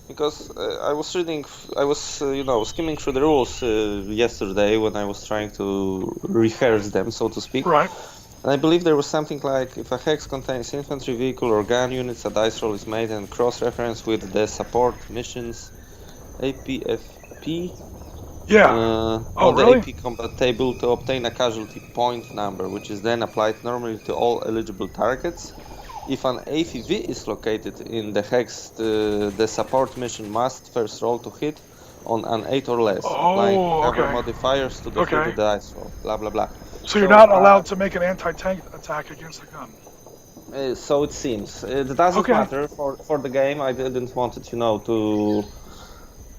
because I was skimming through the rules yesterday when I was trying to rehearse them, so to speak. Right. And I believe there was something like, if a hex contains infantry vehicle or gun units, a dice roll is made and cross-reference with the support missions APFP. Yeah. On really? the AP combat table to obtain a casualty point number, which is then applied normally to all eligible targets. If an AFV is located in the hex, the support mission must first roll to hit on an 8 or less, applying cover modifiers to the dice roll, blah blah blah. So you're not allowed to make an anti-tank attack against the gun? So it seems. It doesn't matter for the game. I didn't want it, to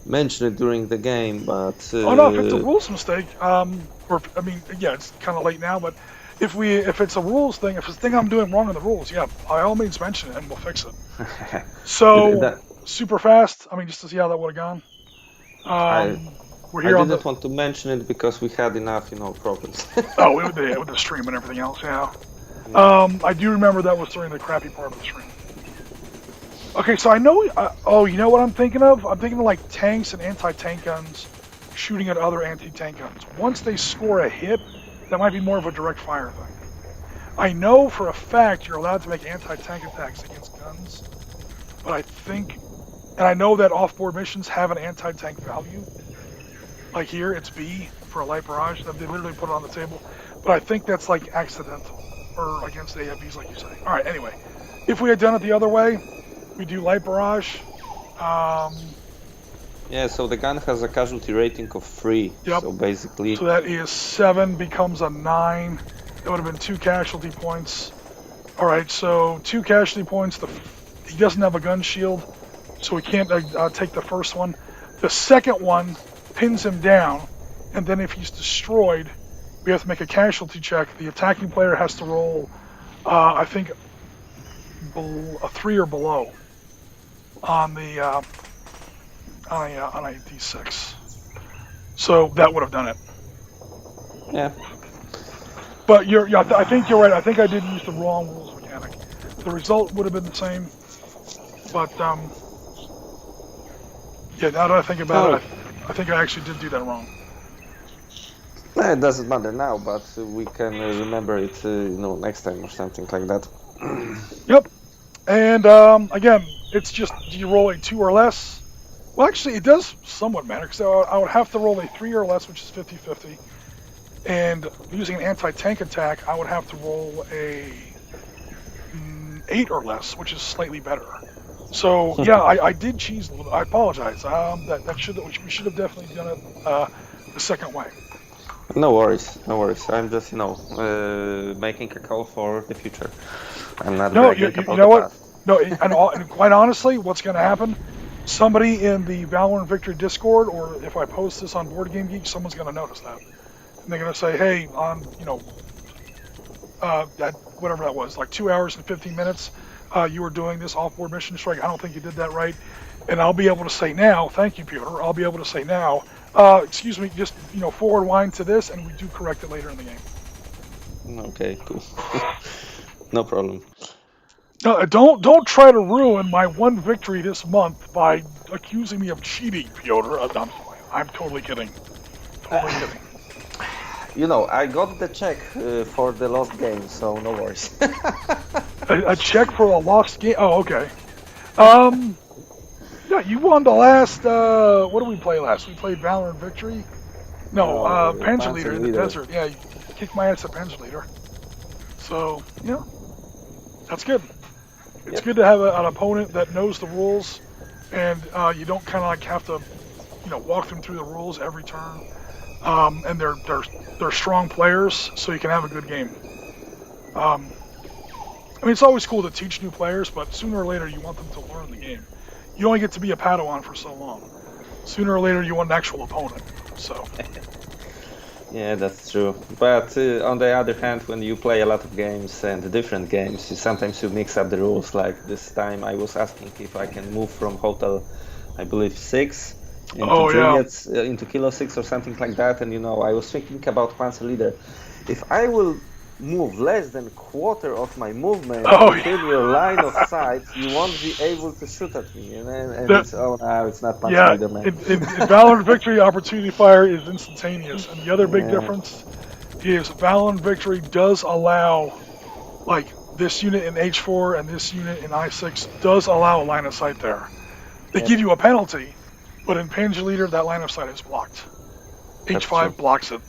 mention it during the game, but... oh no, if it's a rules mistake, it's kind of late now, but if it's a rules thing, if it's a thing I'm doing wrong in the rules, yeah, by all means mention it and we'll fix it. So, super fast, just to see how that would have gone. We're here I didn't want to mention it because we had enough, problems. with the stream and everything else, yeah. I do remember that was during the crappy part of the stream. Okay, so I know, you know what I'm thinking of? I'm thinking of like tanks and anti-tank guns shooting at other anti-tank guns. Once they score a hit, that might be more of a direct fire thing. I know for a fact you're allowed to make anti-tank attacks against guns, but I know that off-board missions have an anti-tank value. Like here, it's B for a light barrage. They literally put it on the table. But I think that's like accidental, or against AFVs like you say. All right, anyway. If we had done it the other way, we do light barrage. Yeah, so the gun has a casualty rating of 3. Yep. So basically... So that is 7 becomes a 9. That would have been 2 casualty points. All right, so 2 casualty points. He doesn't have a gun shield, so he can't take the first one. The second one pins him down, and then if he's destroyed, we have to make a casualty check. The attacking player has to roll, I think, a 3 or below on a D6. So that would have done it. Yeah. But I think you're right. I think I did use the wrong rules mechanic. The result would have been the same, but now that I think about it, I think I actually did do that wrong. It doesn't matter now, but we can remember it, next time or something like that. Yep. And again, it's just, do you roll a 2 or less? Well, actually, it does somewhat matter, because I would have to roll a 3 or less, which is 50-50. And using an anti-tank attack, I would have to roll a 8 or less, which is slightly better. So, yeah, I did cheese a little. I apologize. We should have definitely done it the second way. No worries. I'm just, making a call for the future. I'm not bragging about the past. No, and quite honestly, what's going to happen? Somebody in the Valor Victory Discord, or if I post this on Board Game Geek, someone's going to notice that. And they're going to say, hey, on, that whatever that was, like 2 hours and 15 minutes, you were doing this off-board mission strike. I don't think you did that right. And I'll be able to say now, thank you, Piotr. I'll be able to say now, excuse me, just, forward wind to this, and we do correct it later in the game. Okay, cool. No problem. No, don't try to ruin my one victory this month by accusing me of cheating, Piotr. I'm totally kidding. Totally kidding. I got the check for the lost game, so no worries. a check for a lost game? Oh, okay. Yeah, you won the last, what did we play last? We played Valor Victory? No, Panzer Leader in the desert. Yeah, you kicked my ass at Panzer Leader. So, yeah, that's good. It's good to have an opponent that knows the rules, and you don't kind of like have to, walk them through the rules every turn. And they're strong players, so you can have a good game. I mean, it's always cool to teach new players, but sooner or later you want them to learn the game. You only get to be a Padawan for so long. Sooner or later you want an actual opponent. So. Yeah, that's true. But on the other hand, when you play a lot of games and different games, sometimes you mix up the rules. Like this time, I was asking if I can move from Hotel, I believe 6 into Juliet's, into Kilo 6 or something like that. And I was thinking about Panzer Leader. If I will move less than quarter of my movement within your line of sight, you won't be able to shoot at me. And it's not Panzer Leader, man. In Valor Victory, opportunity fire is instantaneous. And the other big difference is Valor Victory does allow, like, this unit in H4 and this unit in I6 does allow a line of sight there. They give you a penalty, but in Panzer Leader, that line of sight is blocked. H5 blocks it.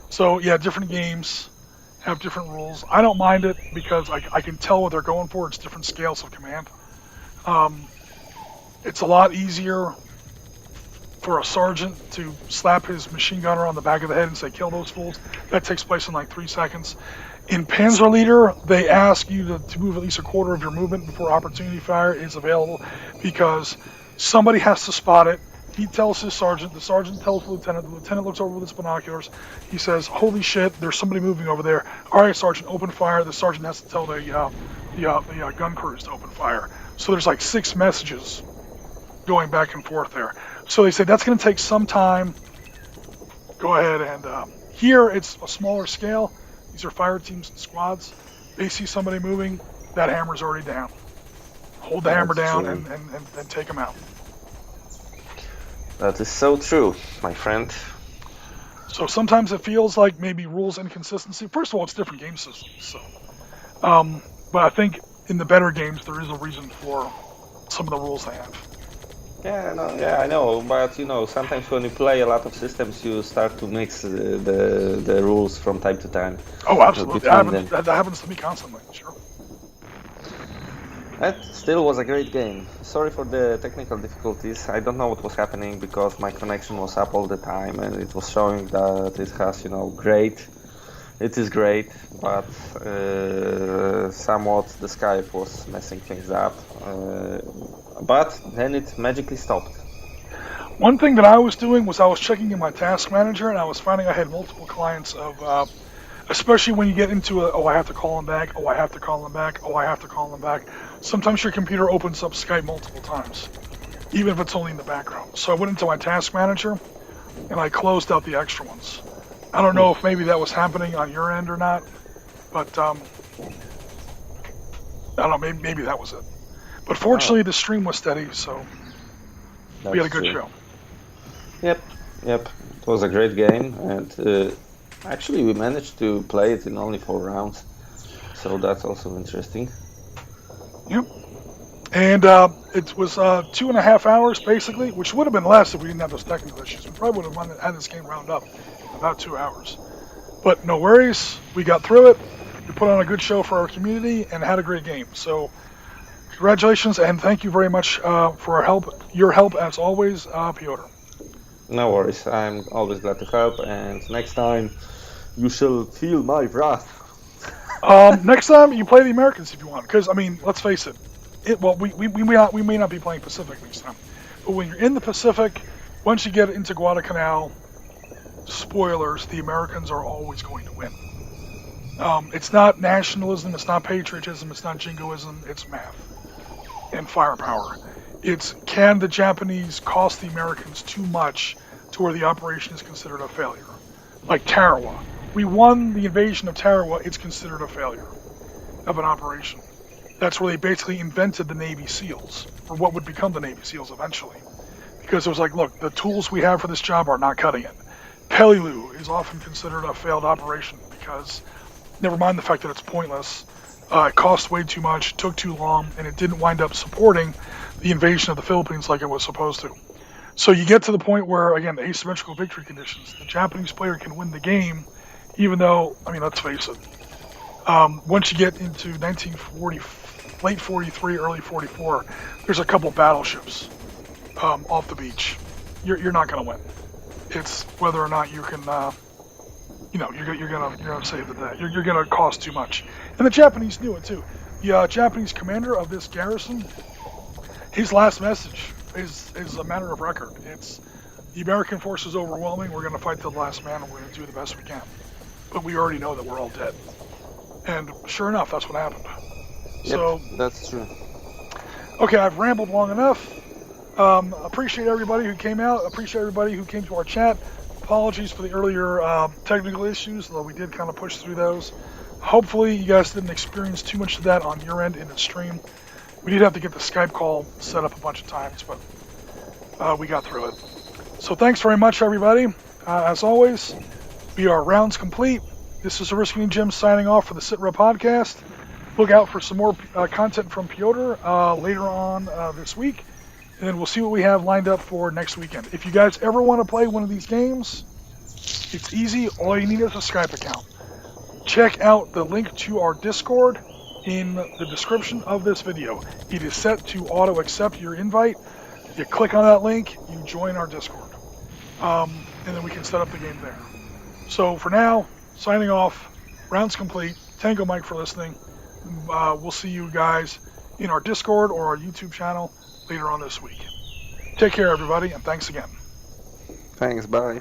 So, yeah, different games have different rules. I don't mind it because I can tell what they're going for. It's different scales of command. It's a lot easier for a sergeant to slap his machine gunner on the back of the head and say, kill those fools. That takes place in like 3 seconds. In Panzer Leader, they ask you to move at least a quarter of your movement before opportunity fire is available because somebody has to spot it. He tells his sergeant, the sergeant tells the lieutenant looks over with his binoculars, he says, holy shit, there's somebody moving over there. Alright, sergeant, open fire. The sergeant has to tell the gun crews to open fire. So there's like 6 messages going back and forth there. So they say, that's going to take some time. Go ahead and, here it's a smaller scale. These are fire teams and squads. They see somebody moving, that hammer's already down. Hold the hammer down and take them out. That is so true, my friend. So sometimes it feels like maybe rules inconsistency. First of all, it's different game systems. So, but I think in the better games there is a reason for some of the rules they have. Yeah, I know. But sometimes when you play a lot of systems, you start to mix the rules from time to time. Oh, absolutely. That happens to me constantly. Sure. That still was a great game. Sorry for the technical difficulties. I don't know what was happening because my connection was up all the time and it was showing that it has, great. It is great, but somewhat the Skype was messing things up. But then it magically stopped. One thing that I was doing was I was checking in my task manager and I was finding I had multiple clients of, especially when you get into I have to call them back, I have to call them back, I have to call them back. Sometimes your computer opens up Skype multiple times, even if it's only in the background. So I went into my task manager and I closed out the extra ones. I don't know if maybe that was happening on your end or not, but I don't know, maybe that was it. But fortunately, the stream was steady, so we had a good show. Yep. It was a great game, and actually we managed to play it in only 4 rounds, so that's also interesting. Yep. And it was 2.5 hours, basically, which would have been less if we didn't have those technical issues. We probably would have had this game round up in about 2 hours. But no worries, we got through it. We put on a good show for our community and had a great game. So congratulations, and thank you very much for your help as always, Piotr. No worries, I'm always glad to help, and next time you shall feel my wrath. Next time you play the Americans if you want, because I mean, let's face it. We may not be playing Pacific next time, but when you're in the Pacific, once you get into Guadalcanal, spoilers, the Americans are always going to win. It's not nationalism, it's not patriotism, it's not jingoism, it's math and firepower. It's, can the Japanese cost the Americans too much to where the operation is considered a failure? Like Tarawa. We won the invasion of Tarawa, it's considered a failure of an operation. That's where they basically invented the Navy SEALs, or what would become the Navy SEALs eventually. Because it was like, look, the tools we have for this job are not cutting it. Peleliu is often considered a failed operation because, never mind the fact that it's pointless, it cost way too much, took too long, and it didn't wind up supporting the invasion of the Philippines like it was supposed to. So you get to the point where, again, the asymmetrical victory conditions, the Japanese player can win the game, even though, I mean, let's face it, once you get into 1940, late 43, early 44, there's a couple battleships off the beach. You're not going to win. It's whether or not you can, you're gonna save the day. You're gonna cost too much, and the Japanese knew it too. The Japanese commander of this garrison, his last message is a matter of record. It's the American force is overwhelming. We're gonna fight to the last man, and we're gonna do the best we can. But we already know that we're all dead. And sure enough, that's what happened. Yep, So that's true. okay, I've rambled long enough. Appreciate everybody who came out. Appreciate everybody who came to our chat. Apologies for the earlier technical issues, though we did kind of push through those. Hopefully you guys didn't experience too much of that on your end in the stream. We did have to get the Skype call set up a bunch of times, but we got through it. So thanks very much, everybody. As always, we are rounds complete. This is Oriskany Jim signing off for the SitRep podcast. Look out for some more content from Piotr later on this week. And then we'll see what we have lined up for next weekend. If you guys ever want to play one of these games, it's easy. All you need is a Skype account. Check out the link to our Discord in the description of this video. It is set to auto-accept your invite. You click on that link, you join our Discord. And then we can set up the game there. So for now, signing off. Rounds complete. Tango Mike for listening. We'll see you guys in our Discord or our YouTube channel later on this week. Take care, everybody, and thanks again. Thanks, bye.